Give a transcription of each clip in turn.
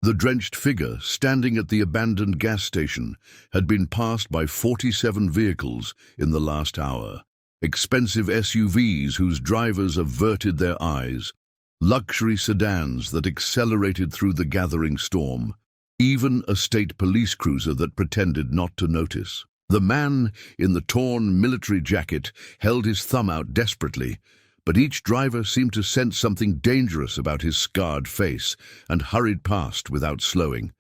The drenched figure, standing at the abandoned gas station, had been passed by 47 vehicles in the last hour. Expensive SUVs whose drivers averted their eyes, luxury sedans that accelerated through the gathering storm, even a state police cruiser that pretended not to notice. The man in the torn military jacket held his thumb out desperately, but each driver seemed to sense something dangerous about his scarred face and hurried past without slowing.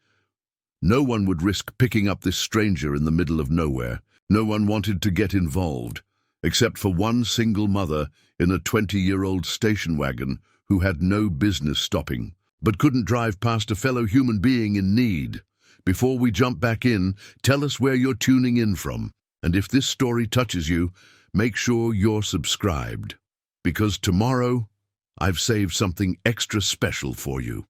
No one would risk picking up this stranger in the middle of nowhere. No one wanted to get involved, except for one single mother in a 20-year-old station wagon who had no business stopping, but couldn't drive past a fellow human being in need. Before we jump back in, tell us where you're tuning in from, and if this story touches you, make sure you're subscribed, because tomorrow I've saved something extra special for you.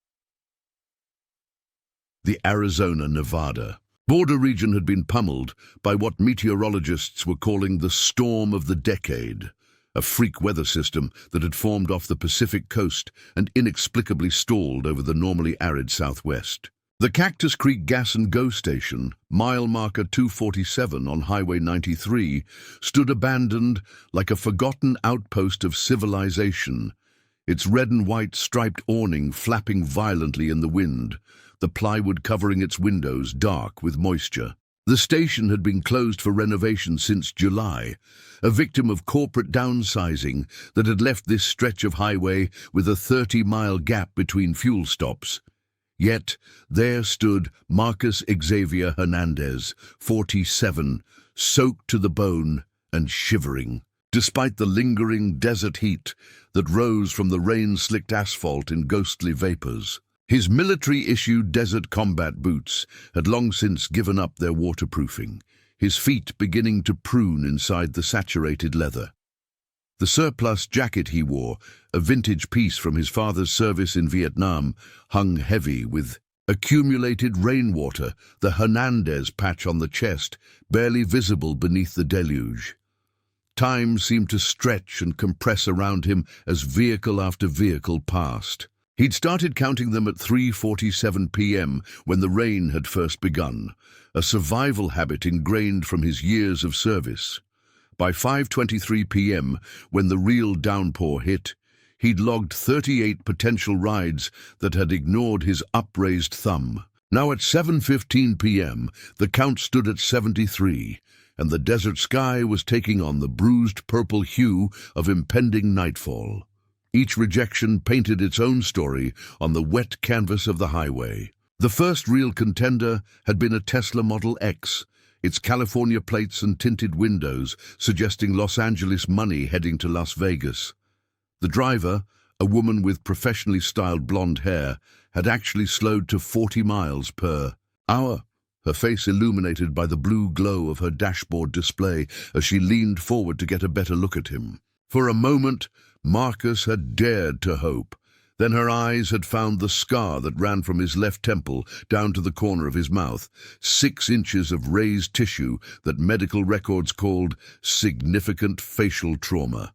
The Arizona-Nevada border region had been pummeled by what meteorologists were calling the storm of the decade, a freak weather system that had formed off the Pacific coast and inexplicably stalled over the normally arid southwest. The Cactus Creek Gas and Go station, mile marker 247 on Highway 93, stood abandoned like a forgotten outpost of civilization, its red and white striped awning flapping violently in the wind, the plywood covering its windows dark with moisture. The station had been closed for renovation since July, a victim of corporate downsizing that had left this stretch of highway with a 30-mile gap between fuel stops. Yet there stood Marcus Xavier Hernandez, 47, soaked to the bone and shivering, despite the lingering desert heat that rose from the rain-slicked asphalt in ghostly vapors. His military-issued desert combat boots had long since given up their waterproofing, his feet beginning to prune inside the saturated leather. The surplus jacket he wore, a vintage piece from his father's service in Vietnam, hung heavy with accumulated rainwater, the Hernandez patch on the chest barely visible beneath the deluge. Time seemed to stretch and compress around him as vehicle after vehicle passed. He'd started counting them at 3:47 p.m. when the rain had first begun, a survival habit ingrained from his years of service. By 5:23 p.m., when the real downpour hit, he'd logged 38 potential rides that had ignored his upraised thumb. Now at 7:15 p.m., the count stood at 73, and the desert sky was taking on the bruised purple hue of impending nightfall. Each rejection painted its own story on the wet canvas of the highway. The first real contender had been a Tesla Model X, its California plates and tinted windows suggesting Los Angeles money heading to Las Vegas. The driver, a woman with professionally styled blonde hair, had actually slowed to 40 miles per hour, her face illuminated by the blue glow of her dashboard display as she leaned forward to get a better look at him. For a moment, Marcus had dared to hope. Then her eyes had found the scar that ran from his left temple down to the corner of his mouth, 6 inches of raised tissue that medical records called significant facial trauma,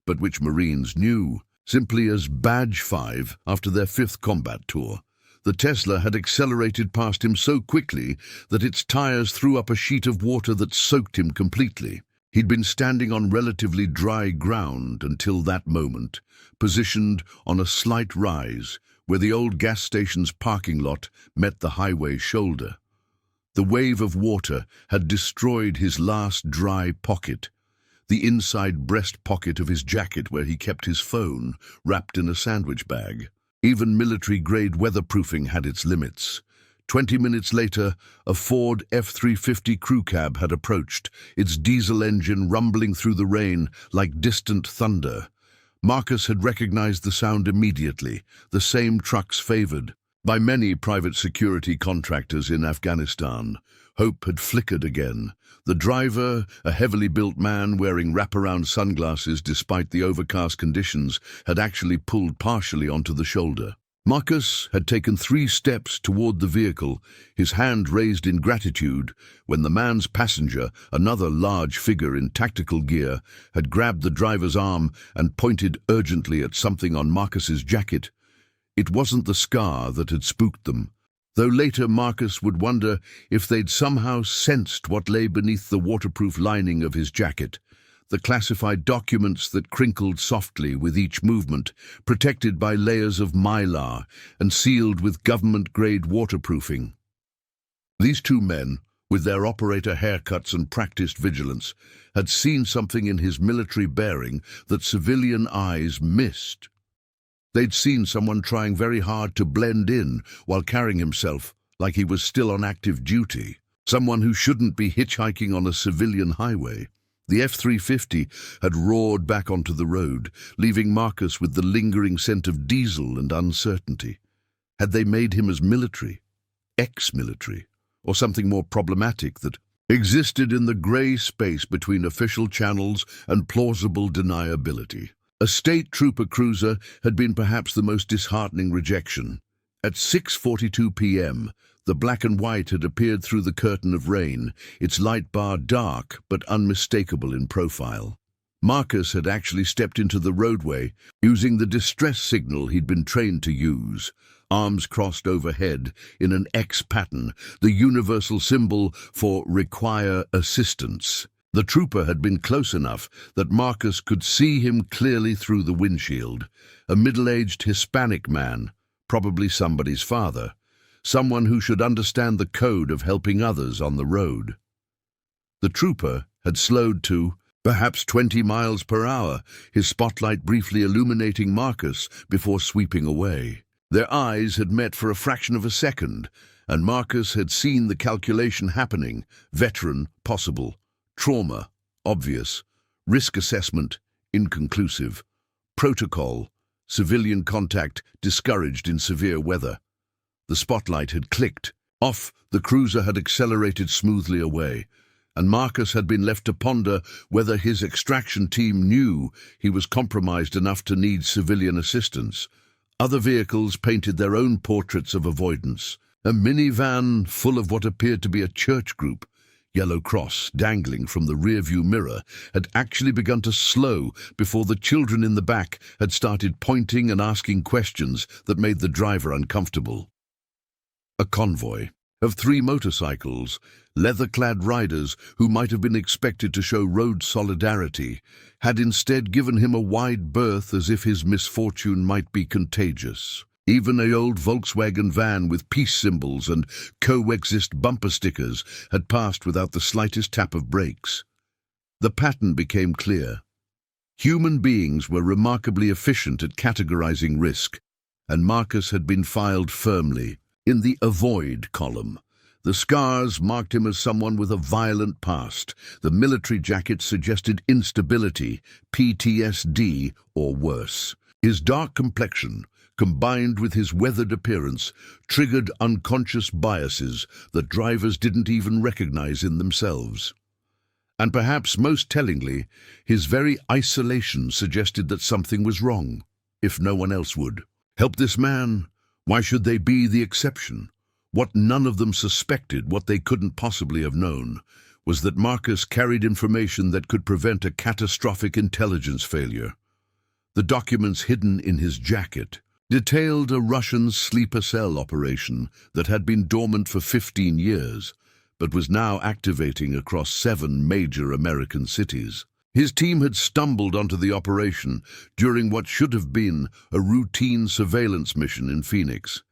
but which Marines knew simply as Badge 5 after their 5th combat tour. The Tesla had accelerated past him so quickly that its tires threw up a sheet of water that soaked him completely. He'd been standing on relatively dry ground until that moment, positioned on a slight rise where the old gas station's parking lot met the highway shoulder. The wave of water had destroyed his last dry pocket, the inside breast pocket of his jacket where he kept his phone, wrapped in a sandwich bag. Even military-grade weatherproofing had its limits. 20 minutes later, a Ford F-350 crew cab had approached, its diesel engine rumbling through the rain like distant thunder. Marcus had recognized the sound immediately, the same trucks favored by many private security contractors in Afghanistan. Hope had flickered again. The driver, a heavily built man wearing wraparound sunglasses despite the overcast conditions, had actually pulled partially onto the shoulder. Marcus had taken 3 steps toward the vehicle, his hand raised in gratitude, when the man's passenger, another large figure in tactical gear, had grabbed the driver's arm and pointed urgently at something on Marcus's jacket. It wasn't the scar that had spooked them. though later Marcus would wonder if they'd somehow sensed what lay beneath the waterproof lining of his jacket, the classified documents that crinkled softly with each movement, protected by layers of mylar and sealed with government-grade waterproofing. These two men, with their operator haircuts and practiced vigilance, had seen something in his military bearing that civilian eyes missed. They'd seen someone trying very hard to blend in while carrying himself like he was still on active duty, someone who shouldn't be hitchhiking on a civilian highway. The F-350 had roared back onto the road, leaving Marcus with the lingering scent of diesel and uncertainty. Had they made him as military, ex-military, or something more problematic that existed in the grey space between official channels and plausible deniability? A state trooper cruiser had been perhaps the most disheartening rejection. At 6:42 p.m., the black and white had appeared through the curtain of rain, its light bar dark but unmistakable in profile. Marcus had actually stepped into the roadway, using the distress signal he'd been trained to use, arms crossed overhead in an X pattern, the universal symbol for require assistance. The trooper had been close enough that Marcus could see him clearly through the windshield, a middle-aged Hispanic man, probably somebody's father, someone who should understand the code of helping others on the road. The trooper had slowed to perhaps 20 miles per hour, his spotlight briefly illuminating Marcus before sweeping away. Their eyes had met for a fraction of a second, and Marcus had seen the calculation happening: veteran, possible; trauma, obvious; risk assessment, inconclusive; protocol, civilian contact discouraged in severe weather. The spotlight had clicked. Off, the cruiser had accelerated smoothly away, and Marcus had been left to ponder whether his extraction team knew he was compromised enough to need civilian assistance. Other vehicles painted their own portraits of avoidance. A minivan full of what appeared to be a church group, yellow cross dangling from the rearview mirror, had actually begun to slow before the children in the back had started pointing and asking questions that made the driver uncomfortable. A convoy of 3 motorcycles, leather-clad riders who might have been expected to show road solidarity, had instead given him a wide berth as if his misfortune might be contagious. Even an old Volkswagen van with peace symbols and coexist bumper stickers had passed without the slightest tap of brakes. The pattern became clear. Human beings were remarkably efficient at categorizing risk, and Marcus had been filed firmly in the avoid column. The scars marked him as someone with a violent past. The military jacket suggested instability, PTSD, or worse. His dark complexion, combined with his weathered appearance, triggered unconscious biases that drivers didn't even recognize in themselves. And perhaps most tellingly, his very isolation suggested that something was wrong, if no one else would. Help this man? Why should they be the exception? What none of them suspected, what they couldn't possibly have known, was that Marcus carried information that could prevent a catastrophic intelligence failure. The documents hidden in his jacket detailed a Russian sleeper cell operation that had been dormant for 15 years, but was now activating across 7 major American cities. His team had stumbled onto the operation during what should have been a routine surveillance mission in Phoenix.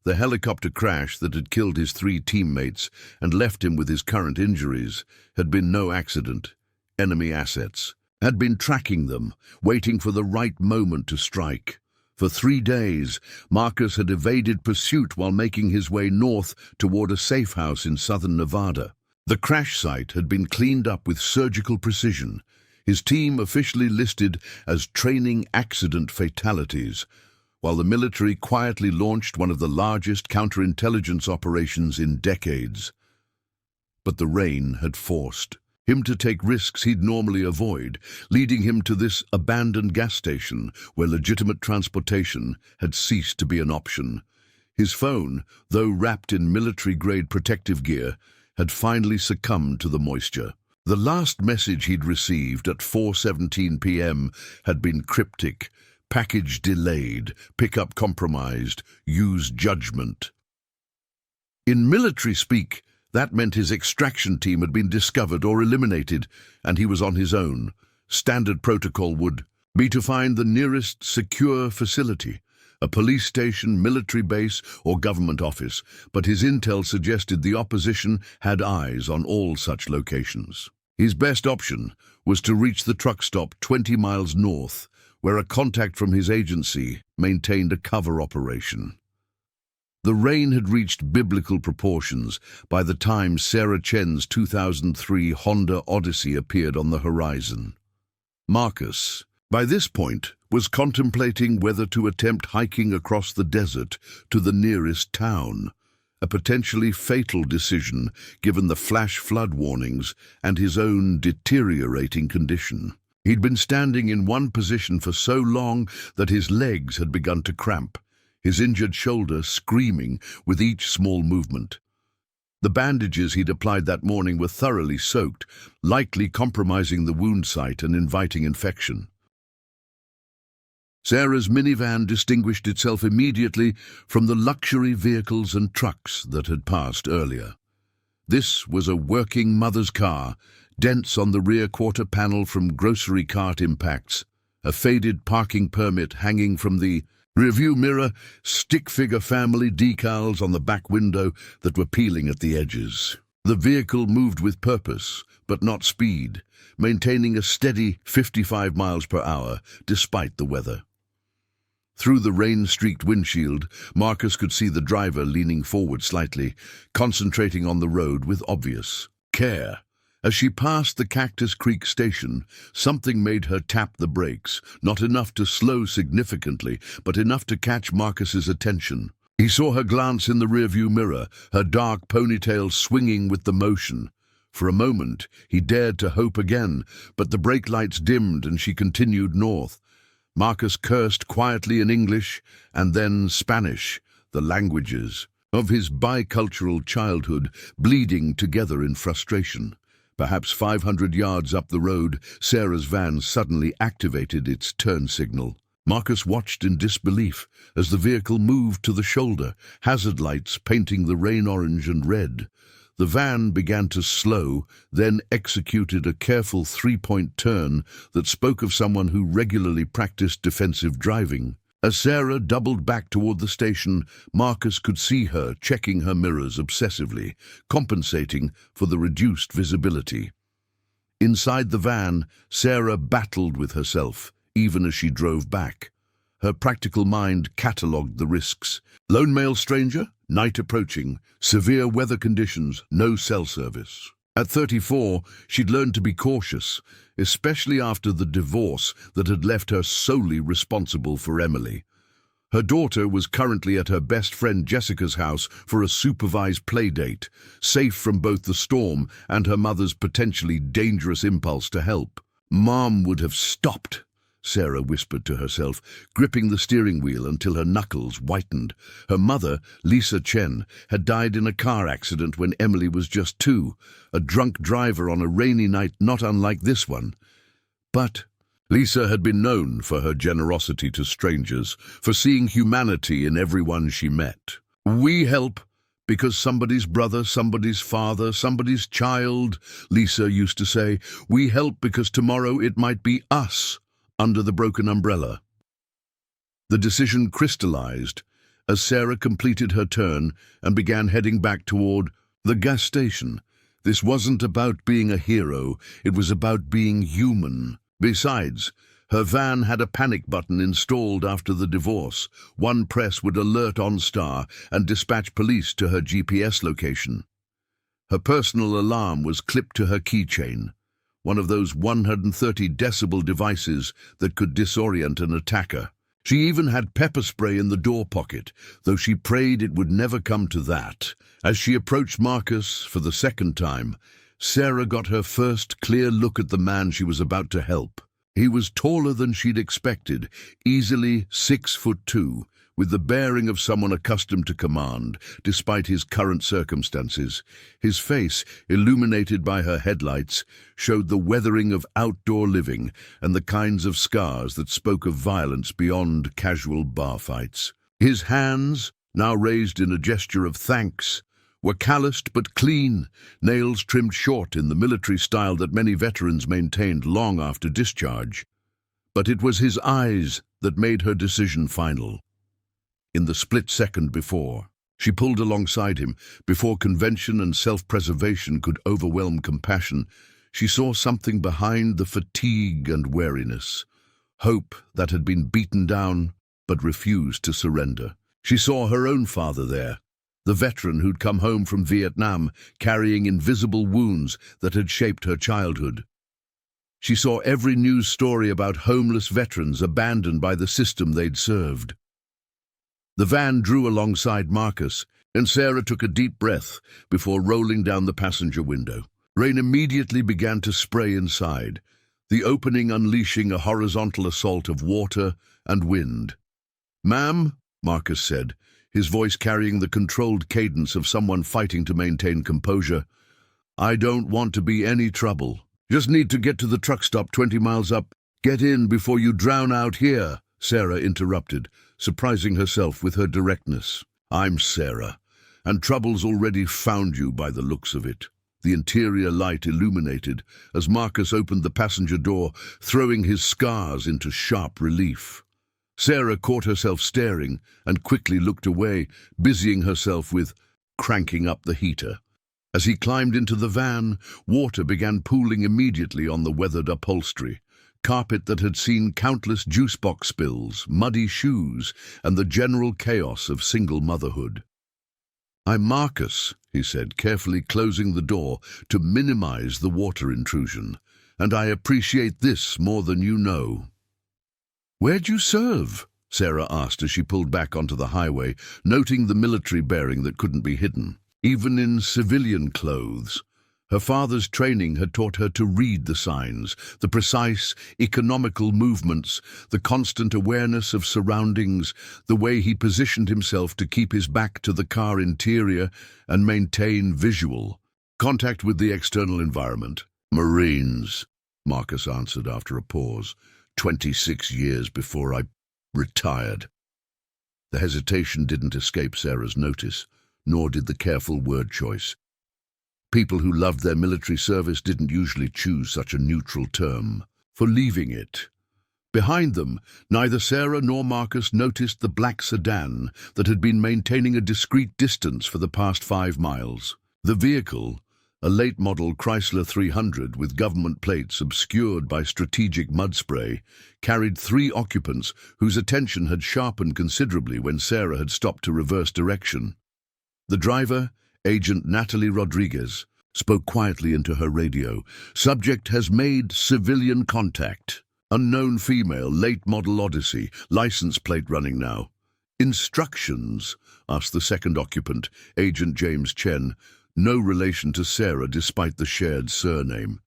The helicopter crash that had killed his 3 teammates and left him with his current injuries had been no accident. Enemy assets had been tracking them, waiting for the right moment to strike. For 3 days, Marcus had evaded pursuit while making his way north toward a safe house in southern Nevada. The crash site had been cleaned up with surgical precision, his team officially listed as training accident fatalities, while the military quietly launched one of the largest counterintelligence operations in decades. But the rain had forced him to take risks he'd normally avoid, leading him to this abandoned gas station where legitimate transportation had ceased to be an option. His phone, though wrapped in military-grade protective gear, had finally succumbed to the moisture. The last message he'd received at 4:17 p.m. had been cryptic: package delayed, pickup compromised, use judgment. In military speak, that meant his extraction team had been discovered or eliminated, and he was on his own. Standard protocol would be to find the nearest secure facility, a police station, military base, or government office, but his intel suggested the opposition had eyes on all such locations. His best option was to reach the truck stop 20 miles north, where a contact from his agency maintained a cover operation. The rain had reached biblical proportions by the time Sarah Chen's 2003 Honda Odyssey appeared on the horizon. Marcus, by this point, was contemplating whether to attempt hiking across the desert to the nearest town, a potentially fatal decision given the flash flood warnings and his own deteriorating condition. He'd been standing in one position for so long that his legs had begun to cramp, his injured shoulder screaming with each small movement. The bandages he'd applied that morning were thoroughly soaked, likely compromising the wound site and inviting infection. Sarah's minivan distinguished itself immediately from the luxury vehicles and trucks that had passed earlier. This was a working mother's car, dents on the rear quarter panel from grocery cart impacts, a faded parking permit hanging from the rearview mirror, stick-figure family decals on the back window that were peeling at the edges. The vehicle moved with purpose, but not speed, maintaining a steady 55 miles per hour despite the weather. Through the rain-streaked windshield, Marcus could see the driver leaning forward slightly, concentrating on the road with obvious care. As she passed the Cactus Creek station, something made her tap the brakes, not enough to slow significantly, but enough to catch Marcus's attention. He saw her glance in the rearview mirror, her dark ponytail swinging with the motion. For a moment, he dared to hope again, but the brake lights dimmed and she continued north. Marcus cursed quietly in English and then Spanish, the languages of his bicultural childhood bleeding together in frustration. Perhaps 500 yards up the road, Sarah's van suddenly activated its turn signal. Marcus watched in disbelief as the vehicle moved to the shoulder, hazard lights painting the rain orange and red. The van began to slow, then executed a careful three-point turn that spoke of someone who regularly practiced defensive driving. As Sarah doubled back toward the station, Marcus could see her checking her mirrors obsessively, compensating for the reduced visibility. Inside the van, Sarah battled with herself, even as she drove back. Her practical mind catalogued the risks. Lone male stranger, night approaching, severe weather conditions, no cell service. At 34, she'd learned to be cautious, especially after the divorce that had left her solely responsible for Emily. Her daughter was currently at her best friend Jessica's house for a supervised play date, safe from both the storm and her mother's potentially dangerous impulse to help. Mom would have stopped, Sarah whispered to herself, gripping the steering wheel until her knuckles whitened. Her mother, Lisa Chen, had died in a car accident when Emily was just 2, a drunk driver on a rainy night not unlike this one. But Lisa had been known for her generosity to strangers, for seeing humanity in everyone she met. "We help because somebody's brother, somebody's father, somebody's child," Lisa used to say. "We help because tomorrow it might be us under the broken umbrella." The decision crystallized as Sarah completed her turn and began heading back toward the gas station. This wasn't about being a hero, it was about being human. Besides, her van had a panic button installed after the divorce. One press would alert OnStar and dispatch police to her GPS location. Her personal alarm was clipped to her keychain, one of those 130 decibel devices that could disorient an attacker. She even had pepper spray in the door pocket, though she prayed it would never come to that. As she approached Marcus for the second time, Sarah got her first clear look at the man she was about to help. He was taller than she'd expected, easily 6'2", with the bearing of someone accustomed to command, despite his current circumstances. His face, illuminated by her headlights, showed the weathering of outdoor living and the kinds of scars that spoke of violence beyond casual bar fights. His hands, now raised in a gesture of thanks, were calloused but clean, nails trimmed short in the military style that many veterans maintained long after discharge. But it was his eyes that made her decision final. In the split second before, she pulled alongside him. Before convention and self-preservation could overwhelm compassion, she saw something behind the fatigue and weariness. Hope that had been beaten down but refused to surrender. She saw her own father there, the veteran who'd come home from Vietnam carrying invisible wounds that had shaped her childhood. She saw every news story about homeless veterans abandoned by the system they'd served. The van drew alongside Marcus, and Sarah took a deep breath before rolling down the passenger window. Rain immediately began to spray inside, the opening unleashing a horizontal assault of water and wind. "Ma'am," Marcus said, his voice carrying the controlled cadence of someone fighting to maintain composure, "I don't want to be any trouble. Just need to get to the truck stop 20 miles up. Get in before you drown out here," Sarah interrupted, surprising herself with her directness. "I'm Sarah, and trouble's already found you by the looks of it." The interior light illuminated as Marcus opened the passenger door, throwing his scars into sharp relief. Sarah caught herself staring and quickly looked away, busying herself with cranking up the heater. As he climbed into the van, water began pooling immediately on the weathered upholstery, carpet that had seen countless juice box spills, muddy shoes, and the general chaos of single motherhood. "I'm Marcus," he said, carefully closing the door to minimize the water intrusion, "and I appreciate this more than you know." "Where'd you serve?" Sarah asked as she pulled back onto the highway, noting the military bearing that couldn't be hidden. Even in civilian clothes, her father's training had taught her to read the signs, the precise, economical movements, the constant awareness of surroundings, the way he positioned himself to keep his back to the car interior and maintain visual contact with the external environment. "Marines," Marcus answered after a pause. 26 years before I retired." The hesitation didn't escape Sarah's notice, nor did the careful word choice. People who loved their military service didn't usually choose such a neutral term for leaving it. Behind them, neither Sarah nor Marcus noticed the black sedan that had been maintaining a discreet distance for the past 5 miles. The vehicle, a late-model Chrysler 300 with government plates obscured by strategic mud spray, carried 3 occupants whose attention had sharpened considerably when Sarah had stopped to reverse direction. The driver, Agent Natalie Rodriguez, spoke quietly into her radio. "Subject has made civilian contact. Unknown female, late-model Odyssey, license plate running now." "Instructions?" asked the second occupant, Agent James Chen, no relation to Sarah despite the shared surname.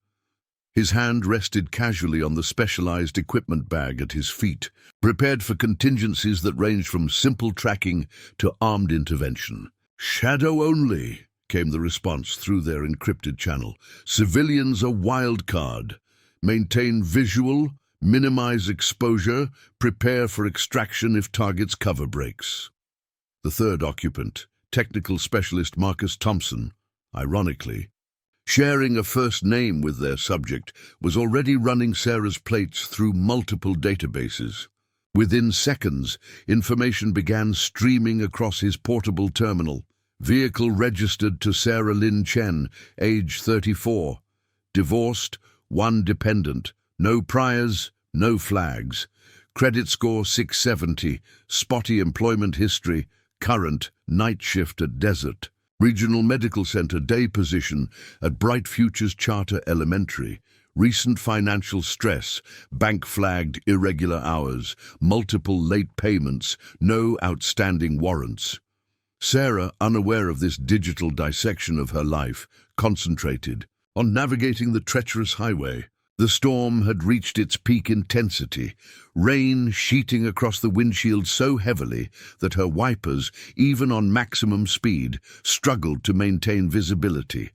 His hand rested casually on the specialized equipment bag at his feet, prepared for contingencies that ranged from simple tracking to armed intervention. "Shadow only," came the response through their encrypted channel. "Civilians a wild card. Maintain visual, minimize exposure, prepare for extraction if target's cover breaks." The third occupant, technical specialist Marcus Thompson, ironically, sharing a first name with their subject, was already running Sarah's plates through multiple databases. Within seconds, information began streaming across his portable terminal. Vehicle registered to Sarah Lynn Chen, age 34. Divorced, 1 dependent. No priors, no flags. Credit score 670. Spotty employment history. Current, night shift at Desert. Regional Medical Center day position at Bright Futures Charter Elementary. Recent financial stress, bank-flagged irregular hours, multiple late payments, no outstanding warrants. Sarah, unaware of this digital dissection of her life, concentrated on navigating the treacherous highway. The storm had reached its peak intensity, rain sheeting across the windshield so heavily that her wipers, even on maximum speed, struggled to maintain visibility.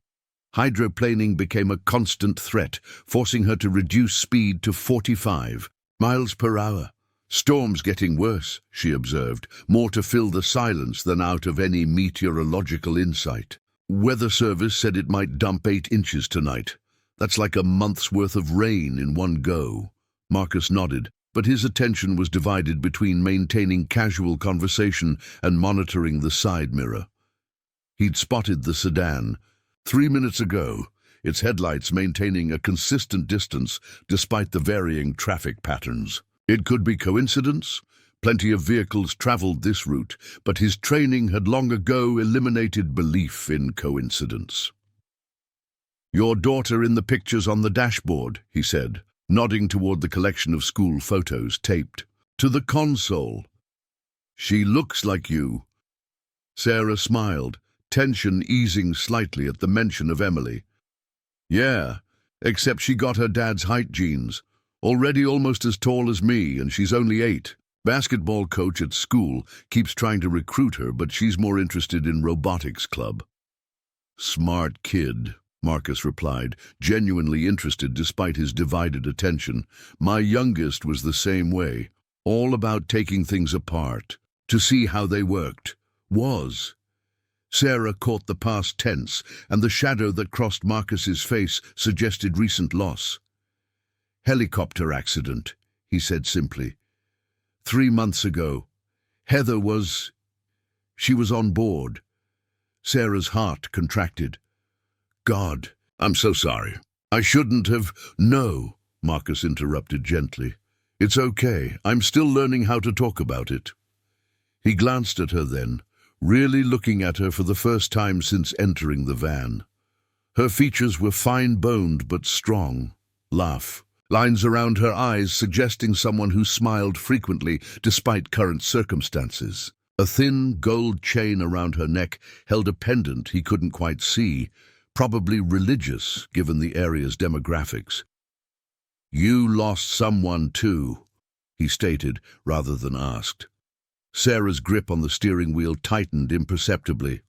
Hydroplaning became a constant threat, forcing her to reduce speed to 45 miles per hour. "Storm's getting worse," she observed, more to fill the silence than out of any meteorological insight. Weather service said it might dump 8 inches tonight. That's like a month's worth of rain in one go. Marcus nodded, but his attention was divided between maintaining casual conversation and monitoring the side mirror. He'd spotted the sedan 3 minutes ago, its headlights maintaining a consistent distance despite the varying traffic patterns. It could be coincidence. Plenty of vehicles traveled this route, but his training had long ago eliminated belief in coincidence. "Your daughter in the pictures on the dashboard," he said, nodding toward the collection of school photos taped to the console. "She looks like you." Sarah smiled, tension easing slightly at the mention of Emily. "Yeah, except she got her dad's height genes. Already almost as tall as me, and she's only 8. Basketball coach at school keeps trying to recruit her, but she's more interested in robotics club." "Smart kid," Marcus replied, genuinely interested despite his divided attention. "My youngest was the same way, all about taking things apart, to see how they worked. Was." Sarah caught the past tense, and the shadow that crossed Marcus's face suggested recent loss. "Helicopter accident," he said simply. 3 months ago. Heather was... She was on board." Sarah's heart contracted. "God, I'm so sorry. I shouldn't have..." "No," Marcus interrupted gently. "It's okay. I'm still learning how to talk about it." He glanced at her then, really looking at her for the first time since entering the van. Her features were fine-boned but strong. Laugh. Lines around her eyes suggesting someone who smiled frequently despite current circumstances. A thin gold chain around her neck held a pendant he couldn't quite see, probably religious given the area's demographics. "You lost someone too," he stated rather than asked. Sarah's grip on the steering wheel tightened imperceptibly.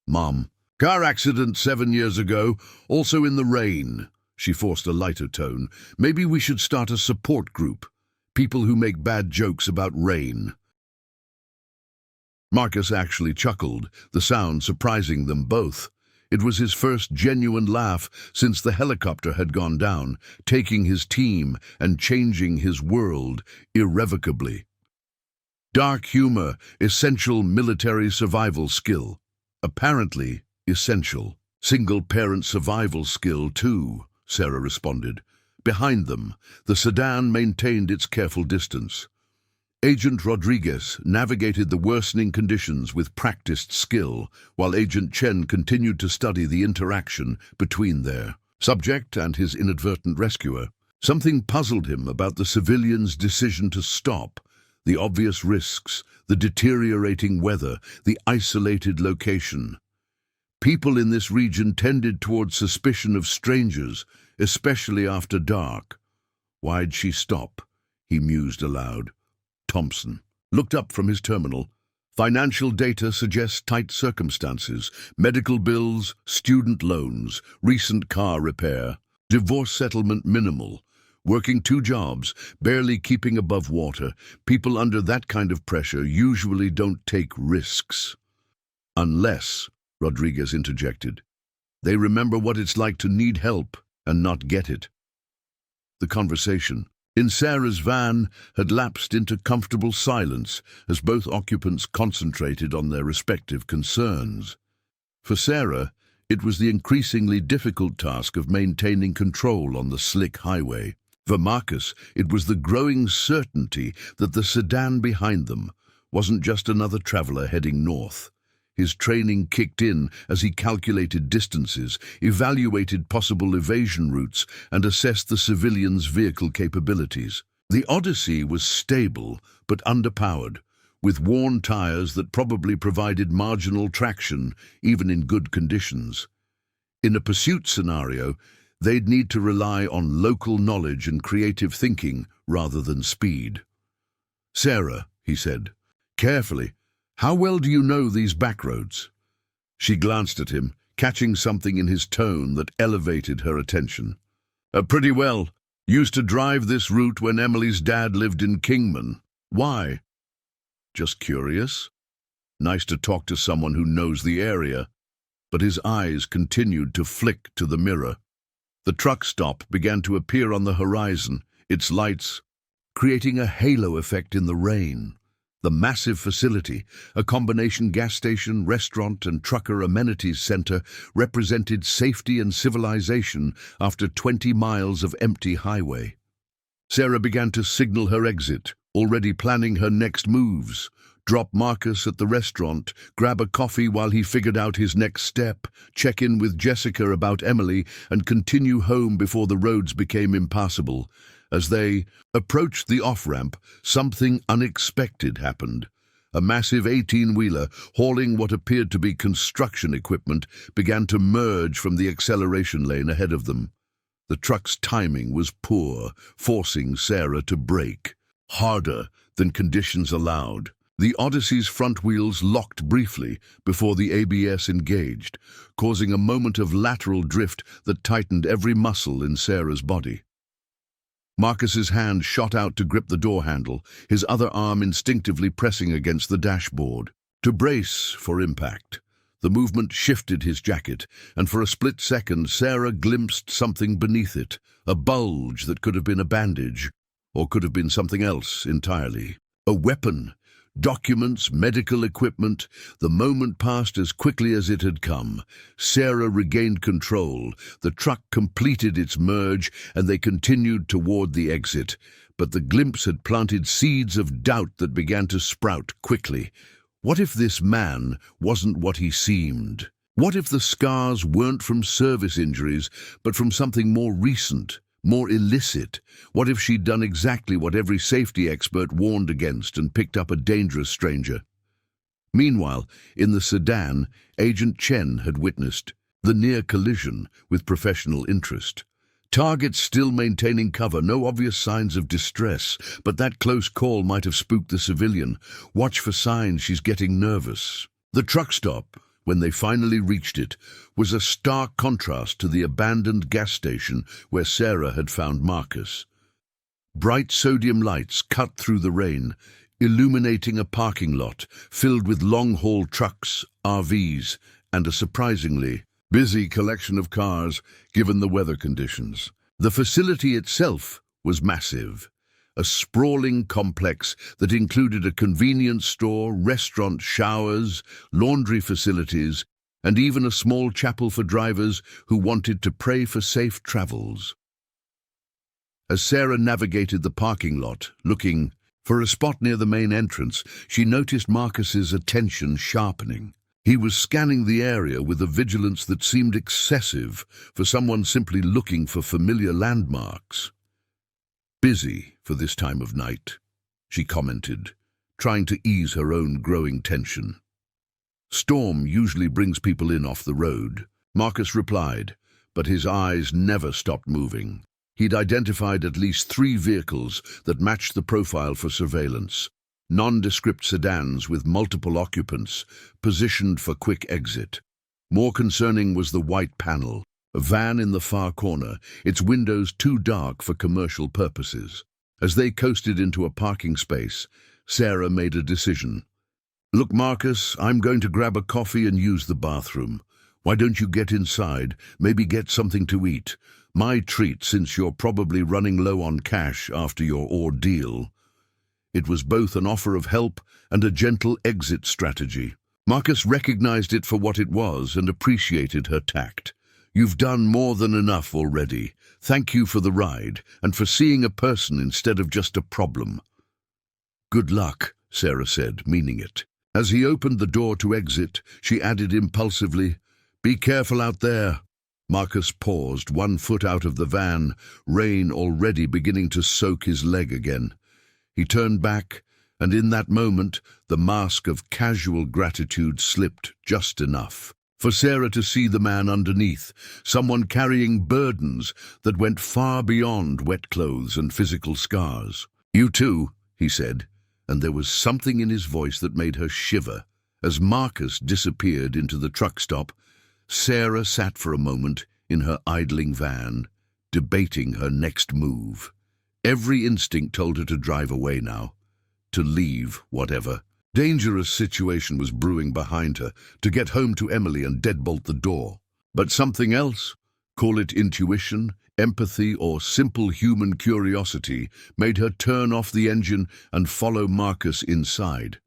"Mom, car accident 7 years ago, also in the rain." She forced a lighter tone. "Maybe we should start a support group. People who make bad jokes about rain." Marcus actually chuckled, the sound surprising them both. It was his first genuine laugh since the helicopter had gone down, taking his team and changing his world irrevocably. Dark humor, essential military survival skill. Apparently essential. Single-parent survival skill, too, Sarah responded. Behind them, the sedan maintained its careful distance. Agent Rodriguez navigated the worsening conditions with practiced skill, while Agent Chen continued to study the interaction between their subject and his inadvertent rescuer. Something puzzled him about the civilian's decision to stop. The obvious risks, the deteriorating weather, the isolated location. People in this region tended toward suspicion of strangers, especially after dark. "Why'd she stop?" he mused aloud. Thompson looked up from his terminal. Financial data suggests tight circumstances. Medical bills, student loans, recent car repair, divorce settlement minimal. Working 2 jobs, barely keeping above water. People under that kind of pressure usually don't take risks. Unless, Rodriguez interjected, they remember what it's like to need help and not get it. The conversation in Sarah's van had lapsed into comfortable silence as both occupants concentrated on their respective concerns. For Sarah, it was the increasingly difficult task of maintaining control on the slick highway. For Marcus, it was the growing certainty that the sedan behind them wasn't just another traveler heading north. His training kicked in as he calculated distances, evaluated possible evasion routes, and assessed the civilian's vehicle capabilities. The Odyssey was stable but underpowered, with worn tires that probably provided marginal traction even in good conditions. In a pursuit scenario, they'd need to rely on local knowledge and creative thinking rather than speed. "Sarah," he said, "carefully, how well do you know these backroads?" She glanced at him, catching something in his tone that elevated her attention. Pretty well. Used to drive this route when Emily's dad lived in Kingman." "Why?" "Just curious. Nice to talk to someone who knows the area." but his eyes continued to flick to the mirror. The truck stop began to appear on the horizon, its lights creating a halo effect in the rain. The massive facility, a combination gas station, restaurant, and trucker amenities center, represented safety and civilization after 20 miles of empty highway. Sarah began to signal her exit, already planning her next moves. Drop Marcus at the restaurant, grab a coffee while he figured out his next step, check in with Jessica about Emily, and continue home before the roads became impassable. As they approached the off-ramp, something unexpected happened. A massive 18-wheeler, hauling what appeared to be construction equipment, began to merge from the acceleration lane ahead of them. The truck's timing was poor, forcing Sarah to brake harder than conditions allowed. The Odyssey's front wheels locked briefly before the ABS engaged, causing a moment of lateral drift that tightened every muscle in Sarah's body. Marcus's hand shot out to grip the door handle, his other arm instinctively pressing against the dashboard. To brace for impact, the movement shifted his jacket, and for a split second Sarah glimpsed something beneath it, a bulge that could have been a bandage, or could have been something else entirely. A weapon. Documents, medical equipment. The moment passed as quickly as it had come. Sarah regained control. The truck completed its merge, and they continued toward the exit. But the glimpse had planted seeds of doubt that began to sprout quickly. What if this man wasn't what he seemed? What if the scars weren't from service injuries, but from something more recent? More illicit? What if she'd done exactly what every safety expert warned against and picked up a dangerous stranger? Meanwhile, in the sedan, Agent Chen had witnessed the near collision with professional interest. Targets still maintaining cover, no obvious signs of distress, but that close call might have spooked the civilian. Watch for signs she's getting nervous. The truck stop, when they finally reached it, was a stark contrast to the abandoned gas station where Sarah had found Marcus. Bright sodium lights cut through the rain, illuminating a parking lot filled with long-haul trucks, RVs, and a surprisingly busy collection of cars given the weather conditions. The facility itself was massive. A sprawling complex that included a convenience store, restaurant, showers, laundry facilities, and even a small chapel for drivers who wanted to pray for safe travels. As Sarah navigated the parking lot, looking for a spot near the main entrance, she noticed Marcus's attention sharpening. He was scanning the area with a vigilance that seemed excessive for someone simply looking for familiar landmarks. "Busy for this time of night," she commented, trying to ease her own growing tension. "Storm usually brings people in off the road," Marcus replied, but his eyes never stopped moving. He'd identified at least 3 vehicles that matched the profile for surveillance, nondescript sedans with multiple occupants, positioned for quick exit. More concerning was the white panel, a van in the far corner, its windows too dark for commercial purposes. As they coasted into a parking space, Sarah made a decision. "Look, Marcus, I'm going to grab a coffee and use the bathroom. Why don't you get inside, maybe get something to eat? My treat, since you're probably running low on cash after your ordeal." It was both an offer of help and a gentle exit strategy. Marcus recognized it for what it was and appreciated her tact. "You've done more than enough already. Thank you for the ride and for seeing a person instead of just a problem." "Good luck," Sarah said, meaning it. As he opened the door to exit, she added impulsively, "Be careful out there." Marcus paused, 1 foot out of the van, rain already beginning to soak his leg again. He turned back, and in that moment, the mask of casual gratitude slipped just enough for Sarah to see the man underneath, someone carrying burdens that went far beyond wet clothes and physical scars. "You too," he said, and there was something in his voice that made her shiver. As Marcus disappeared into the truck stop, Sarah sat for a moment in her idling van, debating her next move. Every instinct told her to drive away now, to leave whatever. Dangerous situation was brewing behind her to get home to Emily and deadbolt the door. But something else, call it intuition, empathy, or simple human curiosity, made her turn off the engine and follow Marcus inside.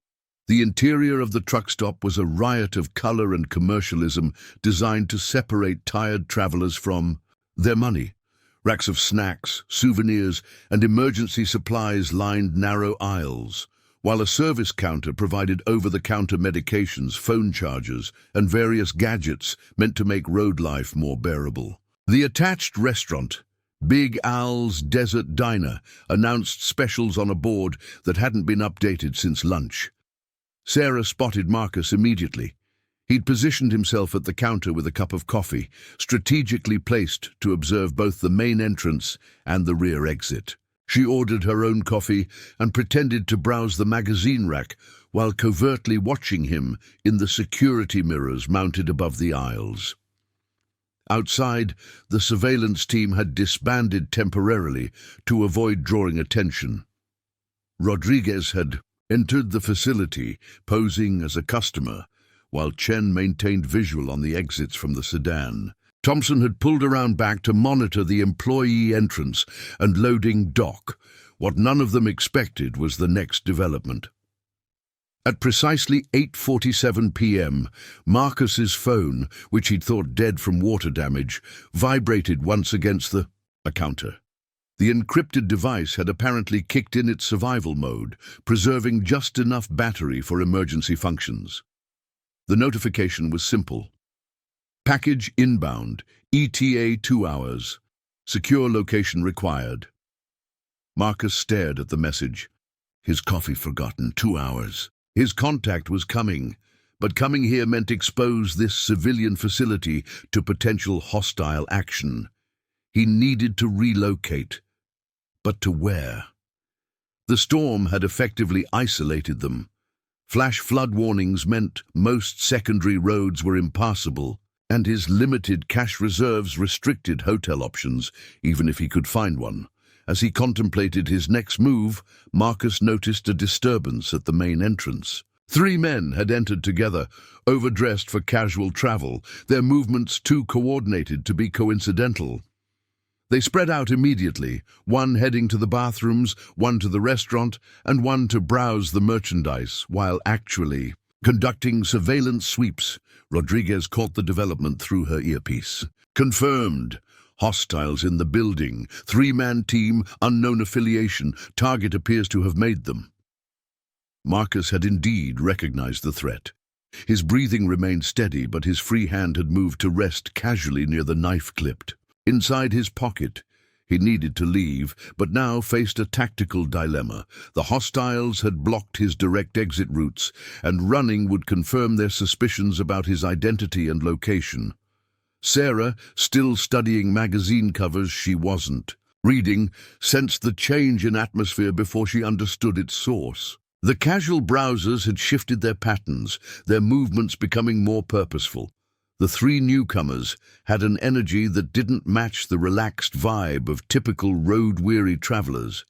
The interior of the truck stop was a riot of color and commercialism designed to separate tired travelers from their money. Racks of snacks, souvenirs, and emergency supplies lined narrow aisles, while a service counter provided over-the-counter medications, phone chargers, and various gadgets meant to make road life more bearable. The attached restaurant, Big Al's Desert Diner, announced specials on a board that hadn't been updated since lunch. Sarah spotted Marcus immediately. He'd positioned himself at the counter with a cup of coffee, strategically placed to observe both the main entrance and the rear exit. She ordered her own coffee and pretended to browse the magazine rack while covertly watching him in the security mirrors mounted above the aisles. Outside, the surveillance team had disbanded temporarily to avoid drawing attention. Rodriguez had entered the facility, posing as a customer, while Chen maintained visual on the exits from the sedan. Thompson had pulled around back to monitor the employee entrance and loading dock. What none of them expected was the next development. At precisely 8:47 p.m., Marcus's phone, which he'd thought dead from water damage, vibrated once against the counter. The encrypted device had apparently kicked in its survival mode, preserving just enough battery for emergency functions. The notification was simple. Package inbound, ETA 2 hours. Secure location required. Marcus stared at the message. His coffee forgotten, 2 hours. His contact was coming, but coming here meant expose this civilian facility to potential hostile action. He needed to relocate. But to where? The storm had effectively isolated them. Flash flood warnings meant most secondary roads were impassable, and his limited cash reserves restricted hotel options, even if he could find one. As he contemplated his next move, Marcus noticed a disturbance at the main entrance. 3 men had entered together, overdressed for casual travel, their movements too coordinated to be coincidental. They spread out immediately, one heading to the bathrooms, one to the restaurant, and one to browse the merchandise, while actually conducting surveillance sweeps. Rodriguez caught the development through her earpiece. Confirmed. Hostiles in the building. 3-man team, unknown affiliation. Target appears to have made them. Marcus had indeed recognized the threat. His breathing remained steady, but his free hand had moved to rest casually near the knife clipped. Inside his pocket, he needed to leave, but now faced a tactical dilemma. The hostiles had blocked his direct exit routes, and running would confirm their suspicions about his identity and location. Sarah, still studying magazine covers she wasn't reading, sensed the change in atmosphere before she understood its source. The casual browsers had shifted their patterns, their movements becoming more purposeful. The 3 newcomers had an energy that didn't match the relaxed vibe of typical road-weary travelers.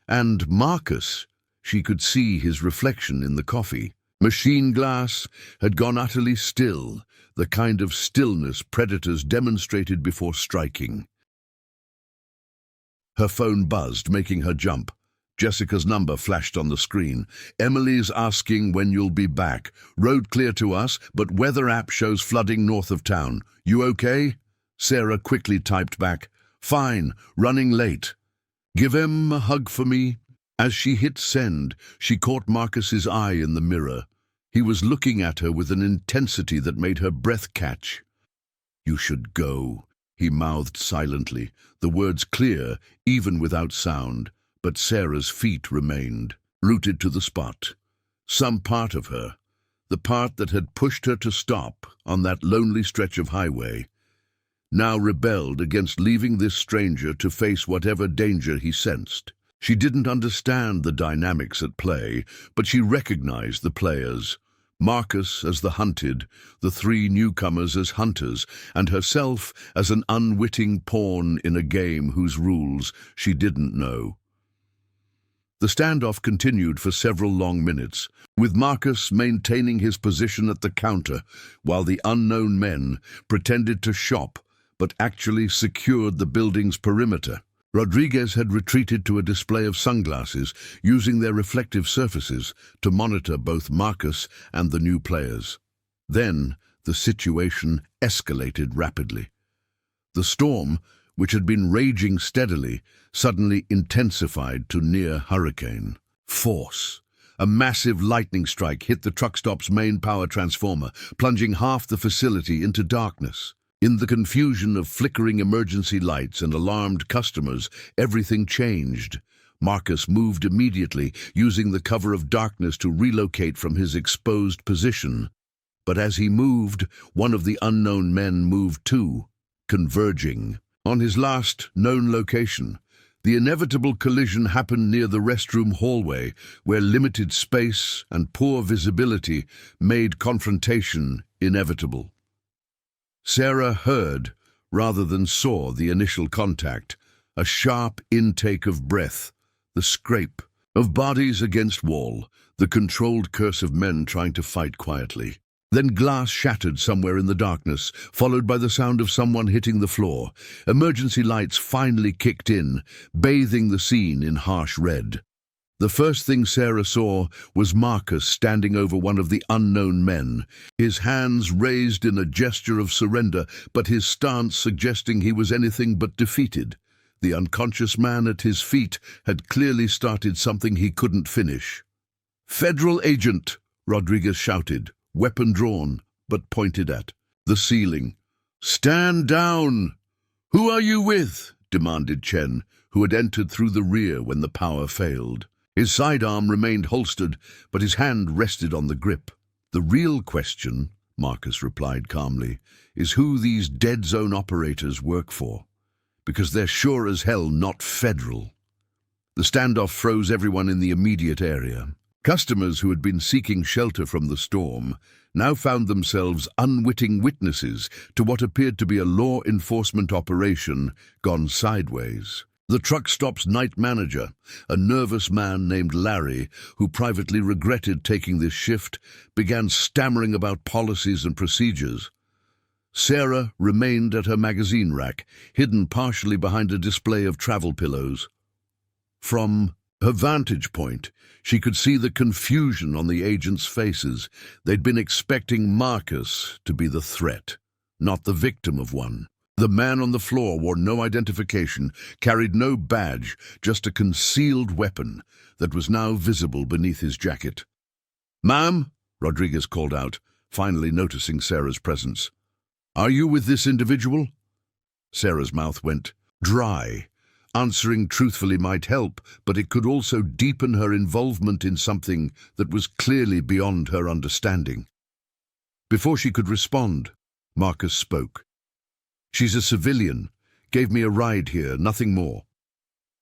And Marcus, she could see his reflection in the coffee. Machine glass had gone utterly still, the kind of stillness predators demonstrated before striking. Her phone buzzed, making her jump. Jessica's number flashed on the screen. Emily's asking when you'll be back. Road clear to us, but weather app shows flooding north of town. You okay? Sarah quickly typed back, fine, running late. Give him a hug for me. As she hit send, she caught Marcus's eye in the mirror. He was looking at her with an intensity that made her breath catch. You should go, he mouthed silently, the words clear, even without sound. But Sarah's feet remained, rooted to the spot. Some part of her, the part that had pushed her to stop on that lonely stretch of highway, now rebelled against leaving this stranger to face whatever danger he sensed. She didn't understand the dynamics at play, but she recognized the players. Marcus as the hunted, the 3 newcomers as hunters, and herself as an unwitting pawn in a game whose rules she didn't know. The standoff continued for several long minutes, with Marcus maintaining his position at the counter, while the unknown men pretended to shop but actually secured the building's perimeter. Rodriguez had retreated to a display of sunglasses, using their reflective surfaces to monitor both Marcus and the new players. Then the situation escalated rapidly. The storm, which had been raging steadily, suddenly intensified to near hurricane force. A massive lightning strike hit the truck stop's main power transformer, plunging half the facility into darkness. In the confusion of flickering emergency lights and alarmed customers, everything changed. Marcus moved immediately, using the cover of darkness to relocate from his exposed position. But as he moved, one of the unknown men moved too, converging. On his last known location, the inevitable collision happened near the restroom hallway, where limited space and poor visibility made confrontation inevitable. Sarah heard, rather than saw, the initial contact, a sharp intake of breath, the scrape of bodies against wall, the controlled curse of men trying to fight quietly. Then glass shattered somewhere in the darkness, followed by the sound of someone hitting the floor. Emergency lights finally kicked in, bathing the scene in harsh red. The first thing Sarah saw was Marcus standing over one of the unknown men, his hands raised in a gesture of surrender, but his stance suggesting he was anything but defeated. The unconscious man at his feet had clearly started something he couldn't finish. "Federal agent!" Rodriguez shouted, weapon drawn, but pointed at the ceiling. "Stand down!" "Who are you with?" demanded Chen, who had entered through the rear when the power failed. His sidearm remained holstered, but his hand rested on the grip. "The real question," Marcus replied calmly, "is who these dead zone operators work for. Because they're sure as hell not federal." The standoff froze everyone in the immediate area. Customers who had been seeking shelter from the storm now found themselves unwitting witnesses to what appeared to be a law enforcement operation gone sideways. The truck stop's night manager, a nervous man named Larry, who privately regretted taking this shift, began stammering about policies and procedures. Sarah remained at her magazine rack, hidden partially behind a display of travel pillows. From her vantage point, she could see the confusion on the agents' faces. They'd been expecting Marcus to be the threat, not the victim of one. The man on the floor wore no identification, carried no badge, just a concealed weapon that was now visible beneath his jacket. "Ma'am," Rodriguez called out, finally noticing Sarah's presence. "Are you with this individual?" Sarah's mouth went dry. Answering truthfully might help, but it could also deepen her involvement in something that was clearly beyond her understanding. Before she could respond, Marcus spoke. "She's a civilian. Gave me a ride here, nothing more."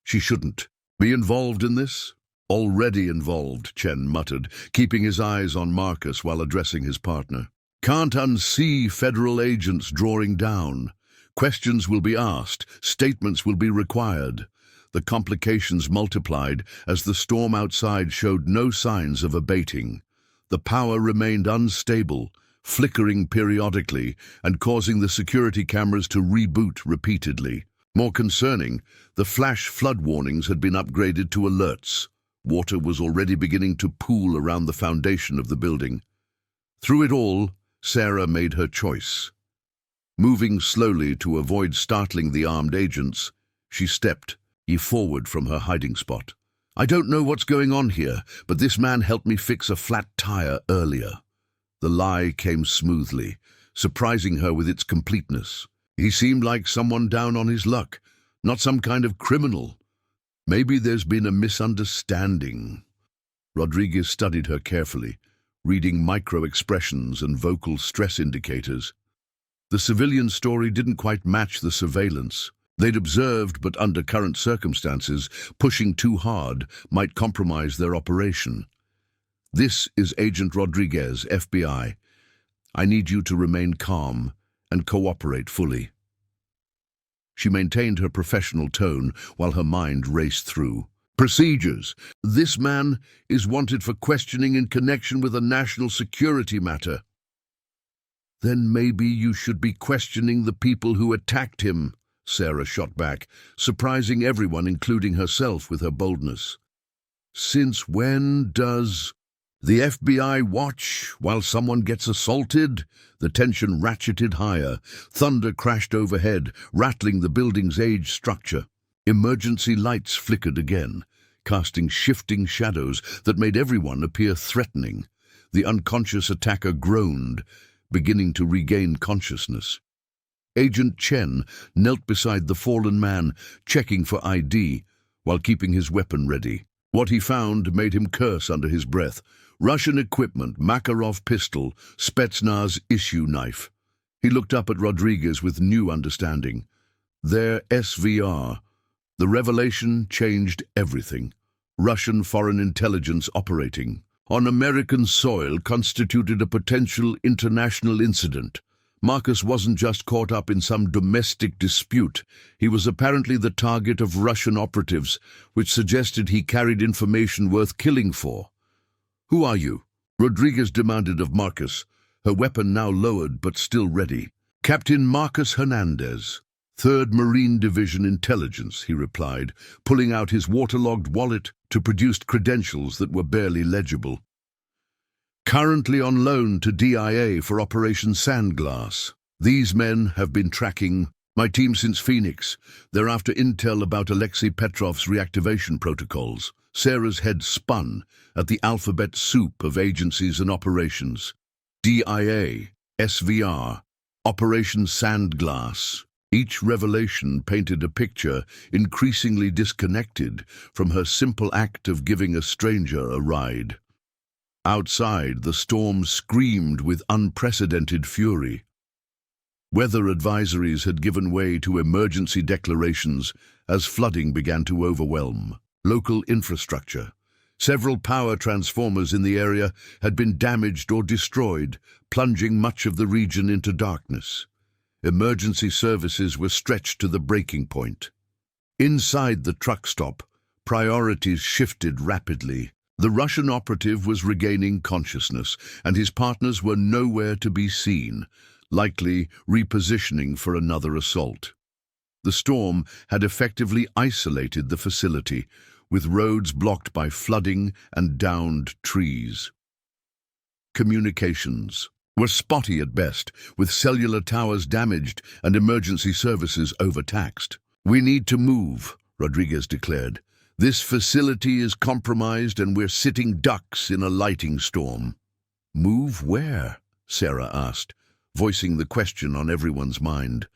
"She shouldn't be involved in this?" "Already involved," Chen muttered, keeping his eyes on Marcus while addressing his partner. "Can't unsee federal agents drawing down. Questions will be asked, statements will be required." The complications multiplied as the storm outside showed no signs of abating. The power remained unstable, flickering periodically and causing the security cameras to reboot repeatedly. More concerning, the flash flood warnings had been upgraded to alerts. Water was already beginning to pool around the foundation of the building. Through it all, Sarah made her choice. Moving slowly to avoid startling the armed agents, she stepped forward from her hiding spot. "I don't know what's going on here, but this man helped me fix a flat tire earlier." The lie came smoothly, surprising her with its completeness. He seemed like someone down on his luck, not some kind of criminal. Maybe there's been a misunderstanding. Rodriguez studied her carefully, reading micro-expressions and vocal stress indicators. The civilian story didn't quite match the surveillance. They'd observed, but under current circumstances, pushing too hard might compromise their operation. "This is Agent Rodriguez, FBI. I need you to remain calm and cooperate fully." She maintained her professional tone while her mind raced through. Procedures. This man is wanted for questioning in connection with a national security matter. Then maybe you should be questioning the people who attacked him, Sarah shot back, surprising everyone, including herself, with her boldness. Since when does the FBI watch while someone gets assaulted? The tension ratcheted higher. Thunder crashed overhead, rattling the building's aged structure. Emergency lights flickered again, casting shifting shadows that made everyone appear threatening. The unconscious attacker groaned, beginning to regain consciousness. Agent Chen knelt beside the fallen man, checking for ID, while keeping his weapon ready. What he found made him curse under his breath. Russian equipment, Makarov pistol, Spetsnaz issue knife. He looked up at Rodriguez with new understanding. Their SVR. The revelation changed everything. Russian foreign intelligence operating on American soil constituted a potential international incident. Marcus wasn't just caught up in some domestic dispute. He was apparently the target of Russian operatives, which suggested he carried information worth killing for. "Who are you?" Rodriguez demanded of Marcus, her weapon now lowered but still ready. "Captain Marcus Hernandez, 3rd Marine Division Intelligence," he replied, pulling out his waterlogged wallet to produce credentials that were barely legible. "Currently on loan to DIA for Operation Sandglass. These men have been tracking my team since Phoenix. They're after intel about Alexei Petrov's reactivation protocols." Sarah's head spun at the alphabet soup of agencies and operations. DIA, SVR, Operation Sandglass. Each revelation painted a picture increasingly disconnected from her simple act of giving a stranger a ride. Outside, the storm screamed with unprecedented fury. Weather advisories had given way to emergency declarations as flooding began to overwhelm local infrastructure. Several power transformers in the area had been damaged or destroyed, plunging much of the region into darkness. Emergency services were stretched to the breaking point. Inside the truck stop, priorities shifted rapidly. The Russian operative was regaining consciousness, and his partners were nowhere to be seen, likely repositioning for another assault. The storm had effectively isolated the facility, with roads blocked by flooding and downed trees. Communications were spotty at best, with cellular towers damaged and emergency services overtaxed. "We need to move," Rodriguez declared. "This facility is compromised and we're sitting ducks in a lighting storm." "Move where?" Sarah asked, voicing the question on everyone's mind.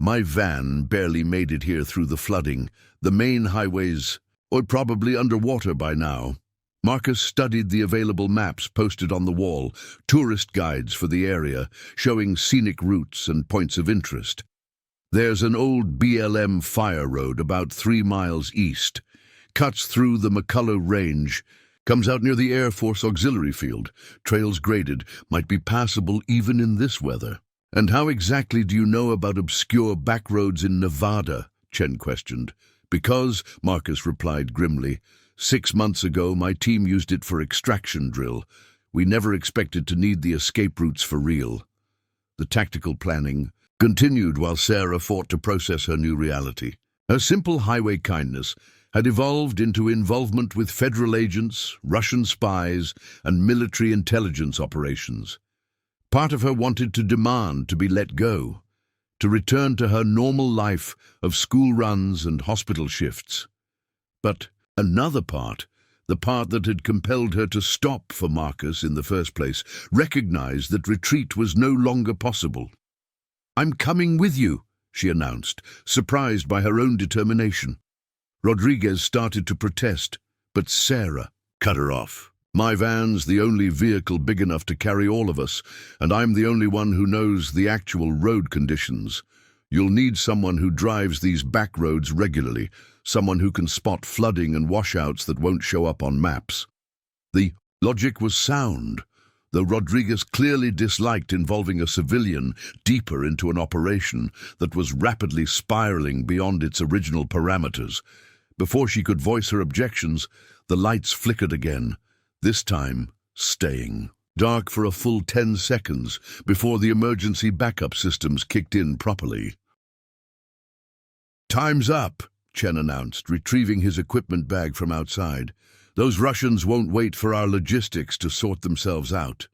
"My van barely made it here through the flooding. The main highways are probably underwater by now." Marcus studied the available maps posted on the wall, tourist guides for the area, showing scenic routes and points of interest. "There's an old BLM fire road about 3 miles east. Cuts through the McCullough Range, comes out near the Air Force Auxiliary Field. Trails graded, might be passable even in this weather." "And how exactly do you know about obscure backroads in Nevada?" Chen questioned. "Because," Marcus replied grimly, 6 months ago my team used it for extraction drill. We never expected to need the escape routes for real." The tactical planning continued while Sarah fought to process her new reality. Her simple highway kindness had evolved into involvement with federal agents, Russian spies, and military intelligence operations. Part of her wanted to demand to be let go, to return to her normal life of school runs and hospital shifts. But another part, the part that had compelled her to stop for Marcus in the first place, recognized that retreat was no longer possible. "I'm coming with you," she announced, surprised by her own determination. Rodriguez started to protest, but Sarah cut her off. "My van's the only vehicle big enough to carry all of us, and I'm the only one who knows the actual road conditions. You'll need someone who drives these back roads regularly, someone who can spot flooding and washouts that won't show up on maps." The logic was sound, though Rodriguez clearly disliked involving a civilian deeper into an operation that was rapidly spiraling beyond its original parameters. Before she could voice her objections, the lights flickered again, this time staying dark for a full 10 seconds before the emergency backup systems kicked in properly. "Time's up," Chen announced, retrieving his equipment bag from outside. "Those Russians won't wait for our logistics to sort themselves out."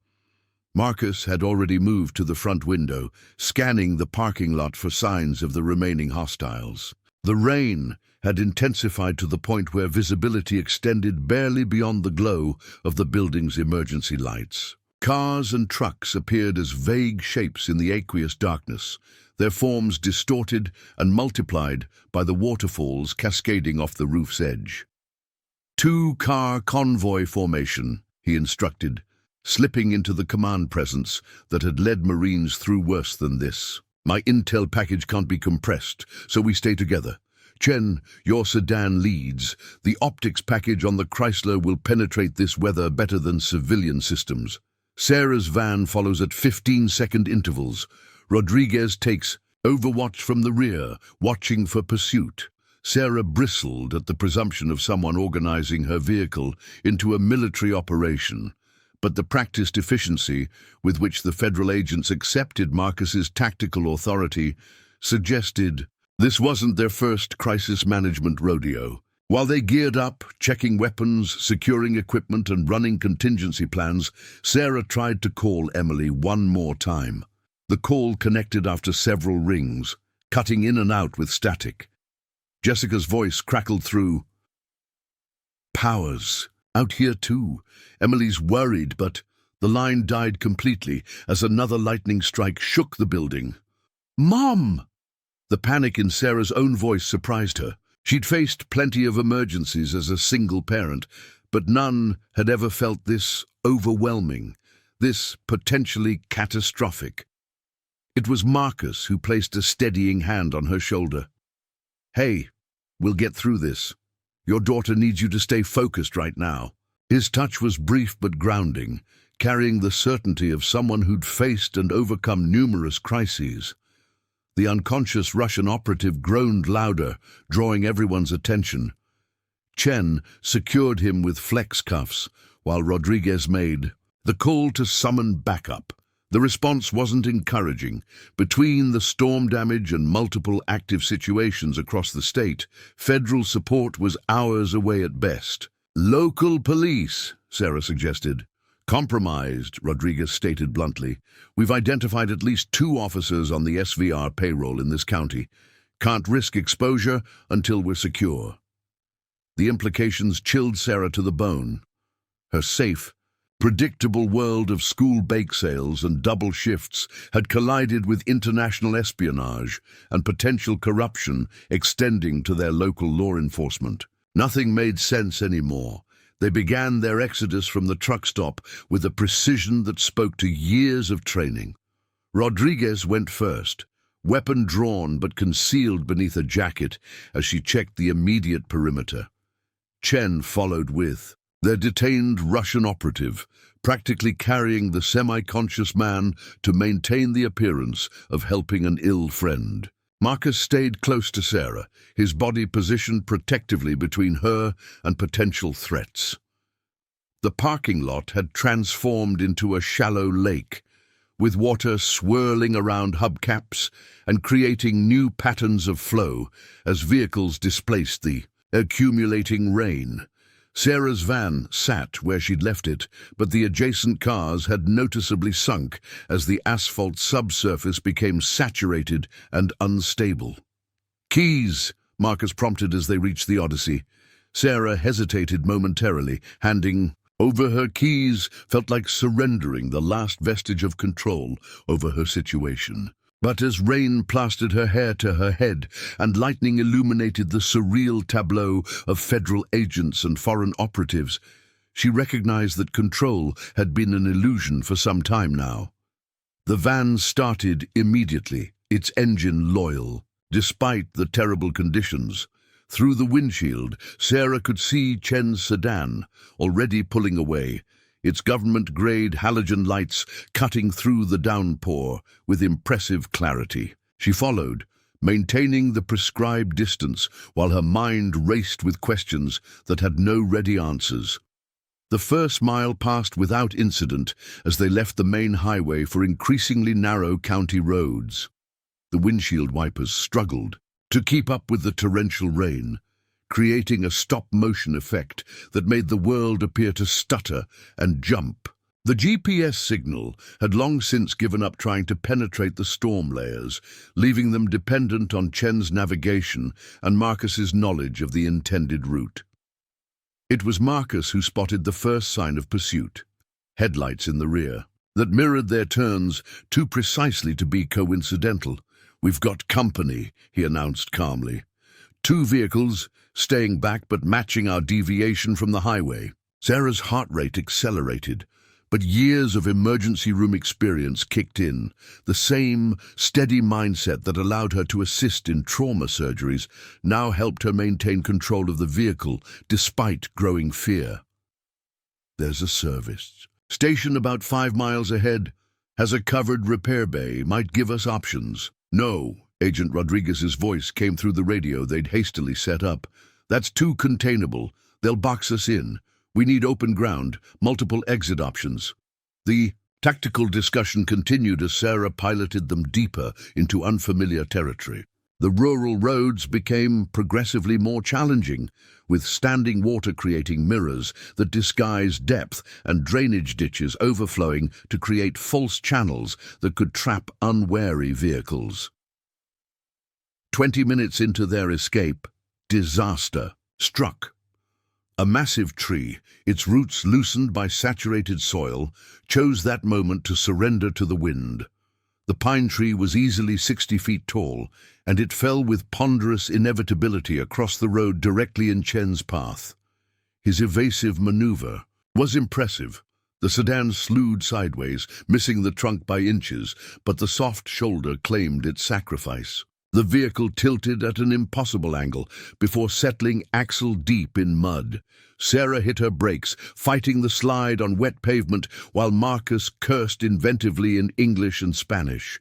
Marcus had already moved to the front window, scanning the parking lot for signs of the remaining hostiles. The rain had intensified to the point where visibility extended barely beyond the glow of the building's emergency lights. Cars and trucks appeared as vague shapes in the aqueous darkness, their forms distorted and multiplied by the waterfalls cascading off the roof's edge. "Two-car convoy formation," he instructed, slipping into the command presence that had led Marines through worse than this. "My intel package can't be compressed, so we stay together. Chen, your sedan leads. The optics package on the Chrysler will penetrate this weather better than civilian systems. Sarah's van follows at 15-second intervals. Rodriguez takes overwatch from the rear, watching for pursuit." Sarah bristled at the presumption of someone organizing her vehicle into a military operation, but the practiced efficiency with which the federal agents accepted Marcus's tactical authority suggested this wasn't their first crisis management rodeo. While they geared up, checking weapons, securing equipment, and running contingency plans, Sarah tried to call Emily one more time. The call connected after several rings, cutting in and out with static. Jessica's voice crackled through. "Powers, out here too. Emily's worried, but..." The line died completely as another lightning strike shook the building. "Mom!" The panic in Sarah's own voice surprised her. She'd faced plenty of emergencies as a single parent, but none had ever felt this overwhelming, this potentially catastrophic. It was Marcus who placed a steadying hand on her shoulder. "Hey, we'll get through this. Your daughter needs you to stay focused right now." His touch was brief but grounding, carrying the certainty of someone who'd faced and overcome numerous crises. The unconscious Russian operative groaned louder, drawing everyone's attention. Chen secured him with flex cuffs, while Rodriguez made the call to summon backup. The response wasn't encouraging. Between the storm damage and multiple active situations across the state, federal support was hours away at best. "Local police," Sarah suggested. "Compromised," Rodriguez stated bluntly. "We've identified at least 2 officers on the SVR payroll in this county. Can't risk exposure until we're secure." The implications chilled Sarah to the bone. Her safe, predictable world of school bake sales and double shifts had collided with international espionage and potential corruption extending to their local law enforcement. Nothing made sense anymore. They began their exodus from the truck stop with a precision that spoke to years of training. Rodriguez went first, weapon drawn but concealed beneath a jacket as she checked the immediate perimeter. Chen followed with their detained Russian operative, practically carrying the semi-conscious man to maintain the appearance of helping an ill friend. Marcus stayed close to Sarah, his body positioned protectively between her and potential threats. The parking lot had transformed into a shallow lake, with water swirling around hubcaps and creating new patterns of flow as vehicles displaced the accumulating rain. Sarah's van sat where she'd left it, but the adjacent cars had noticeably sunk as the asphalt subsurface became saturated and unstable. "Keys," Marcus prompted as they reached the Odyssey. Sarah hesitated momentarily, handing over her keys felt like surrendering the last vestige of control over her situation. But as rain plastered her hair to her head and lightning illuminated the surreal tableau of federal agents and foreign operatives, she recognized that control had been an illusion for some time now. The van started immediately, its engine loyal, despite the terrible conditions. Through the windshield, Sarah could see Chen's sedan, already pulling away, its government-grade halogen lights cutting through the downpour with impressive clarity. She followed, maintaining the prescribed distance while her mind raced with questions that had no ready answers. The first mile passed without incident as they left the main highway for increasingly narrow county roads. The windshield wipers struggled to keep up with the torrential rain, creating a stop-motion effect that made the world appear to stutter and jump. The GPS signal had long since given up trying to penetrate the storm layers, leaving them dependent on Chen's navigation and Marcus's knowledge of the intended route. It was Marcus who spotted the first sign of pursuit, headlights in the rear, that mirrored their turns too precisely to be coincidental. "We've got company," he announced calmly. "Two vehicles, staying back but matching our deviation from the highway." Sarah's heart rate accelerated, but years of emergency room experience kicked in. The same steady mindset that allowed her to assist in trauma surgeries now helped her maintain control of the vehicle despite growing fear. "There's a service station about 5 miles ahead. Has a covered repair bay. Might give us options." "No." Agent Rodriguez's voice came through the radio they'd hastily set up. "That's too containable. They'll box us in. We need open ground, multiple exit options." The tactical discussion continued as Sarah piloted them deeper into unfamiliar territory. The rural roads became progressively more challenging, with standing water creating mirrors that disguised depth and drainage ditches overflowing to create false channels that could trap unwary vehicles. 20 minutes into their escape, disaster struck. A massive tree, its roots loosened by saturated soil, chose that moment to surrender to the wind. The pine tree was easily 60 feet tall, and it fell with ponderous inevitability across the road directly in Chen's path. His evasive maneuver was impressive. The sedan slewed sideways, missing the trunk by inches, but the soft shoulder claimed its sacrifice. The vehicle tilted at an impossible angle before settling axle-deep in mud. Sarah hit her brakes, fighting the slide on wet pavement, while Marcus cursed inventively in English and Spanish.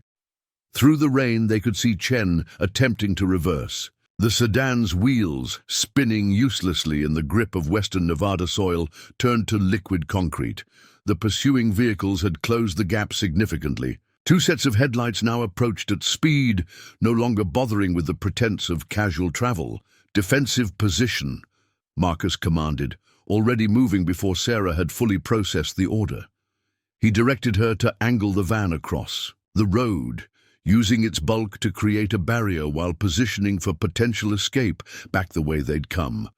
Through the rain, they could see Chen attempting to reverse. The sedan's wheels, spinning uselessly in the grip of western Nevada soil, turned to liquid concrete. The pursuing vehicles had closed the gap significantly. 2 sets of headlights now approached at speed, no longer bothering with the pretense of casual travel. "Defensive position," Marcus commanded, already moving before Sarah had fully processed the order. He directed her to angle the van across the road, using its bulk to create a barrier while positioning for potential escape back the way they'd come.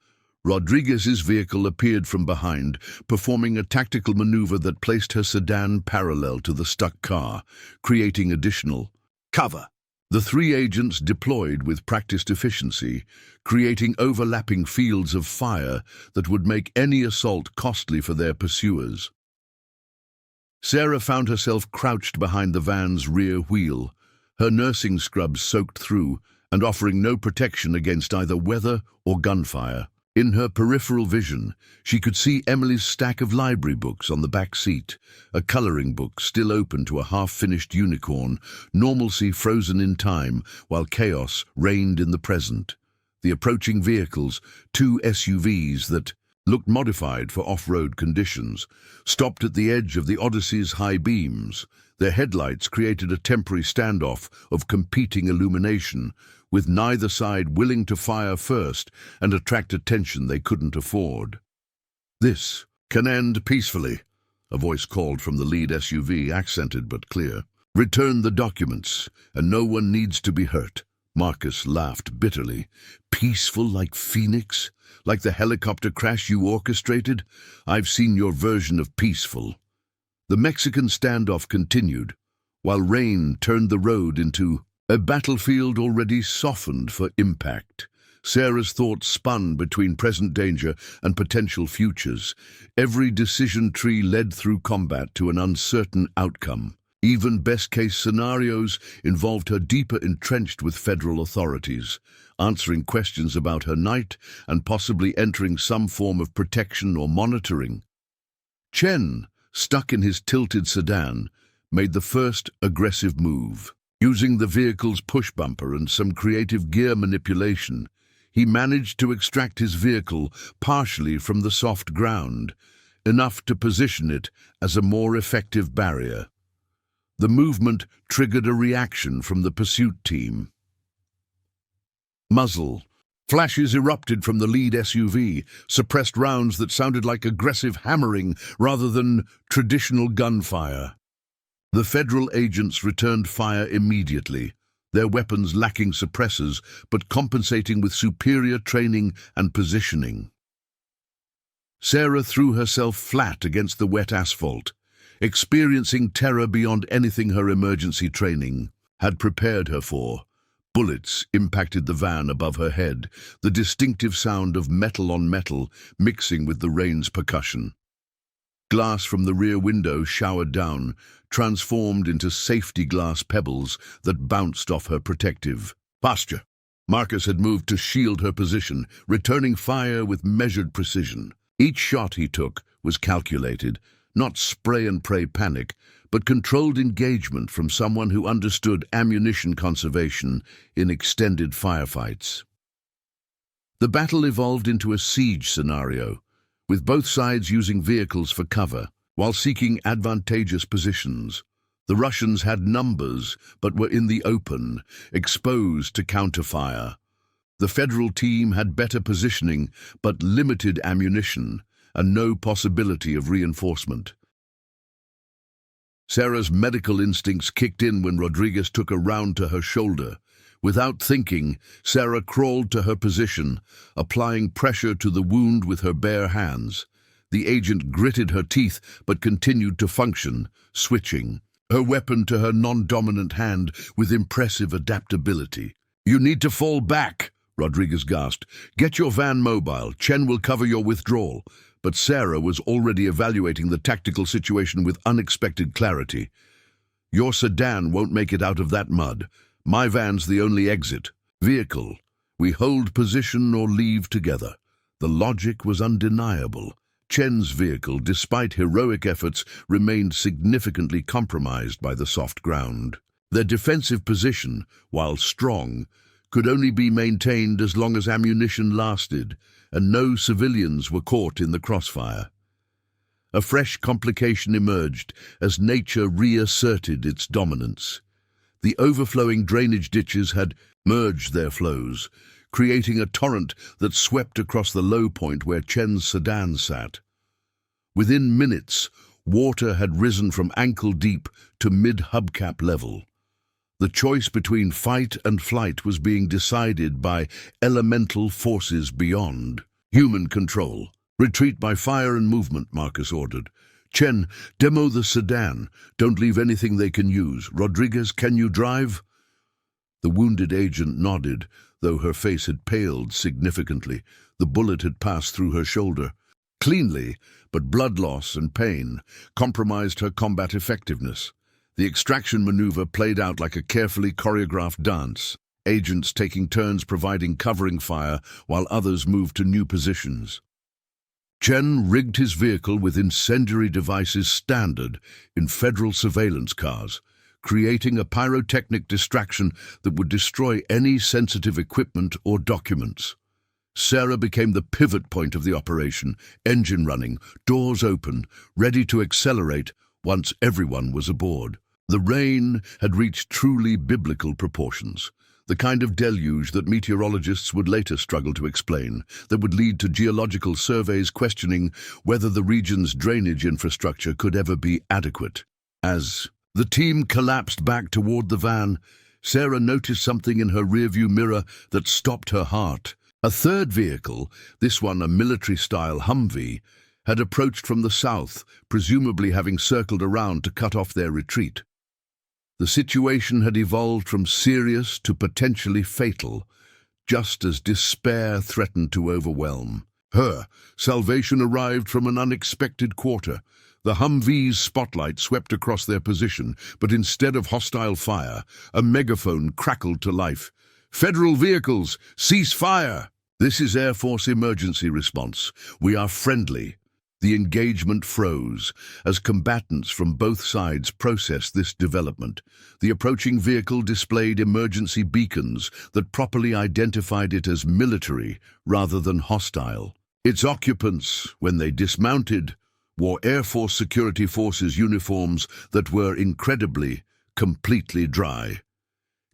Rodriguez's vehicle appeared from behind, performing a tactical maneuver that placed her sedan parallel to the stuck car, creating additional cover. The 3 agents deployed with practiced efficiency, creating overlapping fields of fire that would make any assault costly for their pursuers. Sarah found herself crouched behind the van's rear wheel, her nursing scrubs soaked through and offering no protection against either weather or gunfire. In her peripheral vision, she could see Emily's stack of library books on the back seat, a coloring book still open to a half-finished unicorn, normalcy frozen in time while chaos reigned in the present. The approaching vehicles, 2 SUVs that looked modified for off-road conditions, stopped at the edge of the Odyssey's high beams. Their headlights created a temporary standoff of competing illumination, with neither side willing to fire first and attract attention they couldn't afford. "This can end peacefully," a voice called from the lead SUV, accented but clear. "Return the documents, and no one needs to be hurt." Marcus laughed bitterly. "Peaceful like Phoenix? Like the helicopter crash you orchestrated? I've seen your version of peaceful." The Mexican standoff continued, while rain turned the road into a battlefield already softened for impact. Sarah's thoughts spun between present danger and potential futures. Every decision tree led through combat to an uncertain outcome. Even best-case scenarios involved her deeper entrenched with federal authorities, answering questions about her night and possibly entering some form of protection or monitoring. Chen, stuck in his tilted sedan, made the first aggressive move. Using the vehicle's push bumper and some creative gear manipulation, he managed to extract his vehicle partially from the soft ground, enough to position it as a more effective barrier. The movement triggered a reaction from the pursuit team. Muzzle. Flashes erupted from the lead SUV, suppressed rounds that sounded like aggressive hammering rather than traditional gunfire. The federal agents returned fire immediately, their weapons lacking suppressors but compensating with superior training and positioning. Sarah threw herself flat against the wet asphalt, experiencing terror beyond anything her emergency training had prepared her for. Bullets impacted the van above her head, the distinctive sound of metal on metal mixing with the rain's percussion. Glass from the rear window showered down, transformed into safety glass pebbles that bounced off her protective posture. Marcus had moved to shield her position, returning fire with measured precision. Each shot he took was calculated, not spray-and-pray panic, but controlled engagement from someone who understood ammunition conservation in extended firefights. The battle evolved into a siege scenario, with both sides using vehicles for cover, while seeking advantageous positions. The Russians had numbers, but were in the open, exposed to counterfire. The federal team had better positioning, but limited ammunition, and no possibility of reinforcement. Sarah's medical instincts kicked in when Rodriguez took a round to her shoulder. Without thinking, Sarah crawled to her position, applying pressure to the wound with her bare hands. The agent gritted her teeth but continued to function, switching her weapon to her non-dominant hand with impressive adaptability. "You need to fall back," Rodriguez gasped. "Get your van mobile. Chen will cover your withdrawal." But Sarah was already evaluating the tactical situation with unexpected clarity. "Your sedan won't make it out of that mud. My van's the only exit. Vehicle. We hold position or leave together." The logic was undeniable. Chen's vehicle, despite heroic efforts, remained significantly compromised by the soft ground. Their defensive position, while strong, could only be maintained as long as ammunition lasted, and no civilians were caught in the crossfire. A fresh complication emerged as nature reasserted its dominance. The overflowing drainage ditches had merged their flows, creating a torrent that swept across the low point where Chen's sedan sat. Within minutes, water had risen from ankle-deep to mid-hubcap level. The choice between fight and flight was being decided by elemental forces beyond human control. "Retreat by fire and movement," Marcus ordered. "Chen, demo the sedan. Don't leave anything they can use. Rodriguez, can you drive?" The wounded agent nodded, though her face had paled significantly. The bullet had passed through her shoulder. Cleanly, but blood loss and pain compromised her combat effectiveness. The extraction maneuver played out like a carefully choreographed dance, agents taking turns providing covering fire while others moved to new positions. Chen rigged his vehicle with incendiary devices standard in federal surveillance cars, creating a pyrotechnic distraction that would destroy any sensitive equipment or documents. Sarah became the pivot point of the operation, engine running, doors open, ready to accelerate once everyone was aboard. The rain had reached truly biblical proportions, the kind of deluge that meteorologists would later struggle to explain, that would lead to geological surveys questioning whether the region's drainage infrastructure could ever be adequate. As the team collapsed back toward the van, Sarah noticed something in her rearview mirror that stopped her heart. A third vehicle, this one a military-style Humvee, had approached from the south, presumably having circled around to cut off their retreat. The situation had evolved from serious to potentially fatal, just as despair threatened to overwhelm her. Salvation arrived from an unexpected quarter. The Humvee's spotlight swept across their position, but instead of hostile fire, a megaphone crackled to life. "Federal vehicles, cease fire! This is Air Force emergency response. We are friendly. The engagement froze as combatants from both sides processed this development. The approaching vehicle displayed emergency beacons that properly identified it as military rather than hostile. Its occupants, when they dismounted, wore Air Force Security Forces uniforms that were incredibly, completely dry.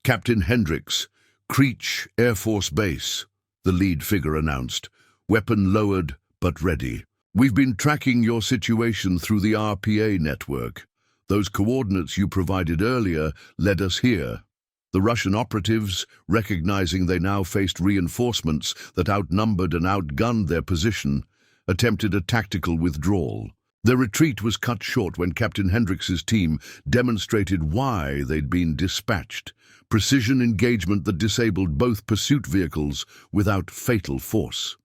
Captain Hendricks, Creech Air Force Base, the lead figure announced, weapon lowered but ready. We've been tracking your situation through the RPA network. Those coordinates you provided earlier led us here. The Russian operatives, recognizing they now faced reinforcements that outnumbered and outgunned their position, attempted a tactical withdrawal. Their retreat was cut short when Captain Hendricks's team demonstrated why they'd been dispatched. Precision engagement that disabled both pursuit vehicles without fatal force.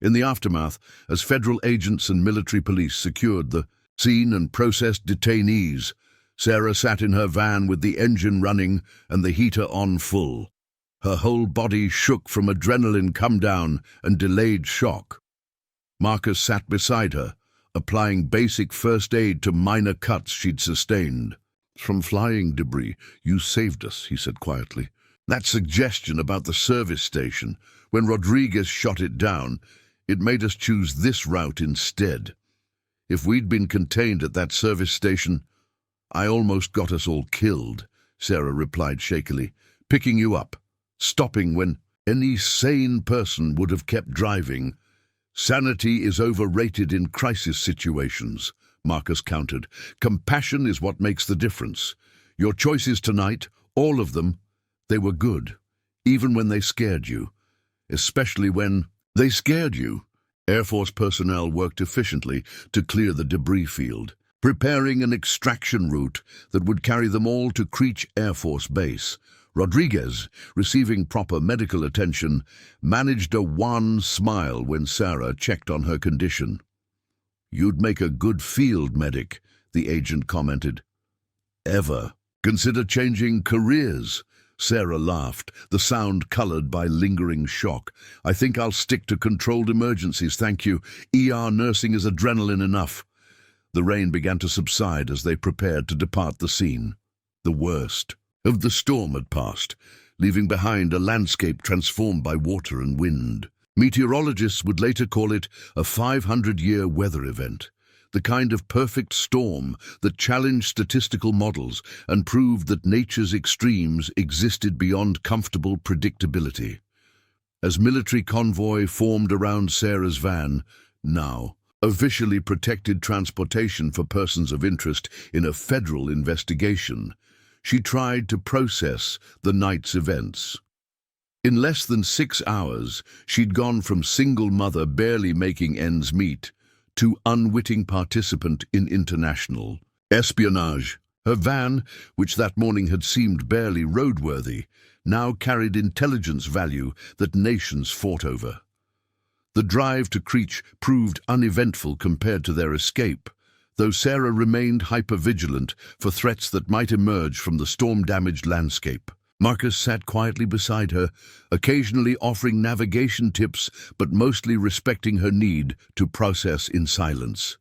In the aftermath, as federal agents and military police secured the scene and processed detainees, Sarah sat in her van with the engine running and the heater on full. Her whole body shook from adrenaline come-down and delayed shock. Marcus sat beside her, applying basic first aid to minor cuts she'd sustained. "From flying debris, you saved us," he said quietly. "That suggestion about the service station, when Rodriguez shot it down, it made us choose this route instead. If we'd been contained at that service station, I almost got us all killed," Sarah replied shakily. "Picking you up, stopping when any sane person would have kept driving. Sanity is overrated in crisis situations," Marcus countered. "Compassion is what makes the difference. Your choices tonight, all of them, they were good, even when they scared you. Especially when they scared you." Air Force personnel worked efficiently to clear the debris field, preparing an extraction route that would carry them all to Creech Air Force Base. Rodriguez, receiving proper medical attention, managed a wan smile when Sarah checked on her condition. "You'd make a good field medic," the agent commented. "Ever consider changing careers?" Sarah laughed, the sound colored by lingering shock. "I think I'll stick to controlled emergencies, thank you. ER nursing is adrenaline enough." The rain began to subside as they prepared to depart the scene. The worst of the storm had passed, leaving behind a landscape transformed by water and wind. Meteorologists would later call it a 500-year weather event, the kind of perfect storm that challenged statistical models and proved that nature's extremes existed beyond comfortable predictability. As military convoy formed around Sarah's van, now officially protected transportation for persons of interest in a federal investigation, she tried to process the night's events. In less than 6 hours, she'd gone from single mother barely making ends meet to unwitting participant in international espionage. Her van, which that morning had seemed barely roadworthy, now carried intelligence value that nations fought over. The drive to Creech proved uneventful compared to their escape, though Sarah remained hyper-vigilant for threats that might emerge from the storm-damaged landscape. Marcus sat quietly beside her, occasionally offering navigation tips, but mostly respecting her need to process in silence.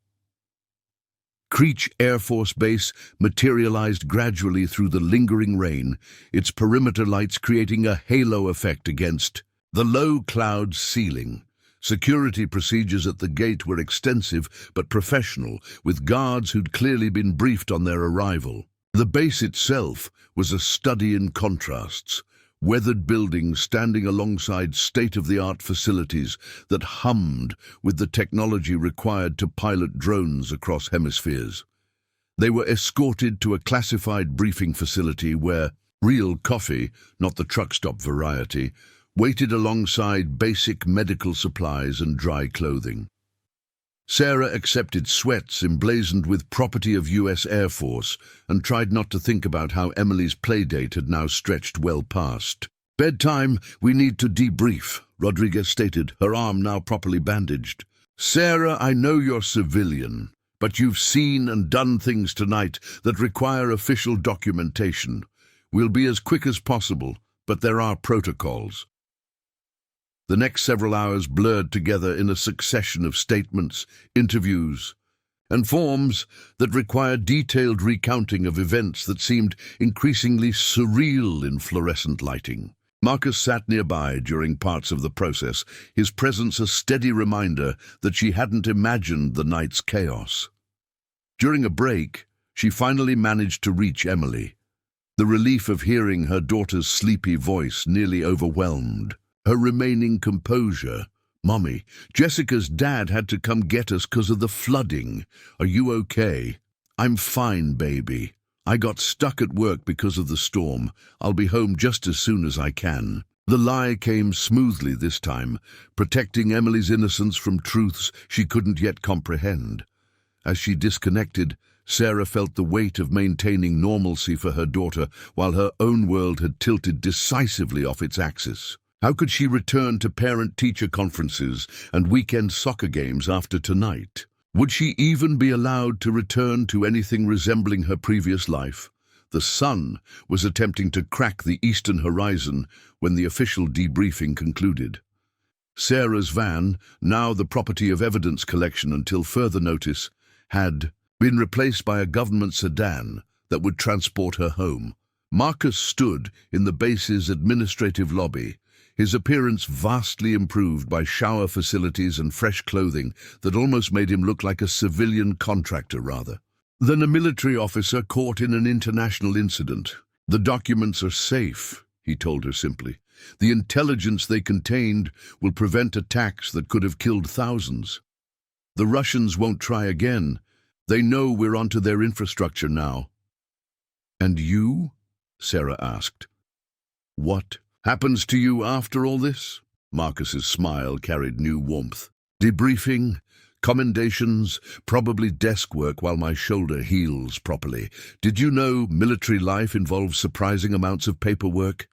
Creech Air Force Base materialized gradually through the lingering rain, its perimeter lights creating a halo effect against the low cloud ceiling. Security procedures at the gate were extensive but professional, with guards who'd clearly been briefed on their arrival. The base itself was a study in contrasts, weathered buildings standing alongside state-of-the-art facilities that hummed with the technology required to pilot drones across hemispheres. They were escorted to a classified briefing facility where real coffee, not the truck stop variety, waited alongside basic medical supplies and dry clothing. Sarah accepted sweats emblazoned with property of U.S. Air Force and tried not to think about how Emily's playdate had now stretched well past. "Bedtime, we need to debrief," Rodriguez stated, her arm now properly bandaged. "Sarah, I know you're civilian, but you've seen and done things tonight that require official documentation. We'll be as quick as possible, but there are protocols." The next several hours blurred together in a succession of statements, interviews, and forms that required detailed recounting of events that seemed increasingly surreal in fluorescent lighting. Marcus sat nearby during parts of the process, his presence a steady reminder that she hadn't imagined the night's chaos. During a break, she finally managed to reach Emily. The relief of hearing her daughter's sleepy voice nearly overwhelmed her remaining composure. "Mommy, Jessica's dad had to come get us 'cause of the flooding. Are you okay?" "I'm fine, baby. I got stuck at work because of the storm. I'll be home just as soon as I can." The lie came smoothly this time, protecting Emily's innocence from truths she couldn't yet comprehend. As she disconnected, Sarah felt the weight of maintaining normalcy for her daughter while her own world had tilted decisively off its axis. How could she return to parent-teacher conferences and weekend soccer games after tonight? Would she even be allowed to return to anything resembling her previous life? The sun was attempting to crack the eastern horizon when the official debriefing concluded. Sarah's van, now the property of evidence collection until further notice, had been replaced by a government sedan that would transport her home. Marcus stood in the base's administrative lobby, his appearance vastly improved by shower facilities and fresh clothing that almost made him look like a civilian contractor rather than a military officer caught in an international incident. "The documents are safe," he told her simply. "The intelligence they contained will prevent attacks that could have killed thousands. The Russians won't try again. They know we're onto their infrastructure now." "And you?" Sarah asked. "What happens to you after all this?" Marcus's smile carried new warmth. "Debriefing, commendations, probably desk work while my shoulder heals properly. Did you know military life involves surprising amounts of paperwork?"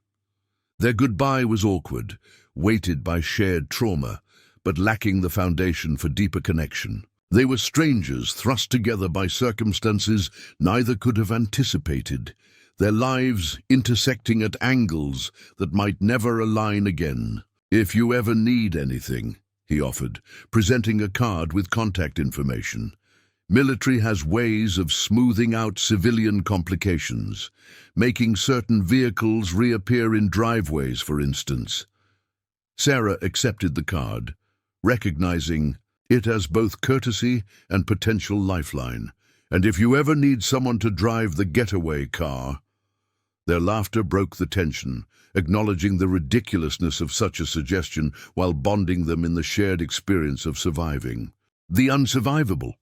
Their goodbye was awkward, weighted by shared trauma, but lacking the foundation for deeper connection. They were strangers thrust together by circumstances neither could have anticipated, their lives intersecting at angles that might never align again. "If you ever need anything," he offered, presenting a card with contact information. "Military has ways of smoothing out civilian complications, making certain vehicles reappear in driveways, for instance." Sarah accepted the card, recognizing it as both courtesy and potential lifeline. "And if you ever need someone to drive the getaway car..." Their laughter broke the tension, acknowledging the ridiculousness of such a suggestion while bonding them in the shared experience of surviving the unsurvivable.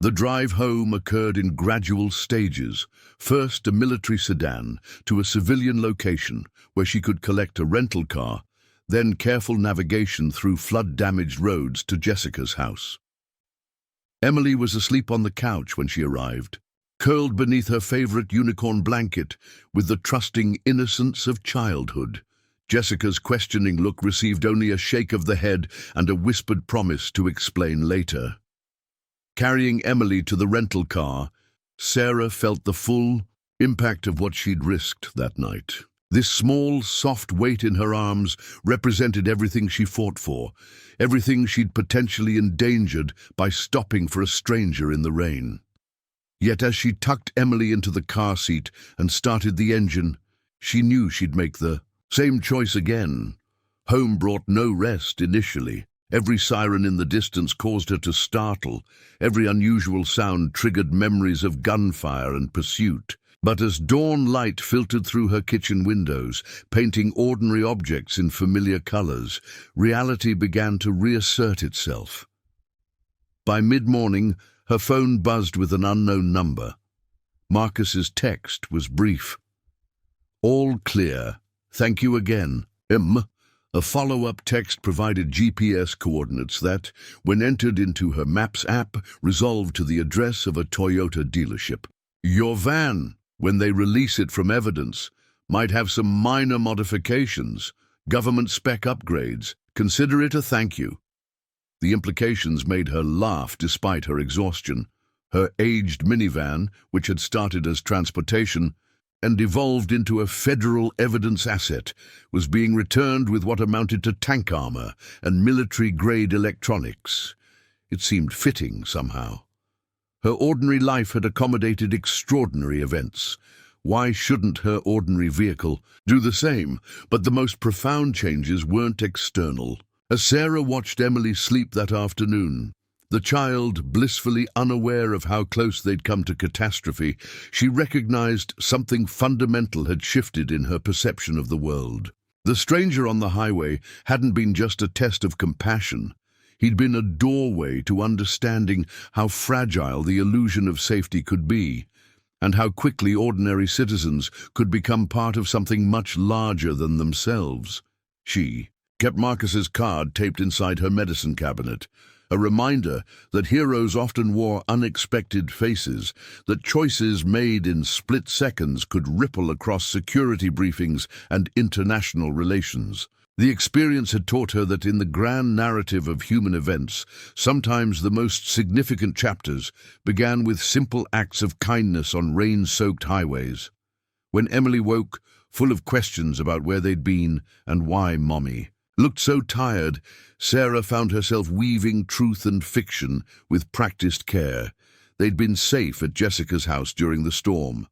The drive home occurred in gradual stages, first a military sedan to a civilian location where she could collect a rental car, then careful navigation through flood-damaged roads to Jessica's house. Emily was asleep on the couch when she arrived, curled beneath her favorite unicorn blanket with the trusting innocence of childhood. Jessica's questioning look received only a shake of the head and a whispered promise to explain later. Carrying Emily to the rental car, Sarah felt the full impact of what she'd risked that night. This small, soft weight in her arms represented everything she fought for, everything she'd potentially endangered by stopping for a stranger in the rain. Yet as she tucked Emily into the car seat and started the engine, she knew she'd make the same choice again. Home brought no rest initially. Every siren in the distance caused her to startle. Every unusual sound triggered memories of gunfire and pursuit. But as dawn light filtered through her kitchen windows, painting ordinary objects in familiar colors, reality began to reassert itself. By mid-morning, her phone buzzed with an unknown number. Marcus's text was brief. "All clear. Thank you again. M." A follow-up text provided GPS coordinates that, when entered into her Maps app, resolved to the address of a Toyota dealership. "Your van, when they release it from evidence, might have some minor modifications, government spec upgrades. Consider it a thank you." The implications made her laugh despite her exhaustion. Her aged minivan, which had started as transportation, and evolved into a federal evidence asset, was being returned with what amounted to tank armor and military-grade electronics. It seemed fitting somehow. Her ordinary life had accommodated extraordinary events. Why shouldn't her ordinary vehicle do the same? But the most profound changes weren't external. As Sarah watched Emily sleep that afternoon, the child blissfully unaware of how close they'd come to catastrophe, she recognized something fundamental had shifted in her perception of the world. The stranger on the highway hadn't been just a test of compassion. He'd been a doorway to understanding how fragile the illusion of safety could be, and how quickly ordinary citizens could become part of something much larger than themselves. She kept Marcus's card taped inside her medicine cabinet, a reminder that heroes often wore unexpected faces, that choices made in split seconds could ripple across security briefings and international relations. The experience had taught her that in the grand narrative of human events, sometimes the most significant chapters began with simple acts of kindness on rain-soaked highways. When Emily woke, full of questions about where they'd been and why Mommy looked so tired, Sarah found herself weaving truth and fiction with practiced care. They'd been safe at Jessica's house during the storm.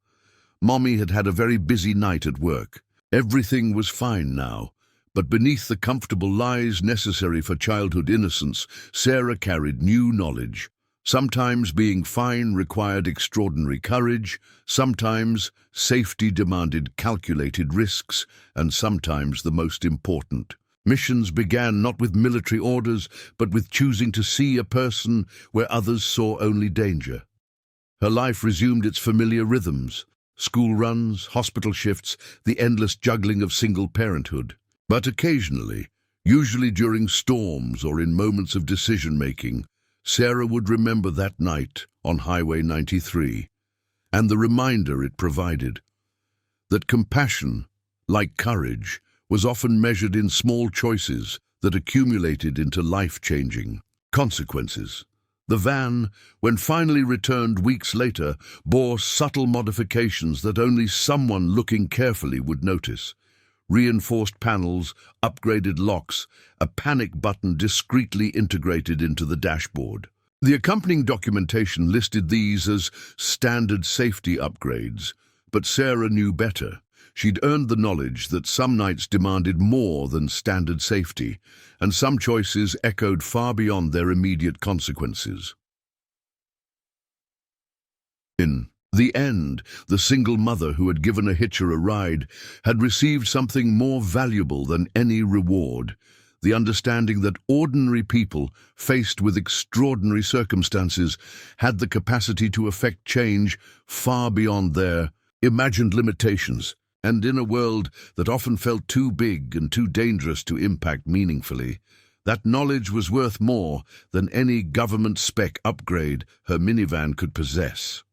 Mommy had had a very busy night at work. Everything was fine now. But beneath the comfortable lies necessary for childhood innocence, Sarah carried new knowledge. Sometimes being fine required extraordinary courage, sometimes safety demanded calculated risks, and sometimes the most important. Missions began not with military orders, but with choosing to see a person where others saw only danger. Her life resumed its familiar rhythms: school runs, hospital shifts, the endless juggling of single parenthood. But occasionally, usually during storms or in moments of decision-making, Sarah would remember that night on Highway 93, and the reminder it provided, that compassion, like courage, was often measured in small choices that accumulated into life-changing consequences. The van, when finally returned weeks later, bore subtle modifications that only someone looking carefully would notice. Reinforced panels, upgraded locks, a panic button discreetly integrated into the dashboard. The accompanying documentation listed these as standard safety upgrades, but Sarah knew better. She'd earned the knowledge that some nights demanded more than standard safety, and some choices echoed far beyond their immediate consequences. In the end, the single mother who had given a hitcher a ride had received something more valuable than any reward: the understanding that ordinary people, faced with extraordinary circumstances, had the capacity to effect change far beyond their imagined limitations. And in a world that often felt too big and too dangerous to impact meaningfully, that knowledge was worth more than any government spec upgrade her minivan could possess.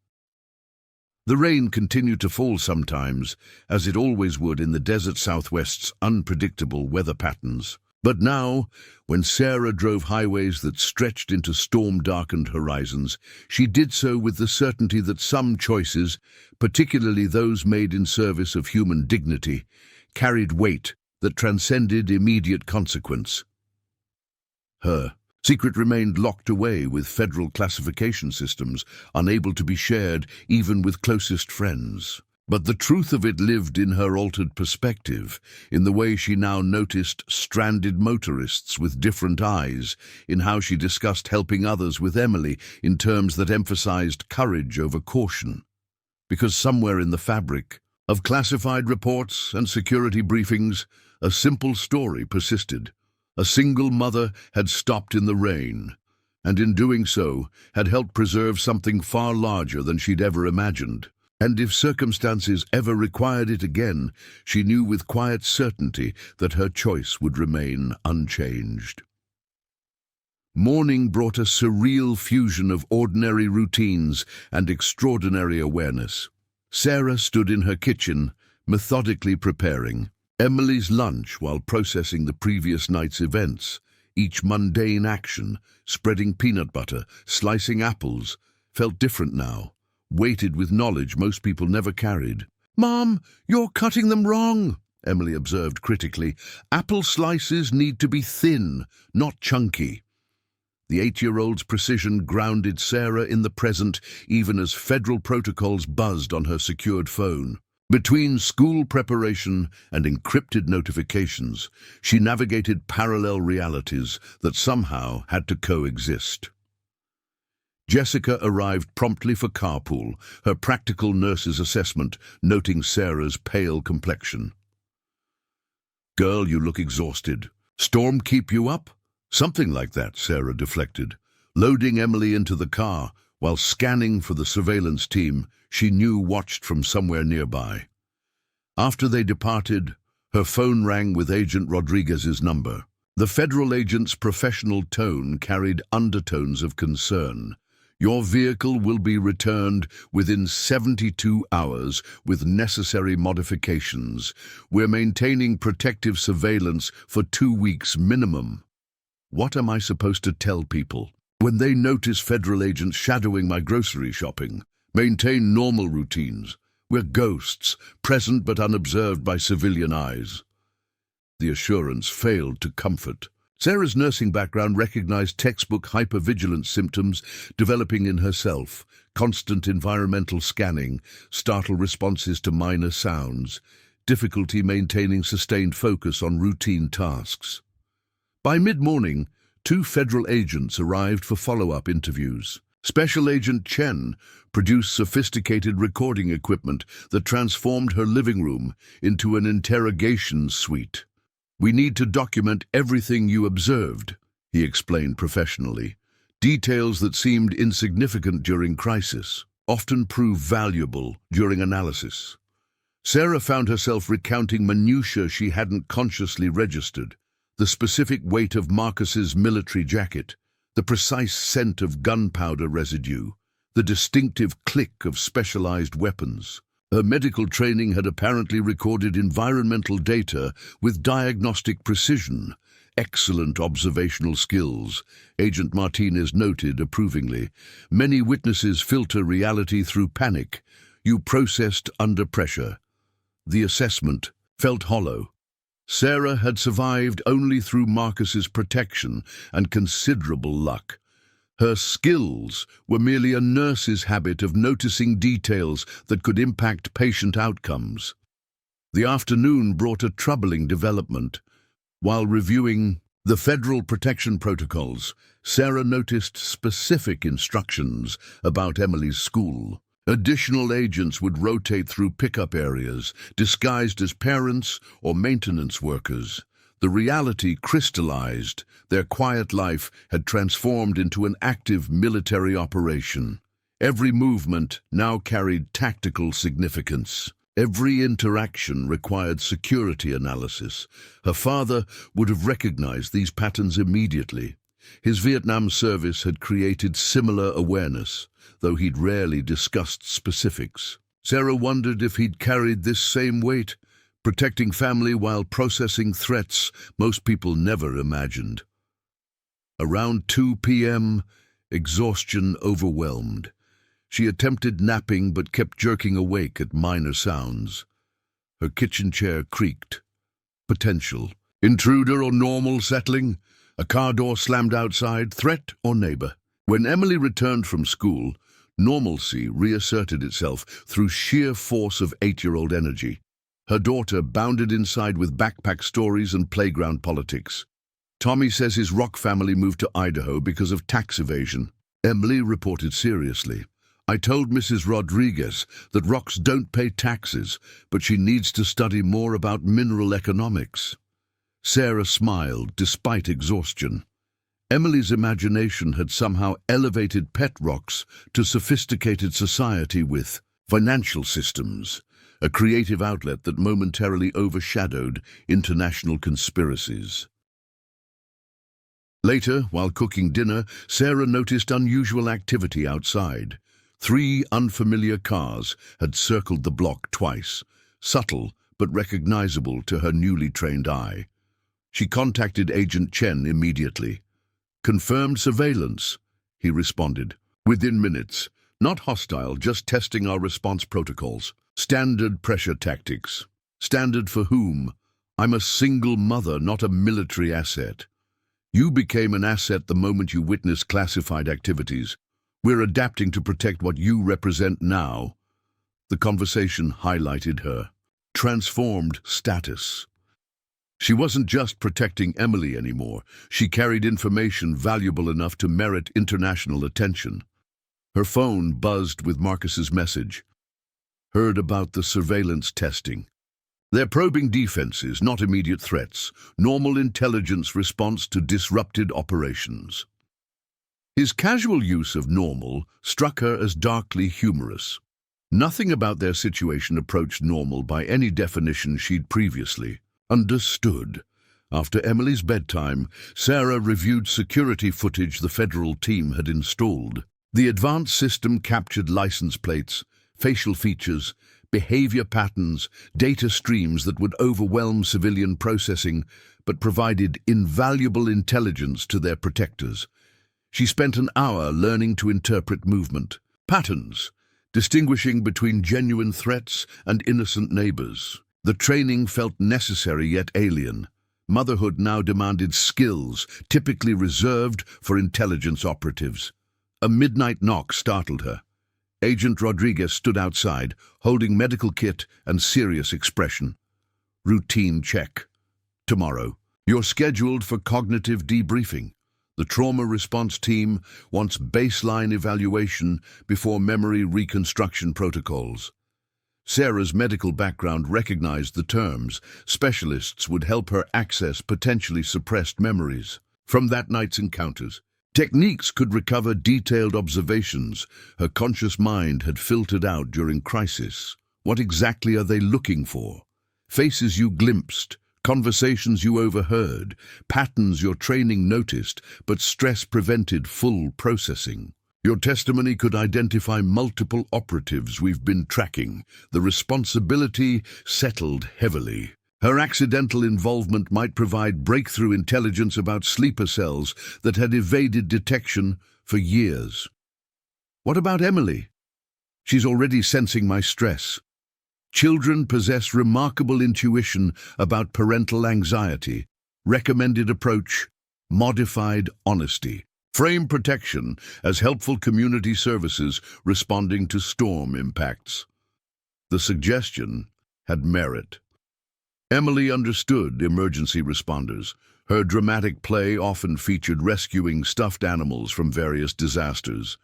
The rain continued to fall sometimes, as it always would in the desert Southwest's unpredictable weather patterns. But now, when Sarah drove highways that stretched into storm-darkened horizons, she did so with the certainty that some choices, particularly those made in service of human dignity, carried weight that transcended immediate consequence. Her secret remained locked away with federal classification systems, unable to be shared even with closest friends. But the truth of it lived in her altered perspective, in the way she now noticed stranded motorists with different eyes, in how she discussed helping others with Emily in terms that emphasized courage over caution. Because somewhere in the fabric of classified reports and security briefings, a simple story persisted. A single mother had stopped in the rain, and in doing so had helped preserve something far larger than she'd ever imagined. And if circumstances ever required it again, she knew with quiet certainty that her choice would remain unchanged. Morning brought a surreal fusion of ordinary routines and extraordinary awareness. Sarah stood in her kitchen, methodically preparing Emily's lunch while processing the previous night's events. Each mundane action, spreading peanut butter, slicing apples, felt different now, weighted with knowledge most people never carried. "Mom, you're cutting them wrong," Emily observed critically. "Apple slices need to be thin, not chunky." The 8-year-old's precision grounded Sarah in the present, even as federal protocols buzzed on her secured phone. Between school preparation and encrypted notifications, she navigated parallel realities that somehow had to coexist. Jessica arrived promptly for carpool, her practical nurse's assessment noting Sarah's pale complexion. "Girl, you look exhausted. Storm keep you up?" "Something like that," Sarah deflected. Loading Emily into the car, while scanning for the surveillance team she knew watched from somewhere nearby. After they departed, her phone rang with Agent Rodriguez's number. The federal agent's professional tone carried undertones of concern. "Your vehicle will be returned within 72 hours with necessary modifications. We're maintaining protective surveillance for 2 weeks minimum." What am I supposed to tell people when they notice federal agents shadowing my grocery shopping? Maintain normal routines. We're ghosts, present but unobserved by civilian eyes. The assurance failed to comfort. Sarah's nursing background recognized textbook hypervigilance symptoms developing in herself: constant environmental scanning, startled responses to minor sounds, difficulty maintaining sustained focus on routine tasks. By mid-morning, 2 federal agents arrived for follow-up interviews. Special Agent Chen produced sophisticated recording equipment that transformed her living room into an interrogation suite. "We need to document everything you observed," he explained professionally. "Details that seemed insignificant during crisis often prove valuable during analysis." Sarah found herself recounting minutiae she hadn't consciously registered: the specific weight of Marcus's military jacket, the precise scent of gunpowder residue, the distinctive click of specialized weapons. Her medical training had apparently recorded environmental data with diagnostic precision. "Excellent observational skills," Agent Martinez noted approvingly. "Many witnesses filter reality through panic. You processed under pressure." The assessment felt hollow. Sarah had survived only through Marcus's protection and considerable luck. Her skills were merely a nurse's habit of noticing details that could impact patient outcomes. The afternoon brought a troubling development. While reviewing the federal protection protocols, Sarah noticed specific instructions about Emily's school. Additional agents would rotate through pickup areas, disguised as parents or maintenance workers. The reality crystallized. Their quiet life had transformed into an active military operation. Every movement now carried tactical significance. Every interaction required security analysis. Her father would have recognized these patterns immediately. His Vietnam service had created similar awareness, though he'd rarely discussed specifics. Sarah wondered if he'd carried this same weight, protecting family while processing threats most people never imagined. Around 2 p.m., exhaustion overwhelmed. She attempted napping but kept jerking awake at minor sounds. Her kitchen chair creaked. Potential. Intruder or normal settling? A car door slammed outside, threat or neighbor? When Emily returned from school, normalcy reasserted itself through sheer force of 8-year-old energy. Her daughter bounded inside with backpack stories and playground politics. "Tommy says his Rock family moved to Idaho because of tax evasion." Emily reported seriously. "I told Mrs. Rodriguez that Rocks don't pay taxes, but she needs to study more about mineral economics." Sarah smiled despite exhaustion. Emily's imagination had somehow elevated pet rocks to sophisticated society with financial systems, a creative outlet that momentarily overshadowed international conspiracies. Later, while cooking dinner, Sarah noticed unusual activity outside. 3 unfamiliar cars had circled the block twice, subtle but recognizable to her newly trained eye. She contacted Agent Chen immediately. "Confirmed surveillance," he responded. Within minutes, Not hostile, just testing our response protocols. Standard pressure tactics. Standard for whom? I'm a single mother, not a military asset. You became an asset the moment you witnessed classified activities. We're adapting to protect what you represent now. The conversation highlighted her transformed status. She wasn't just protecting Emily anymore. She carried information valuable enough to merit international attention. Her phone buzzed with Marcus's message. Heard about the surveillance testing. They're probing defenses, not immediate threats. Normal intelligence response to disrupted operations. His casual use of normal struck her as darkly humorous. Nothing about their situation approached normal by any definition she'd previously understood. After Emily's bedtime, Sarah reviewed security footage the federal team had installed. The advanced system captured license plates, facial features, behavior patterns, data streams that would overwhelm civilian processing, but provided invaluable intelligence to their protectors. She spent an hour learning to interpret movement, patterns, distinguishing between genuine threats and innocent neighbors. The training felt necessary yet alien. Motherhood now demanded skills typically reserved for intelligence operatives. A midnight knock startled her. Agent Rodriguez stood outside, holding medical kit and serious expression. Routine check. Tomorrow. You're scheduled for cognitive debriefing. The trauma response team wants baseline evaluation before memory reconstruction protocols. Sarah's medical background recognized the terms. Specialists would help her access potentially suppressed memories from that night's encounters. Techniques could recover detailed observations her conscious mind had filtered out during crisis. What exactly are they looking for? Faces you glimpsed, conversations you overheard, patterns your training noticed, but stress prevented full processing. Your testimony could identify multiple operatives we've been tracking. The responsibility settled heavily. Her accidental involvement might provide breakthrough intelligence about sleeper cells that had evaded detection for years. What about Emily? She's already sensing my stress. Children possess remarkable intuition about parental anxiety. Recommended approach, modified honesty. Frame protection as helpful community services responding to storm impacts. The suggestion had merit. Emily understood emergency responders. Her dramatic play often featured rescuing stuffed animals from various disasters.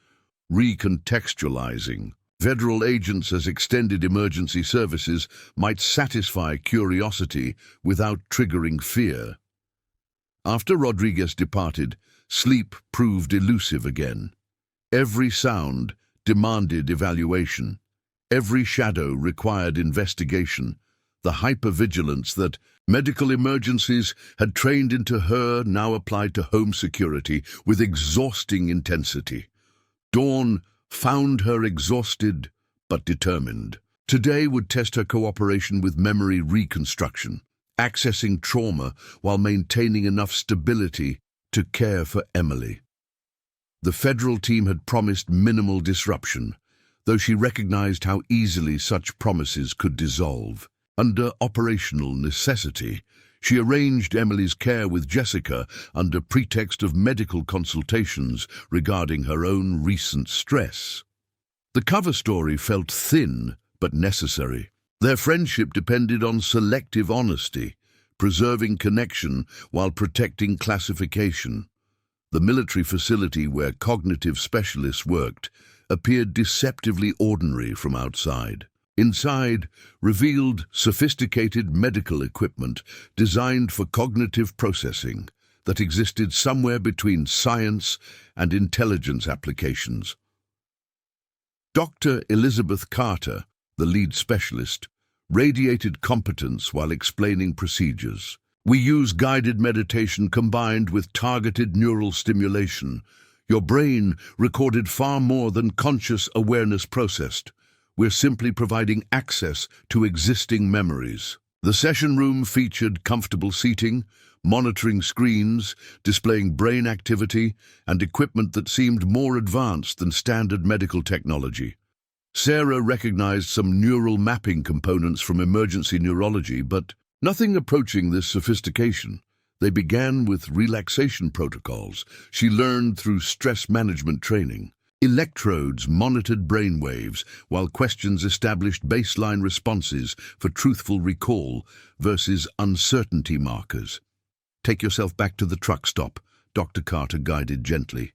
Recontextualizing federal agents as extended emergency services might satisfy curiosity without triggering fear. After Rodriguez departed, sleep proved elusive again. Every sound demanded evaluation. Every shadow required investigation. The hypervigilance that medical emergencies had trained into her now applied to home security with exhausting intensity. Dawn found her exhausted but determined. Today would test her cooperation with memory reconstruction, accessing trauma while maintaining enough stability to care for Emily. The federal team had promised minimal disruption, though she recognized how easily such promises could dissolve. Under operational necessity, she arranged Emily's care with Jessica under pretext of medical consultations regarding her own recent stress. The cover story felt thin but necessary. Their friendship depended on selective honesty, preserving connection while protecting classification. The military facility where cognitive specialists worked appeared deceptively ordinary from outside. Inside, revealed sophisticated medical equipment designed for cognitive processing that existed somewhere between science and intelligence applications. Dr. Elizabeth Carter, the lead specialist, radiated competence while explaining procedures. We use guided meditation combined with targeted neural stimulation. Your brain recorded far more than conscious awareness processed. We're simply providing access to existing memories. The session room featured comfortable seating, monitoring screens, displaying brain activity, and equipment that seemed more advanced than standard medical technology. Sarah recognized some neural mapping components from emergency neurology, but nothing approaching this sophistication. They began with relaxation protocols she learned through stress management training. Electrodes monitored brain waves, while questions established baseline responses for truthful recall versus uncertainty markers. "Take yourself back to the truck stop," Dr. Carter guided gently.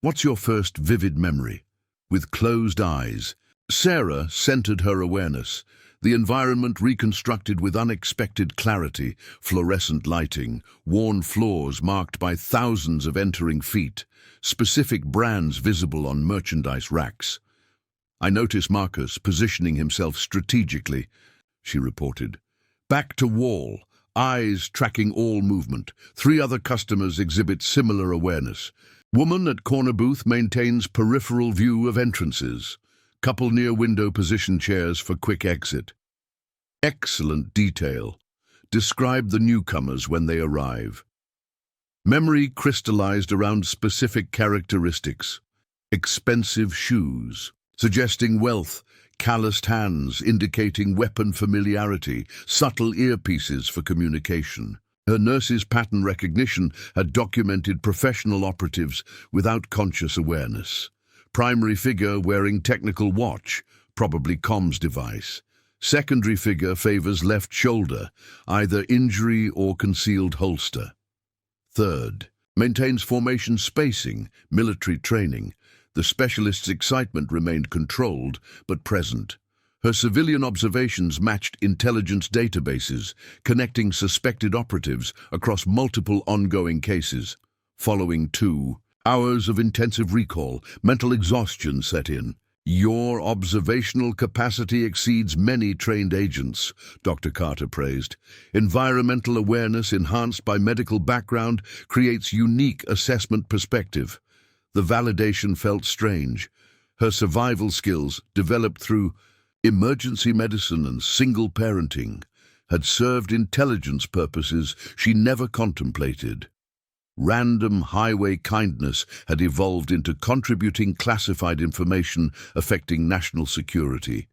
"What's your first vivid memory?" With closed eyes, Sarah centered her awareness. The environment reconstructed with unexpected clarity, fluorescent lighting, worn floors marked by thousands of entering feet, specific brands visible on merchandise racks. "I notice Marcus positioning himself strategically," she reported. "Back to wall, eyes tracking all movement. 3 other customers exhibit similar awareness. Woman at corner booth maintains peripheral view of entrances. Couple near window position chairs for quick exit." Excellent detail. Describe the newcomers when they arrive. Memory crystallized around specific characteristics. Expensive shoes, suggesting wealth. Calloused hands, indicating weapon familiarity. Subtle earpieces for communication. Her nurse's pattern recognition had documented professional operatives without conscious awareness. Primary figure wearing technical watch, probably comms device. Secondary figure favors left shoulder, either injury or concealed holster. Third, maintains formation spacing, military training. The specialist's excitement remained controlled but present. Her civilian observations matched intelligence databases, connecting suspected operatives across multiple ongoing cases. Following 2 hours of intensive recall, mental exhaustion set in. "Your observational capacity exceeds many trained agents," Dr. Carter praised. "Environmental awareness enhanced by medical background creates unique assessment perspective." The validation felt strange. Her survival skills, developed through emergency medicine and single parenting, had served intelligence purposes she never contemplated. Random highway kindness had evolved into contributing classified information affecting national security.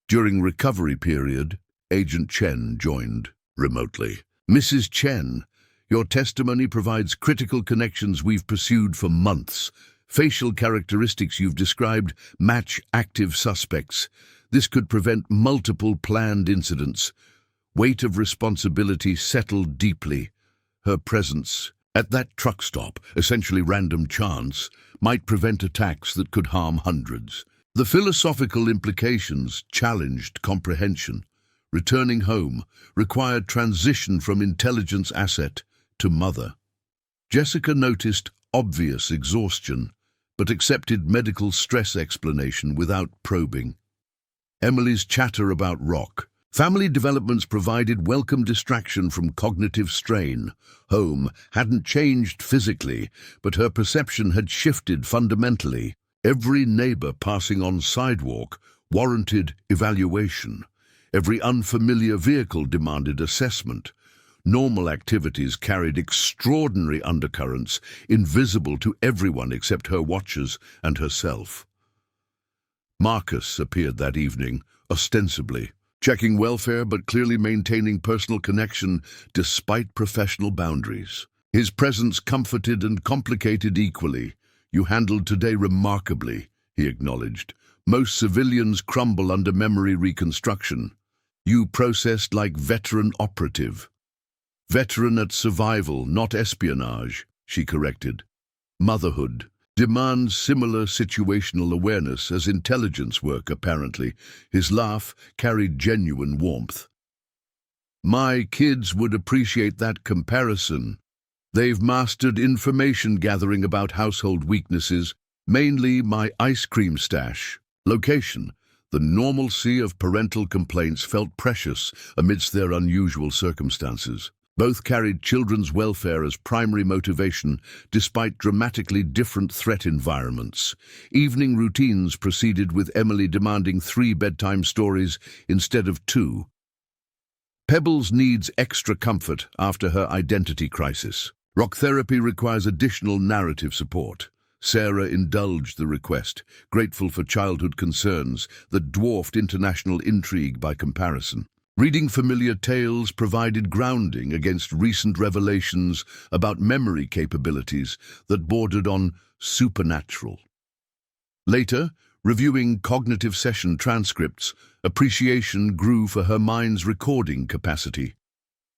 During recovery period, Agent Chen joined remotely. "Mrs. Chen, your testimony provides critical connections we've pursued for months. Facial characteristics you've described match active suspects. This could prevent multiple planned incidents. Weight of responsibility settled deeply. Her presence at that truck stop, essentially random chance, might prevent attacks that could harm hundreds." The philosophical implications challenged comprehension. Returning home required transition from intelligence asset to mother. Jessica noticed obvious exhaustion, but accepted medical stress explanation without probing. Emily's chatter about rock. Family developments provided welcome distraction from cognitive strain. Home hadn't changed physically, but her perception had shifted fundamentally. Every neighbor passing on sidewalk warranted evaluation. Every unfamiliar vehicle demanded assessment. Normal activities carried extraordinary undercurrents, invisible to everyone except her watchers and herself. Marcus appeared that evening, ostensibly, checking welfare but clearly maintaining personal connection despite professional boundaries. His presence comforted and complicated equally. "You handled today remarkably," he acknowledged. "Most civilians crumble under memory reconstruction. You processed like veteran operative." "Veteran at survival, not espionage," she corrected. "Motherhood demands similar situational awareness as intelligence work, apparently." His laugh carried genuine warmth. "My kids would appreciate that comparison. They've mastered information gathering about household weaknesses, mainly my ice cream stash." Location. The normalcy of parental complaints felt precious amidst their unusual circumstances. Both carried children's welfare as primary motivation, despite dramatically different threat environments. Evening routines proceeded with Emily demanding 3 bedtime stories instead of 2. Pebbles needs extra comfort after her identity crisis. Rock therapy requires additional narrative support. Sarah indulged the request, grateful for childhood concerns that dwarfed international intrigue by comparison. Reading familiar tales provided grounding against recent revelations about memory capabilities that bordered on supernatural. Later, reviewing cognitive session transcripts, appreciation grew for her mind's recording capacity.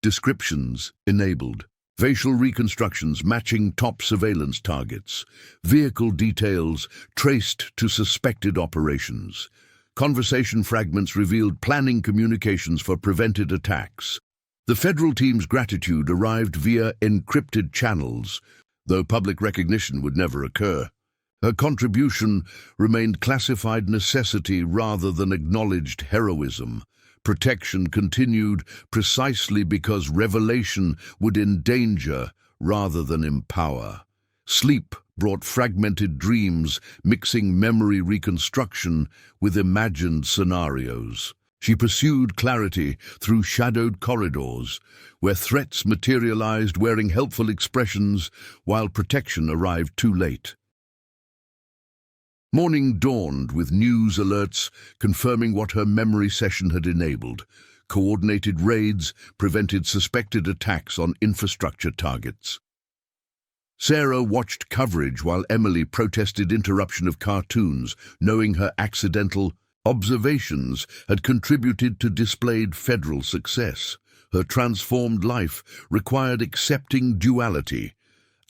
Descriptions enabled. Facial reconstructions matching top surveillance targets. Vehicle details traced to suspected operations. Conversation fragments revealed planning communications for prevented attacks. The federal team's gratitude arrived via encrypted channels, though public recognition would never occur. Her contribution remained classified necessity rather than acknowledged heroism. Protection continued precisely because revelation would endanger rather than empower. Sleep brought fragmented dreams, mixing memory reconstruction with imagined scenarios. She pursued clarity through shadowed corridors, where threats materialized wearing helpful expressions while protection arrived too late. Morning dawned with news alerts confirming what her memory session had enabled. Coordinated raids prevented suspected attacks on infrastructure targets. Sarah watched coverage while Emily protested interruption of cartoons, knowing her accidental observations had contributed to displayed federal success. Her transformed life required accepting duality,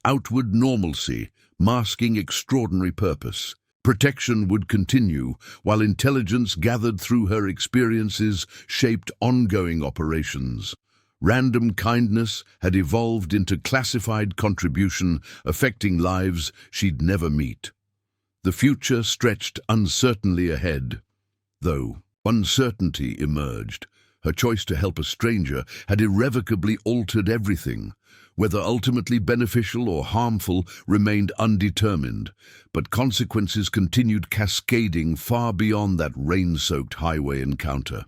outward normalcy, masking extraordinary purpose. Protection would continue, while intelligence gathered through her experiences shaped ongoing operations. Random kindness had evolved into classified contribution, affecting lives she'd never meet. The future stretched uncertainly ahead. Though uncertainty emerged, her choice to help a stranger had irrevocably altered everything. Whether ultimately beneficial or harmful remained undetermined, but consequences continued cascading far beyond that rain-soaked highway encounter.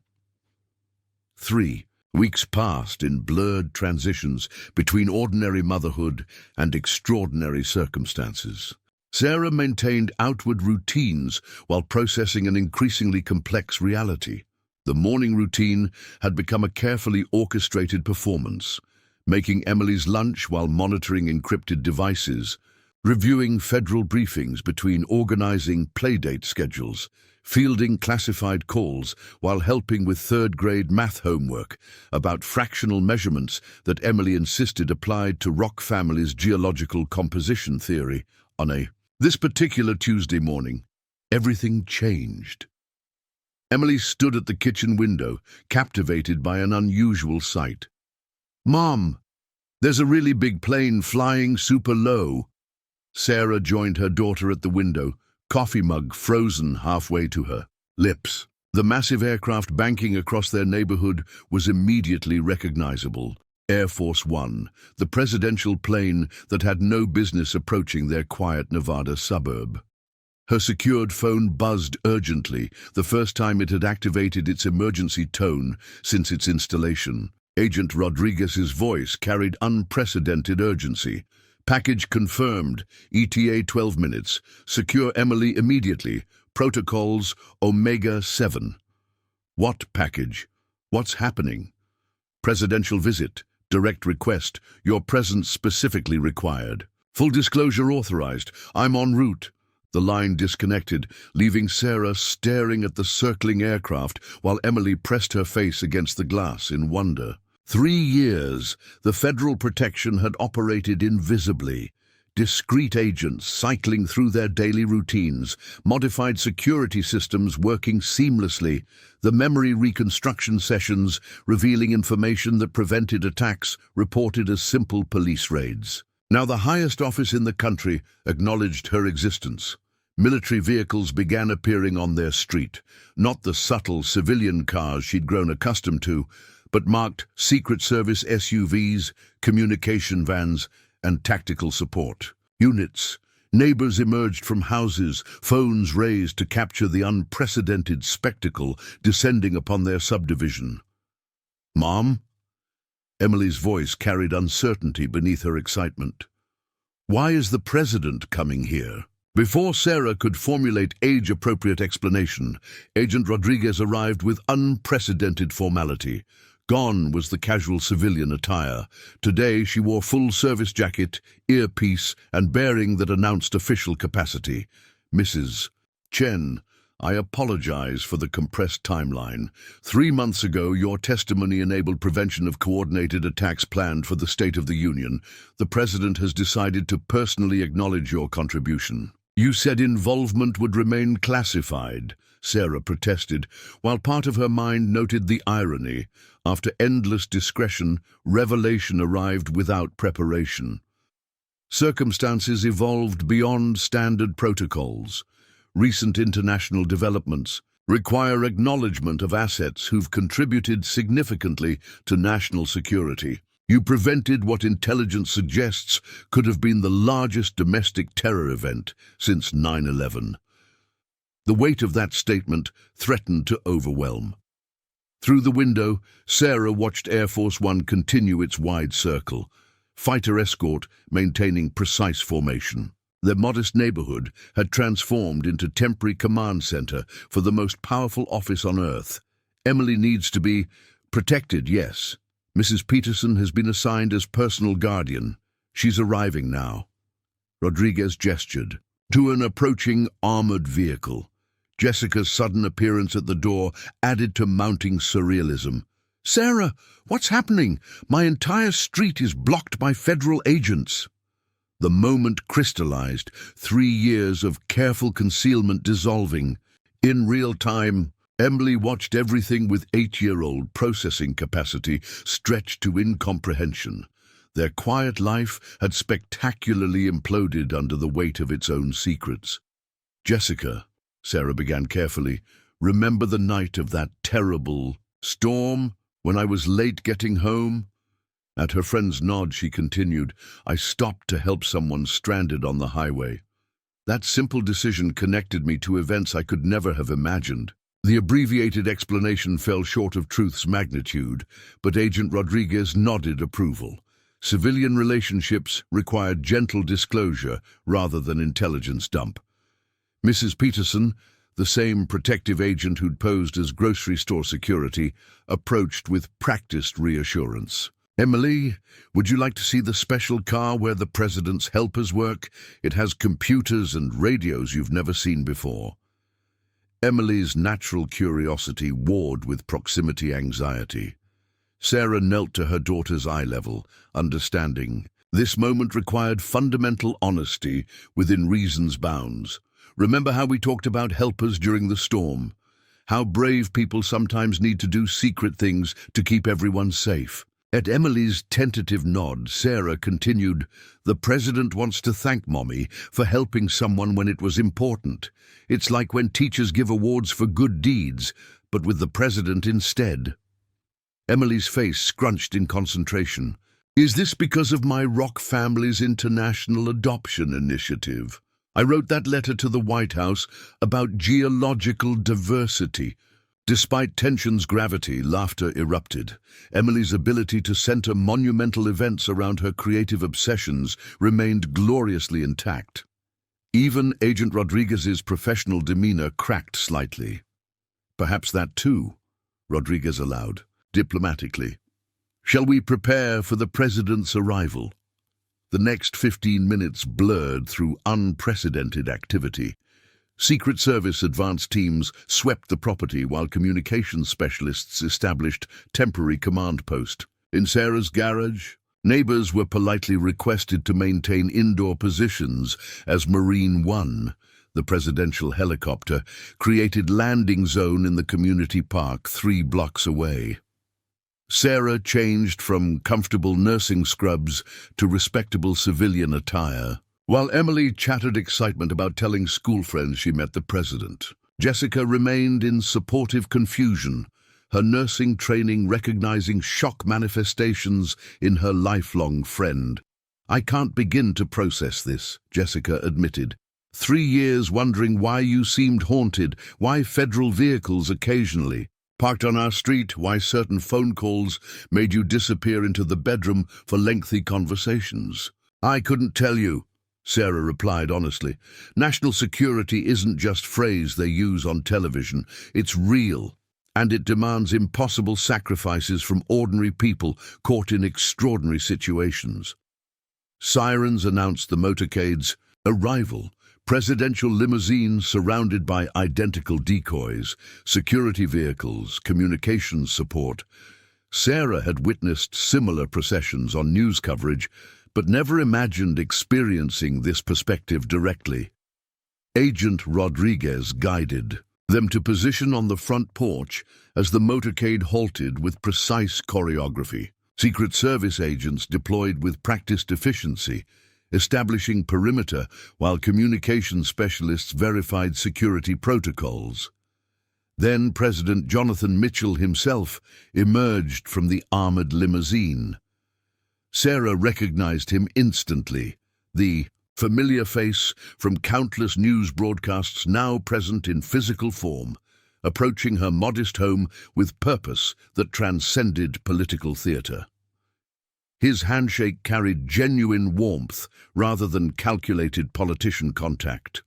3 weeks passed in blurred transitions between ordinary motherhood and extraordinary circumstances. Sarah maintained outward routines while processing an increasingly complex reality. The morning routine had become a carefully orchestrated performance, making Emily's lunch while monitoring encrypted devices, reviewing federal briefings between organizing playdate schedules, fielding classified calls while helping with third-grade math homework about fractional measurements that Emily insisted applied to rock family's geological composition theory. This particular Tuesday morning, everything changed. Emily stood at the kitchen window, captivated by an unusual sight. "Mom, there's a really big plane flying super low." Sarah joined her daughter at the window, coffee mug frozen halfway to her lips. The massive aircraft banking across their neighborhood was immediately recognizable. Air Force One, the presidential plane that had no business approaching their quiet Nevada suburb. Her secured phone buzzed urgently, the first time it had activated its emergency tone since its installation. Agent Rodriguez's voice carried unprecedented urgency. "Package confirmed. ETA 12 minutes. Secure Emily immediately. Protocols Omega 7. "What package? What's happening?" "Presidential visit. Direct request. Your presence specifically required. Full disclosure authorized. I'm en route." The line disconnected, leaving Sarah staring at the circling aircraft while Emily pressed her face against the glass in wonder. 3 years, the federal protection had operated invisibly. Discreet agents cycling through their daily routines, modified security systems working seamlessly, the memory reconstruction sessions revealing information that prevented attacks reported as simple police raids. Now the highest office in the country acknowledged her existence. Military vehicles began appearing on their street, not the subtle civilian cars she'd grown accustomed to, but marked Secret Service SUVs, communication vans, and tactical support units. Neighbors emerged from houses, phones raised to capture the unprecedented spectacle descending upon their subdivision. Mom? Emily's voice carried uncertainty beneath her excitement. Why is the president coming here? Before Sarah could formulate age-appropriate explanation, Agent Rodriguez arrived with unprecedented formality. Gone was the casual civilian attire. Today she wore full-service jacket, earpiece, and bearing that announced official capacity. Mrs. Chen, I apologize for the compressed timeline. 3 months ago, your testimony enabled prevention of coordinated attacks planned for the State of the Union. The President has decided to personally acknowledge your contribution. You said involvement would remain classified, Sarah protested, while part of her mind noted the irony. After endless discretion, revelation arrived without preparation. Circumstances evolved beyond standard protocols. Recent international developments require acknowledgement of assets who've contributed significantly to national security. You prevented what intelligence suggests could have been the largest domestic terror event since 9/11. The weight of that statement threatened to overwhelm. Through the window, Sarah watched Air Force One continue its wide circle, fighter escort maintaining precise formation. Their modest neighborhood had transformed into temporary command center for the most powerful office on Earth. Emily needs to be protected, yes. Mrs. Peterson has been assigned as personal guardian. She's arriving now. Rodriguez gestured to an approaching armored vehicle. Jessica's sudden appearance at the door added to mounting surrealism. Sarah, what's happening? My entire street is blocked by federal agents. The moment crystallized, 3 years of careful concealment dissolving. In real time, Emily watched everything with 8-year-old processing capacity stretched to incomprehension. Their quiet life had spectacularly imploded under the weight of its own secrets. Jessica, Sarah began carefully, remember the night of that terrible storm when I was late getting home? At her friend's nod, she continued, I stopped to help someone stranded on the highway. That simple decision connected me to events I could never have imagined. The abbreviated explanation fell short of truth's magnitude, but Agent Rodriguez nodded approval. Civilian relationships required gentle disclosure rather than intelligence dump. Mrs. Peterson, the same protective agent who'd posed as grocery store security, approached with practiced reassurance. Emily, would you like to see the special car where the president's helpers work? It has computers and radios you've never seen before. Emily's natural curiosity warred with proximity anxiety. Sarah knelt to her daughter's eye level, understanding. This moment required fundamental honesty within reason's bounds. Remember how we talked about helpers during the storm? How brave people sometimes need to do secret things to keep everyone safe. At Emily's tentative nod, Sarah continued, The president wants to thank Mommy for helping someone when it was important. It's like when teachers give awards for good deeds, but with the president instead. Emily's face scrunched in concentration. Is this because of my Rock family's international adoption initiative? I wrote that letter to the White House about geological diversity. Despite tension's gravity, laughter erupted. Emily's ability to center monumental events around her creative obsessions remained gloriously intact. Even Agent Rodriguez's professional demeanor cracked slightly. Perhaps that too, Rodriguez allowed, diplomatically. Shall we prepare for the president's arrival? The next 15 minutes blurred through unprecedented activity. Secret Service advance teams swept the property while communications specialists established temporary command post. In Sarah's garage, neighbors were politely requested to maintain indoor positions as Marine One, the presidential helicopter, created landing zone in the community park 3 blocks away. Sarah changed from comfortable nursing scrubs to respectable civilian attire, while Emily chattered excitement about telling school friends she met the president. Jessica remained in supportive confusion, her nursing training recognizing shock manifestations in her lifelong friend. I can't begin to process this, Jessica admitted. 3 years wondering why you seemed haunted, why federal vehicles occasionally. Parked on our street, why certain phone calls made you disappear into the bedroom for lengthy conversations. I couldn't tell you, Sarah replied honestly. National security isn't just phrase they use on television. It's real, and it demands impossible sacrifices from ordinary people caught in extraordinary situations. Sirens announced the motorcade's arrival. Presidential limousines surrounded by identical decoys, security vehicles, communications support. Sarah had witnessed similar processions on news coverage, but never imagined experiencing this perspective directly. Agent Rodriguez guided them to position on the front porch as the motorcade halted with precise choreography. Secret Service agents deployed with practiced efficiency, establishing perimeter while communication specialists verified security protocols. Then President Jonathan Mitchell himself emerged from the armored limousine. Sarah recognized him instantly, the familiar face from countless news broadcasts now present in physical form, approaching her modest home with purpose that transcended political theater. His handshake carried genuine warmth rather than calculated politician contact.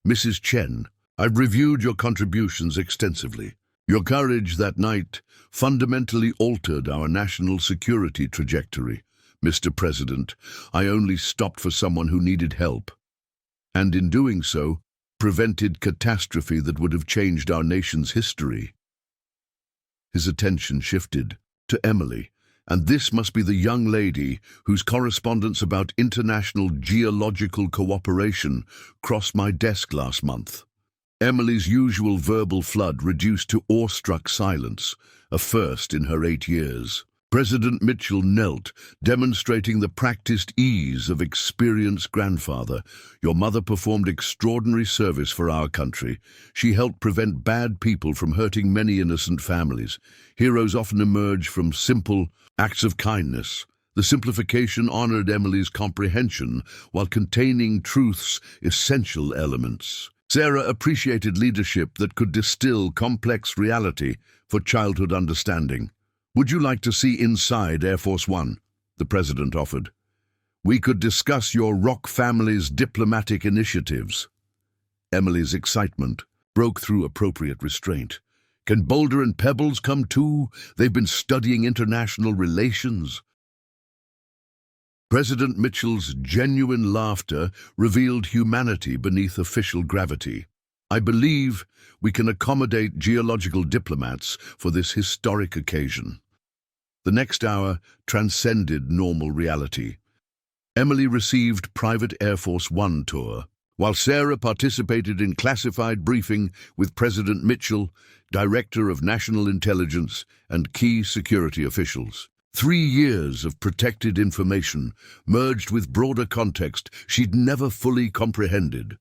Mrs. Chen, I've reviewed your contributions extensively. Your courage that night fundamentally altered our national security trajectory. Mr. President, I only stopped for someone who needed help, and in doing so, prevented catastrophe that would have changed our nation's history. His attention shifted to Emily, and this must be the young lady whose correspondence about international geological cooperation crossed my desk last month. Emily's usual verbal flood reduced to awestruck silence, a first in her 8 years. President Mitchell knelt, demonstrating the practiced ease of experienced grandfather. Your mother performed extraordinary service for our country. She helped prevent bad people from hurting many innocent families. Heroes often emerge from simple acts of kindness. The simplification honored Emily's comprehension while containing truth's essential elements. Sarah appreciated leadership that could distill complex reality for childhood understanding. Would you like to see inside Air Force One? The president offered. We could discuss your Rock family's diplomatic initiatives. Emily's excitement broke through appropriate restraint. Can Boulder and Pebbles come too? They've been studying international relations. President Mitchell's genuine laughter revealed humanity beneath official gravity. I believe we can accommodate geological diplomats for this historic occasion. The next hour transcended normal reality. Emily received private Air Force One tour, while Sarah participated in classified briefing with President Mitchell, Director of National Intelligence, and key security officials. 3 years of protected information, merged with broader context she'd never fully comprehended.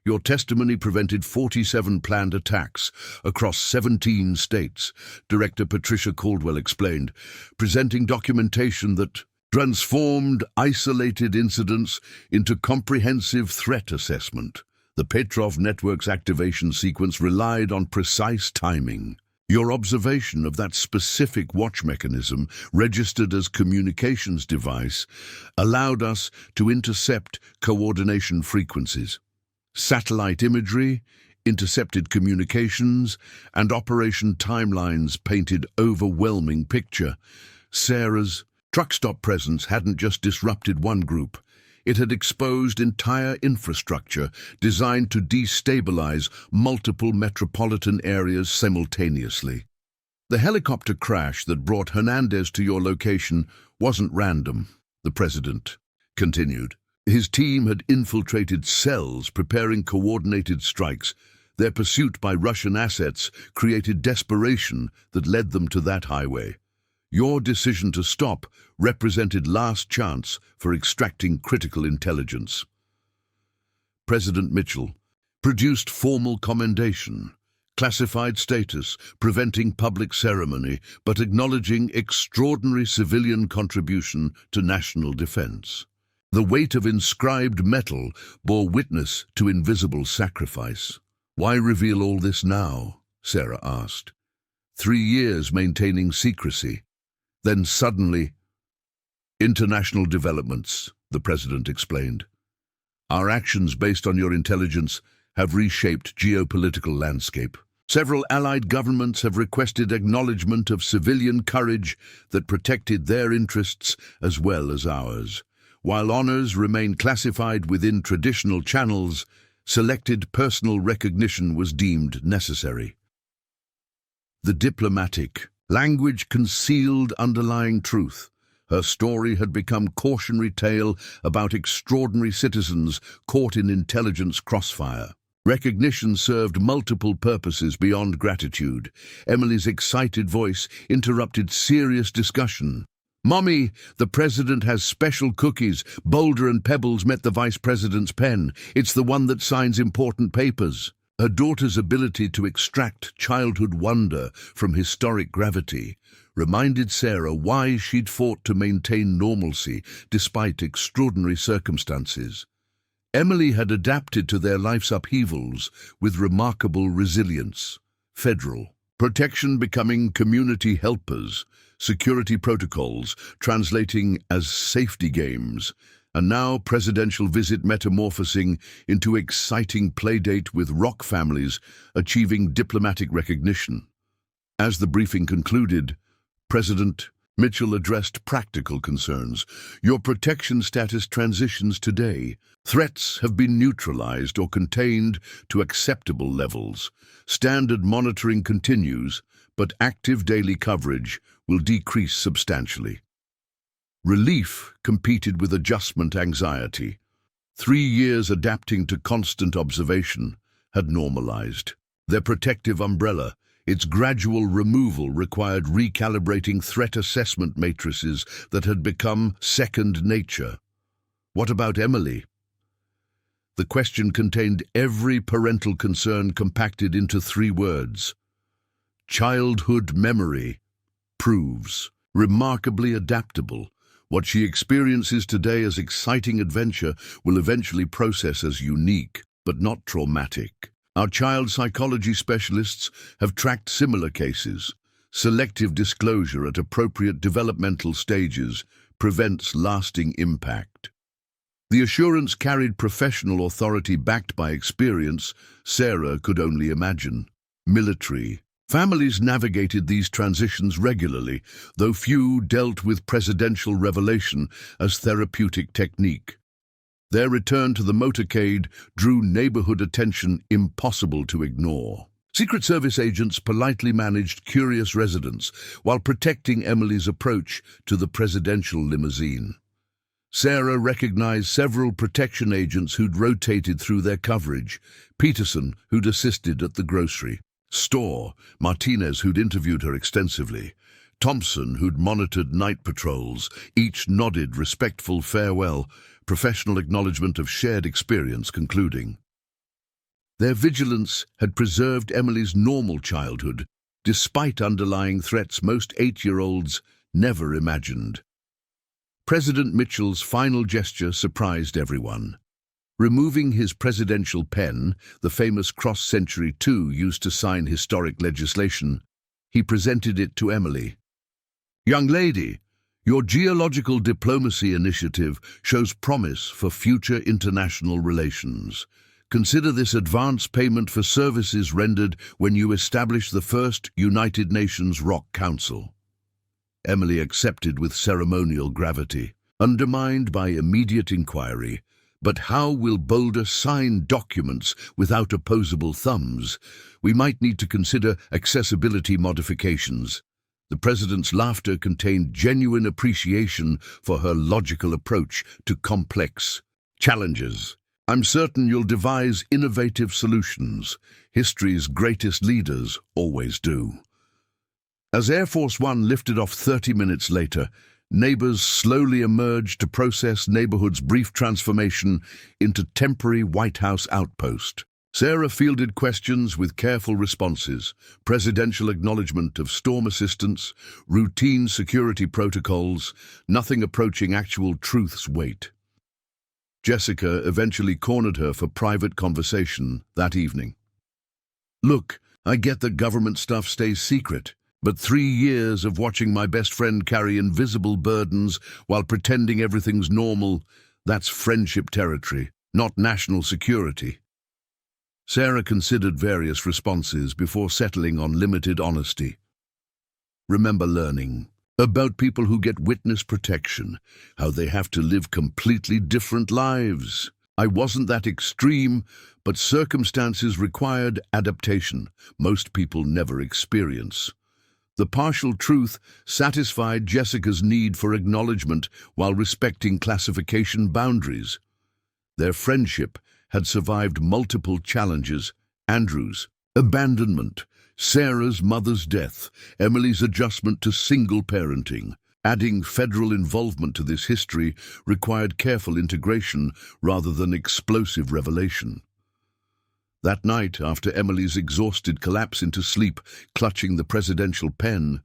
Your testimony prevented 47 planned attacks across 17 states, Director Patricia Caldwell explained, presenting documentation that transformed isolated incidents into comprehensive threat assessment. The Petrov network's activation sequence relied on precise timing. Your observation of that specific watch mechanism, registered as communications device, allowed us to intercept coordination frequencies. Satellite imagery, intercepted communications, and operation timelines painted overwhelming picture. Sarah's truck stop presence hadn't just disrupted one group. It had exposed entire infrastructure designed to destabilize multiple metropolitan areas simultaneously. The helicopter crash that brought Hernandez to your location wasn't random, the president continued. His team had infiltrated cells preparing coordinated strikes. Their pursuit by Russian assets created desperation that led them to that highway. Your decision to stop represented last chance for extracting critical intelligence. President Mitchell produced formal commendation, classified status, preventing public ceremony, but acknowledging extraordinary civilian contribution to national defense. The weight of inscribed metal bore witness to invisible sacrifice. Why reveal all this now? Sarah asked. 3 years maintaining secrecy. Then suddenly, international developments, the president explained. Our actions based on your intelligence have reshaped geopolitical landscape. Several allied governments have requested acknowledgement of civilian courage that protected their interests as well as ours. While honors remain classified within traditional channels, selected personal recognition was deemed necessary. The diplomatic language concealed underlying truth. Her story had become cautionary tale about extraordinary citizens caught in intelligence crossfire. Recognition served multiple purposes beyond gratitude. Emily's excited voice interrupted serious discussion. "Mommy, the president has special cookies. Boulder and Pebbles met the vice president's pen. It's the one that signs important papers." Her daughter's ability to extract childhood wonder from historic gravity reminded Sarah why she'd fought to maintain normalcy despite extraordinary circumstances. Emily had adapted to their life's upheavals with remarkable resilience. Federal protection becoming community helpers, security protocols translating as safety games, and now presidential visit metamorphosing into exciting playdate with rock families achieving diplomatic recognition. As the briefing concluded, President Mitchell addressed practical concerns. Your protection status transitions today. Threats have been neutralized or contained to acceptable levels. Standard monitoring continues, but active daily coverage will decrease substantially. Relief competed with adjustment anxiety. 3 years adapting to constant observation had normalized. Their protective umbrella, its gradual removal, required recalibrating threat assessment matrices that had become second nature. What about Emily? The question contained every parental concern compacted into 3 words. Childhood memory proves remarkably adaptable. What she experiences today as exciting adventure will eventually process as unique, but not traumatic. Our child psychology specialists have tracked similar cases. Selective disclosure at appropriate developmental stages prevents lasting impact. The assurance carried professional authority backed by experience Sarah could only imagine. Military families navigated these transitions regularly, though few dealt with presidential revelation as therapeutic technique. Their return to the motorcade drew neighborhood attention impossible to ignore. Secret Service agents politely managed curious residents while protecting Emily's approach to the presidential limousine. Sarah recognized several protection agents who'd rotated through their coverage. Peterson, who'd assisted at the grocery store, Martinez, who'd interviewed her extensively, Thompson, who'd monitored night patrols. Each nodded respectful farewell, professional acknowledgement of shared experience concluding. Their vigilance had preserved Emily's normal childhood, despite underlying threats most 8-year-olds never imagined. President Mitchell's final gesture surprised everyone. Removing his presidential pen, the famous cross-century tool used to sign historic legislation, he presented it to Emily. "Young lady, your geological diplomacy initiative shows promise for future international relations. Consider this advance payment for services rendered when you establish the first United Nations Rock Council." Emily accepted with ceremonial gravity, undermined by immediate inquiry. But how will Boulder sign documents without opposable thumbs? We might need to consider accessibility modifications. The president's laughter contained genuine appreciation for her logical approach to complex challenges. "I'm certain you'll devise innovative solutions. History's greatest leaders always do." As Air Force One lifted off 30 minutes later, neighbors slowly emerged to process neighborhood's brief transformation into temporary White House outpost. Sarah fielded questions with careful responses, presidential acknowledgement of storm assistance, routine security protocols, nothing approaching actual truth's weight. Jessica eventually cornered her for private conversation that evening. "Look, I get that government stuff stays secret. But 3 years of watching my best friend carry invisible burdens while pretending everything's normal, that's friendship territory, not national security. Sarah considered various responses before settling on limited honesty. Remember learning about people who get witness protection, how they have to live completely different lives. I wasn't that extreme, but circumstances required adaptation most people never experience. The partial truth satisfied Jessica's need for acknowledgement while respecting classification boundaries. Their friendship had survived multiple challenges: Andrew's abandonment, Sarah's mother's death, Emily's adjustment to single parenting. Adding federal involvement to this history required careful integration rather than explosive revelation. That night, after Emily's exhausted collapse into sleep, clutching the presidential pen,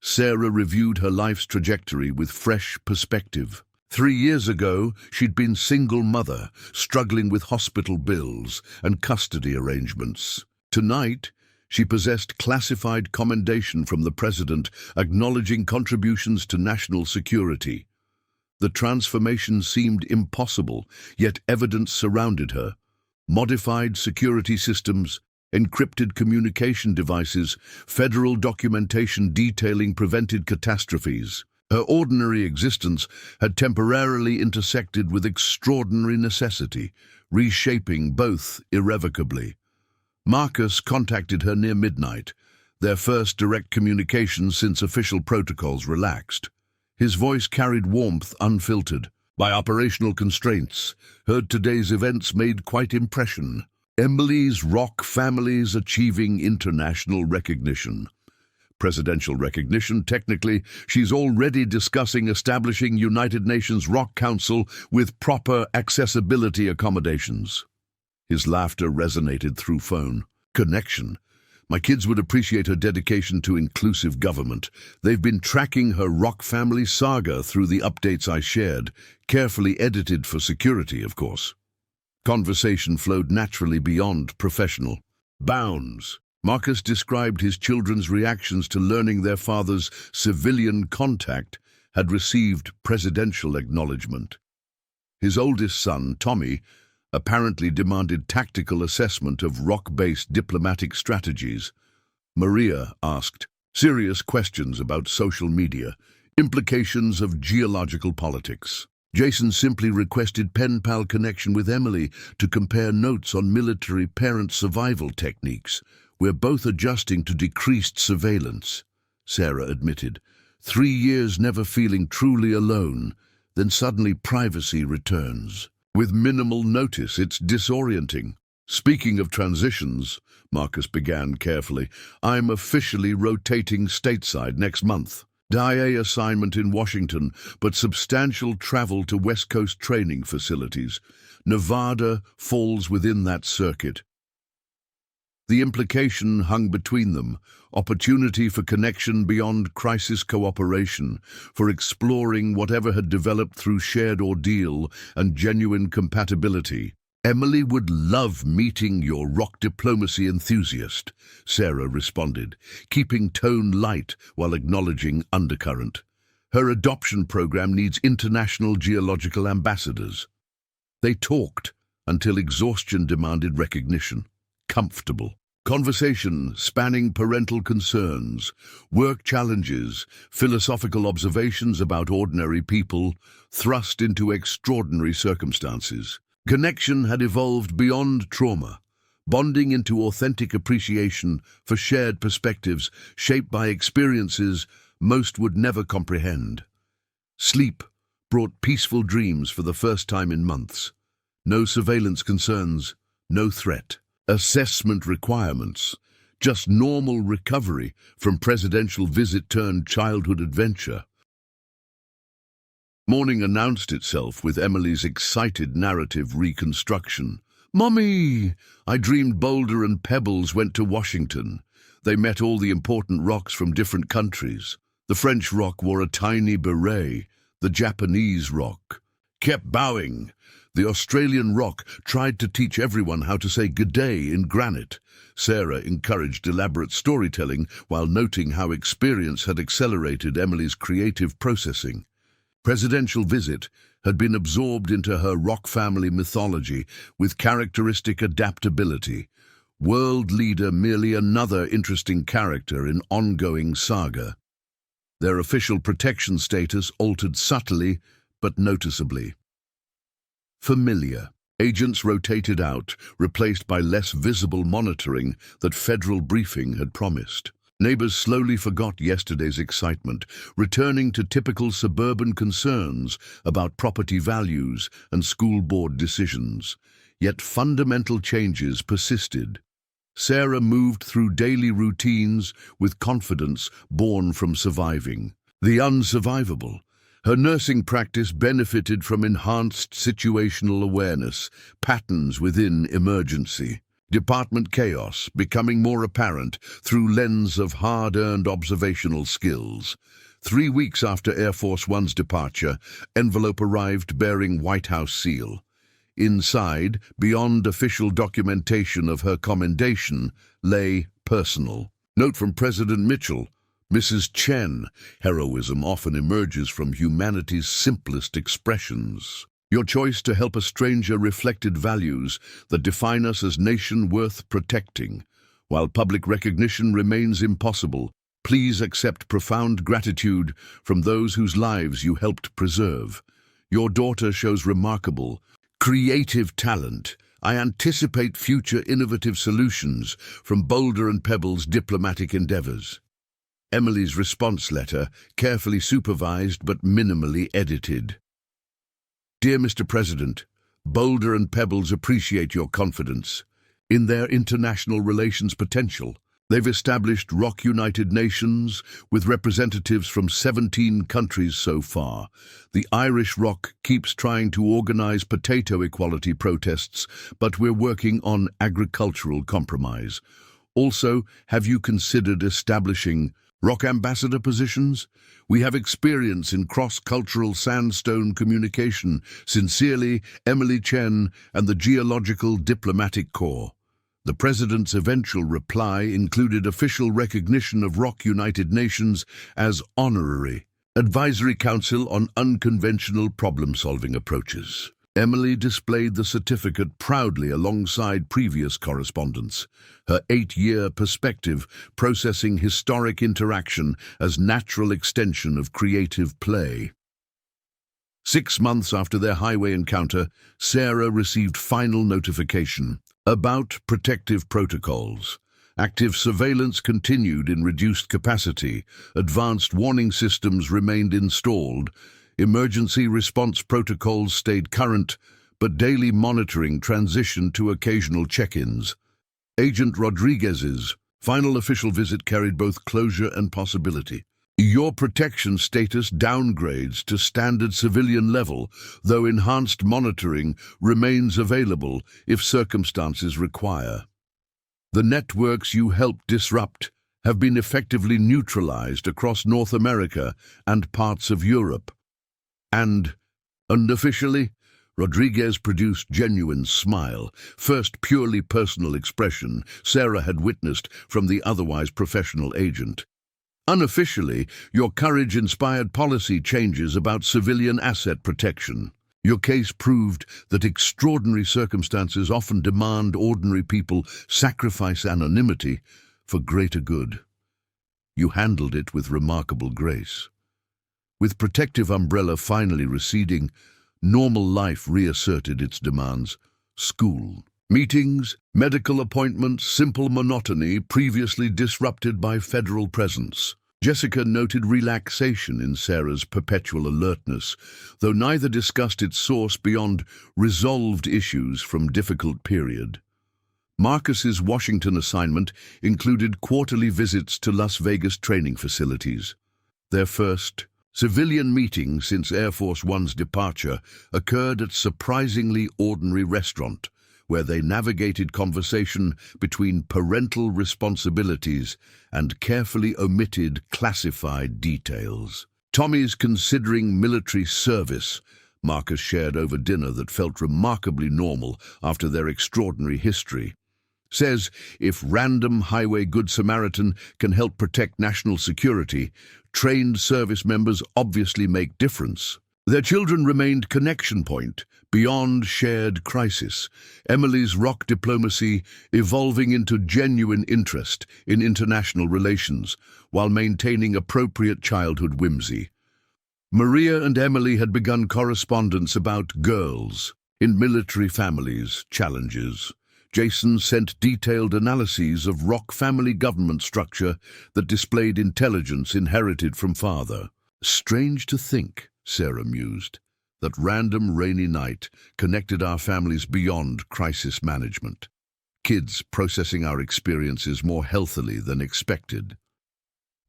Sarah reviewed her life's trajectory with fresh perspective. 3 years ago, she'd been single mother, struggling with hospital bills and custody arrangements. Tonight, she possessed classified commendation from the president, acknowledging contributions to national security. The transformation seemed impossible, yet evidence surrounded her. Modified security systems, encrypted communication devices, federal documentation detailing prevented catastrophes. Her ordinary existence had temporarily intersected with extraordinary necessity, reshaping both irrevocably. Marcus contacted her near midnight, their first direct communication since official protocols relaxed. His voice carried warmth unfiltered. By operational constraints, heard today's events made quite impression. Emily's rock family's achieving international recognition. Presidential recognition, technically, she's already discussing establishing United Nations Rock Council with proper accessibility accommodations. His laughter resonated through phone. Connection. My kids would appreciate her dedication to inclusive government. They've been tracking her rock family saga through the updates I shared, carefully edited for security, of course. Conversation flowed naturally beyond professional bounds. Marcus described his children's reactions to learning their father's civilian contact had received presidential acknowledgement. His oldest son, Tommy, apparently demanded tactical assessment of rock-based diplomatic strategies. Maria asked serious questions about social media, implications of geological politics. Jason simply requested pen-pal connection with Emily to compare notes on military parent survival techniques. We're both adjusting to decreased surveillance, Sarah admitted. 3 years never feeling truly alone, then suddenly privacy returns. With minimal notice, it's disorienting. Speaking of transitions, Marcus began carefully, I'm officially rotating stateside next month. DIA assignment in Washington, but substantial travel to West Coast training facilities. Nevada falls within that circuit. The implication hung between them, opportunity for connection beyond crisis cooperation, for exploring whatever had developed through shared ordeal and genuine compatibility. Emily would love meeting your rock diplomacy enthusiast, Sarah responded, keeping tone light while acknowledging undercurrent. Her adoption program needs international geological ambassadors. They talked until exhaustion demanded recognition. Comfortable. Conversation spanning parental concerns, work challenges, philosophical observations about ordinary people, thrust into extraordinary circumstances. Connection had evolved beyond trauma, bonding into authentic appreciation for shared perspectives shaped by experiences most would never comprehend. Sleep brought peaceful dreams for the first time in months. No surveillance concerns, no threat. Assessment requirements, just normal recovery from presidential visit turned childhood adventure. Morning announced itself with Emily's excited narrative reconstruction. Mommy! I dreamed Boulder and Pebbles went to Washington. They met all the important rocks from different countries. The French rock wore a tiny beret, the Japanese rock kept bowing. The Australian rock tried to teach everyone how to say good day in granite. Sarah encouraged elaborate storytelling while noting how experience had accelerated Emily's creative processing. Presidential visit had been absorbed into her rock family mythology with characteristic adaptability. World leader merely another interesting character in ongoing saga. Their official protection status altered subtly but noticeably. Familiar. Agents rotated out, replaced by less visible monitoring that federal briefing had promised. Neighbors slowly forgot yesterday's excitement, returning to typical suburban concerns about property values and school board decisions. Yet fundamental changes persisted. Sarah moved through daily routines with confidence born from surviving the unsurvivable. Her nursing practice benefited from enhanced situational awareness, patterns within emergency. Department chaos becoming more apparent through lens of hard-earned observational skills. 3 weeks after Air Force One's departure, envelope arrived bearing White House seal. Inside, beyond official documentation of her commendation, lay personal. Note from President Mitchell, Mrs. Chen, heroism often emerges from humanity's simplest expressions. Your choice to help a stranger reflected values that define us as nation worth protecting. While public recognition remains impossible, please accept profound gratitude from those whose lives you helped preserve. Your daughter shows remarkable, creative talent. I anticipate future innovative solutions from Boulder and Pebble's diplomatic endeavors. Emily's response letter, carefully supervised but minimally edited. Dear Mr. President, Boulder and Pebbles appreciate your confidence in their international relations potential. They've established Rock United Nations with representatives from 17 countries so far. The Irish Rock keeps trying to organize potato equality protests, but we're working on agricultural compromise. Also, have you considered establishing Rock ambassador positions? We have experience in cross-cultural sandstone communication. Sincerely, Emily Chen and the Geological Diplomatic Corps. The President's eventual reply included official recognition of Rock United Nations as honorary Advisory Council on Unconventional Problem-Solving Approaches. Emily displayed the certificate proudly alongside previous correspondence, her 8-year perspective processing historic interaction as natural extension of creative play. 6 months after their highway encounter, Sarah received final notification about protective protocols. Active surveillance continued in reduced capacity, advanced warning systems remained installed, emergency response protocols stayed current, but daily monitoring transitioned to occasional check-ins. Agent Rodriguez's final official visit carried both closure and possibility. Your protection status downgrades to standard civilian level, though enhanced monitoring remains available if circumstances require. The networks you helped disrupt have been effectively neutralized across North America and parts of Europe. And, unofficially, Rodriguez produced genuine smile, first purely personal expression Sarah had witnessed from the otherwise professional agent. Unofficially, your courage inspired policy changes about civilian asset protection. Your case proved that extraordinary circumstances often demand ordinary people sacrifice anonymity for greater good. You handled it with remarkable grace. With protective umbrella finally receding, normal life reasserted its demands. School, meetings, medical appointments, simple monotony previously disrupted by federal presence. Jessica noted relaxation in Sarah's perpetual alertness, though neither discussed its source beyond resolved issues from difficult period. Marcus's Washington assignment included quarterly visits to Las Vegas training facilities. Their first civilian meeting since Air Force One's departure occurred at surprisingly ordinary restaurant, where they navigated conversation between parental responsibilities and carefully omitted classified details. Tommy's considering military service, Marcus shared over dinner that felt remarkably normal after their extraordinary history. Says, if random highway Good Samaritan can help protect national security, trained service members obviously make difference. Their children remained connection point, beyond shared crisis. Emily's rock diplomacy evolving into genuine interest in international relations, while maintaining appropriate childhood whimsy. Maria and Emily had begun correspondence about girls in military families, challenges. Jason sent detailed analyses of Rock family government structure that displayed intelligence inherited from father. Strange to think, Sarah mused, that random rainy night connected our families beyond crisis management. Kids processing our experiences more healthily than expected.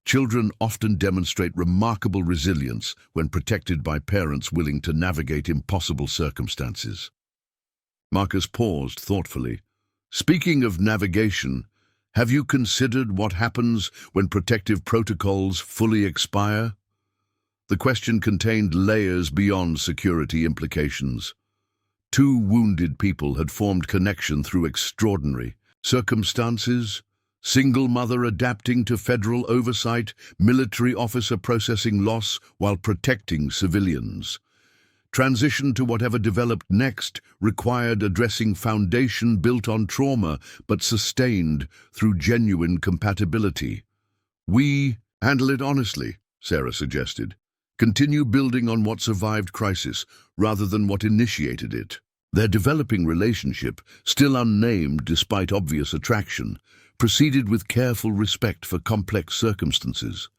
Children often demonstrate remarkable resilience when protected by parents willing to navigate impossible circumstances. Marcus paused thoughtfully. Speaking of navigation, have you considered what happens when protective protocols fully expire? The question contained layers beyond security implications. Two wounded people had formed connection through extraordinary circumstances. Single mother adapting to federal oversight, military officer processing loss while protecting civilians. Transition to whatever developed next required addressing foundation built on trauma but sustained through genuine compatibility. We handle it honestly, Sarah suggested. Continue building on what survived crisis rather than what initiated it. Their developing relationship, still unnamed despite obvious attraction, proceeded with careful respect for complex circumstances.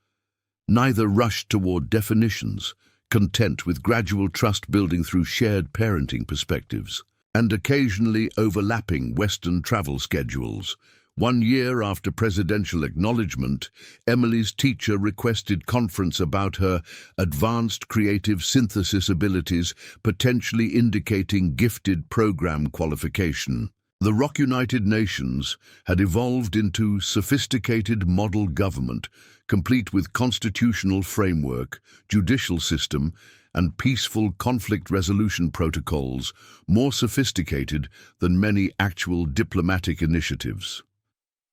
Neither rushed toward definitions, content with gradual trust building through shared parenting perspectives, and occasionally overlapping Western travel schedules. 1 year after presidential acknowledgement, Emily's teacher requested conference about her advanced creative synthesis abilities, potentially indicating gifted program qualification. The Rock United Nations had evolved into sophisticated model government, complete with constitutional framework, judicial system, and peaceful conflict resolution protocols, more sophisticated than many actual diplomatic initiatives.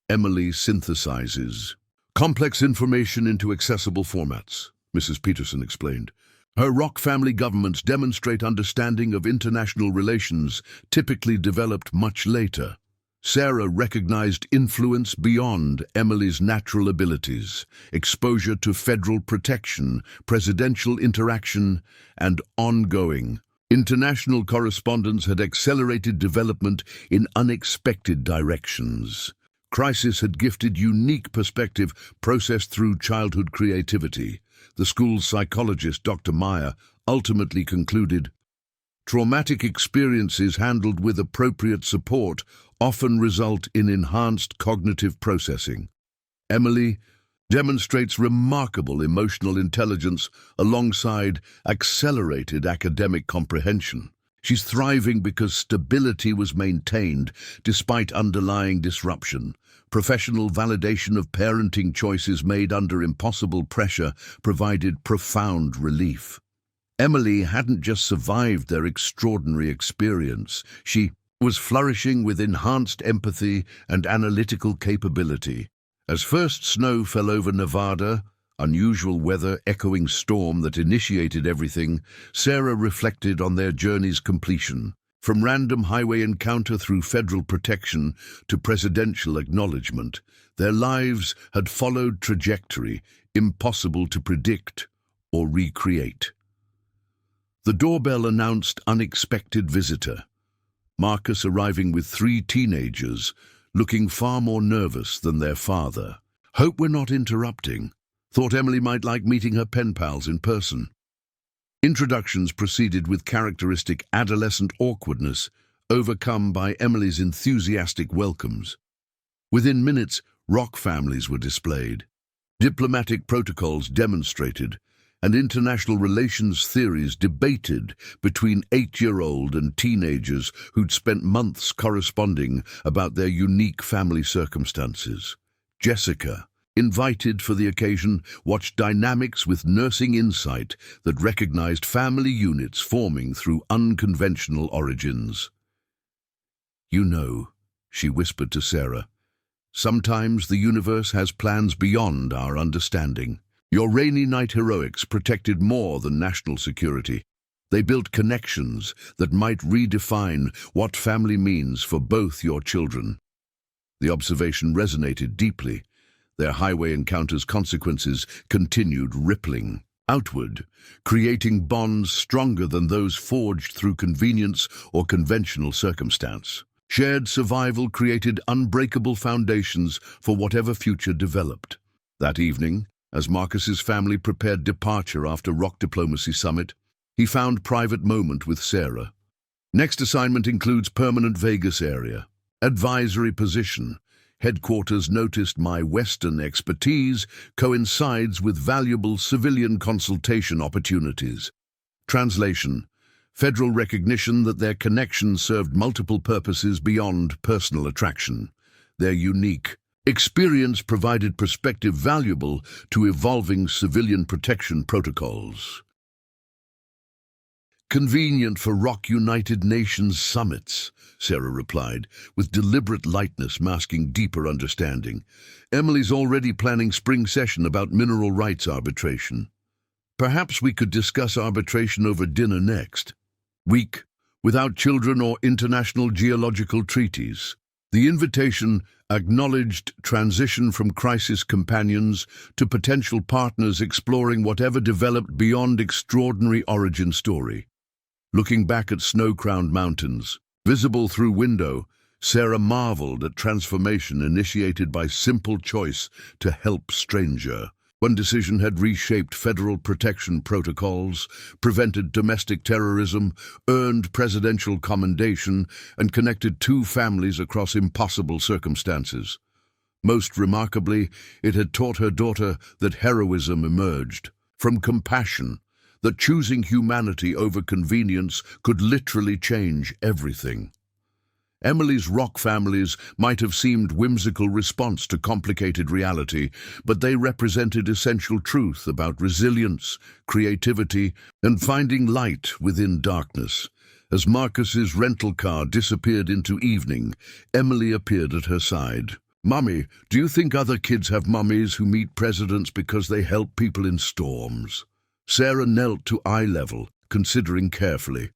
Emily synthesizes complex information into accessible formats, Mrs. Peterson explained. Her Rock family governments demonstrate understanding of international relations typically developed much later. Sarah recognized influence beyond Emily's natural abilities, exposure to federal protection, presidential interaction, and ongoing. International correspondence had accelerated development in unexpected directions. Crisis had gifted unique perspective processed through childhood creativity. The school's psychologist, Dr. Meyer, ultimately concluded, traumatic experiences handled with appropriate support often result in enhanced cognitive processing. Emily demonstrates remarkable emotional intelligence alongside accelerated academic comprehension. She's thriving because stability was maintained despite underlying disruption. Professional validation of parenting choices made under impossible pressure provided profound relief. Emily hadn't just survived their extraordinary experience. She was flourishing with enhanced empathy and analytical capability. As first snow fell over Nevada, unusual weather echoing storm that initiated everything, Sarah reflected on their journey's completion. From random highway encounter through federal protection to presidential acknowledgement, their lives had followed trajectory impossible to predict or recreate. The doorbell announced unexpected visitor. Marcus arriving with 3 teenagers, looking far more nervous than their father. Hope we're not interrupting. Thought Emily might like meeting her pen pals in person. Introductions proceeded with characteristic adolescent awkwardness, overcome by Emily's enthusiastic welcomes. Within minutes, Rock families were displayed. Diplomatic protocols demonstrated, and international relations theories debated between 8-year-old and teenagers who'd spent months corresponding about their unique family circumstances. Jessica, invited for the occasion, watched dynamics with nursing insight that recognized family units forming through unconventional origins. "You know," she whispered to Sarah, "sometimes the universe has plans beyond our understanding. Your rainy night heroics protected more than national security. They built connections that might redefine what family means for both your children." The observation resonated deeply. Their highway encounters' consequences continued rippling outward, creating bonds stronger than those forged through convenience or conventional circumstance. Shared survival created unbreakable foundations for whatever future developed. That evening, as Marcus's family prepared departure after Rock Diplomacy Summit, he found private moment with Sarah. "Next assignment includes permanent Vegas area. Advisory position. Headquarters noticed my Western expertise coincides with valuable civilian consultation opportunities." Translation: federal recognition that their connection served multiple purposes beyond personal attraction. Their unique experience provided perspective valuable to evolving civilian protection protocols. "Convenient for Rock United Nations summits," Sarah replied, with deliberate lightness masking deeper understanding. "Emily's already planning spring session about mineral rights arbitration. Perhaps we could discuss arbitration over dinner next week, without children or international geological treaties." The invitation acknowledged transition from crisis companions to potential partners exploring whatever developed beyond extraordinary origin story. Looking back at snow-crowned mountains, visible through window, Sarah marveled at transformation initiated by simple choice to help stranger. One decision had reshaped federal protection protocols, prevented domestic terrorism, earned presidential commendation, and connected two families across impossible circumstances. Most remarkably, it had taught her daughter that heroism emerged from compassion, that choosing humanity over convenience could literally change everything. Emily's Rock families might have seemed whimsical response to complicated reality, but they represented essential truth about resilience, creativity, and finding light within darkness. As Marcus's rental car disappeared into evening, Emily appeared at her side. "Mummy, do you think other kids have mummies who meet presidents because they help people in storms?" Sarah knelt to eye level, considering carefully.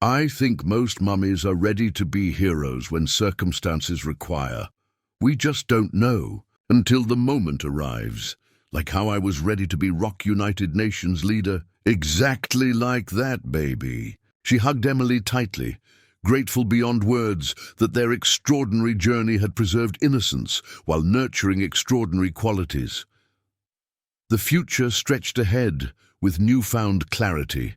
"I think most mummies are ready to be heroes when circumstances require. We just don't know until the moment arrives. Like how I was ready to be Rock United Nations leader." "Exactly like that, baby." She hugged Emily tightly, grateful beyond words that their extraordinary journey had preserved innocence while nurturing extraordinary qualities. The future stretched ahead with newfound clarity.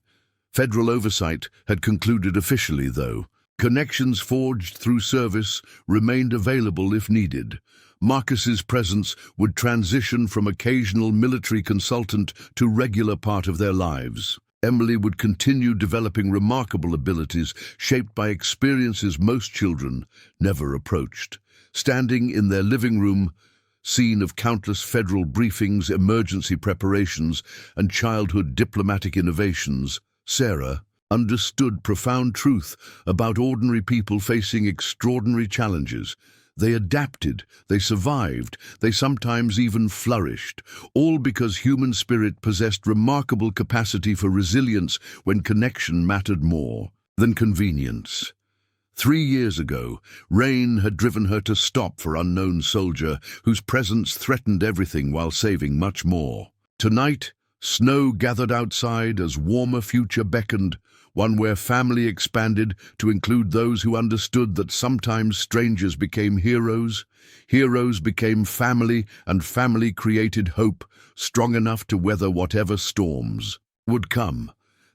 Federal oversight had concluded officially, though. Connections forged through service remained available if needed. Marcus's presence would transition from occasional military consultant to regular part of their lives. Emily would continue developing remarkable abilities shaped by experiences most children never approached. Standing in their living room, scene of countless federal briefings, emergency preparations, and childhood diplomatic innovations, Sarah understood profound truth about ordinary people facing extraordinary challenges. They adapted, they survived, they sometimes even flourished, all because human spirit possessed remarkable capacity for resilience when connection mattered more than convenience. 3 years ago, rain had driven her to stop for unknown soldier whose presence threatened everything while saving much more. Tonight, snow gathered outside as warmer future beckoned, one where family expanded to include those who understood that sometimes strangers became heroes, heroes became family, and family created hope strong enough to weather whatever storms would come.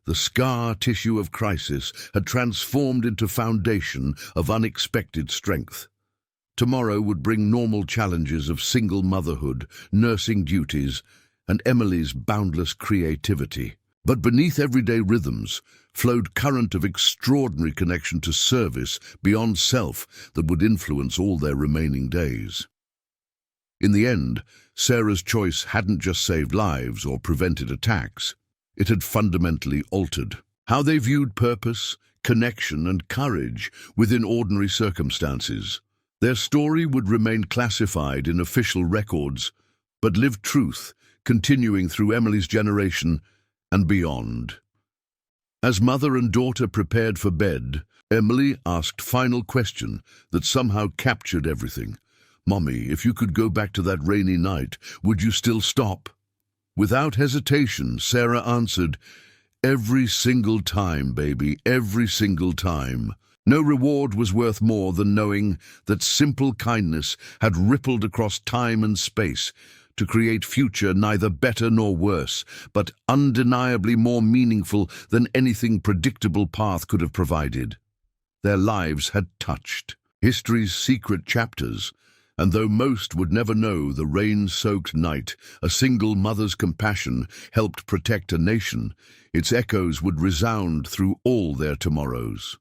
The scar tissue of crisis had transformed into foundation of unexpected strength. Tomorrow would bring normal challenges of single motherhood, nursing duties, and Emily's boundless creativity. But beneath everyday rhythms flowed current of extraordinary connection to service beyond self that would influence all their remaining days. In the end, Sarah's choice hadn't just saved lives or prevented attacks. It had fundamentally altered how they viewed purpose, connection, and courage within ordinary circumstances. Their story would remain classified in official records, but lived truth, continuing through Emily's generation and beyond. As mother and daughter prepared for bed, Emily asked final question that somehow captured everything. "Mommy, if you could go back to that rainy night, would you still stop?" Without hesitation, Sarah answered, "Every single time, baby, every single time." No reward was worth more than knowing that simple kindness had rippled across time and space to create future neither better nor worse, but undeniably more meaningful than anything predictable path could have provided. Their lives had touched history's secret chapters, and though most would never know the rain-soaked night a single mother's compassion helped protect a nation, its echoes would resound through all their tomorrows.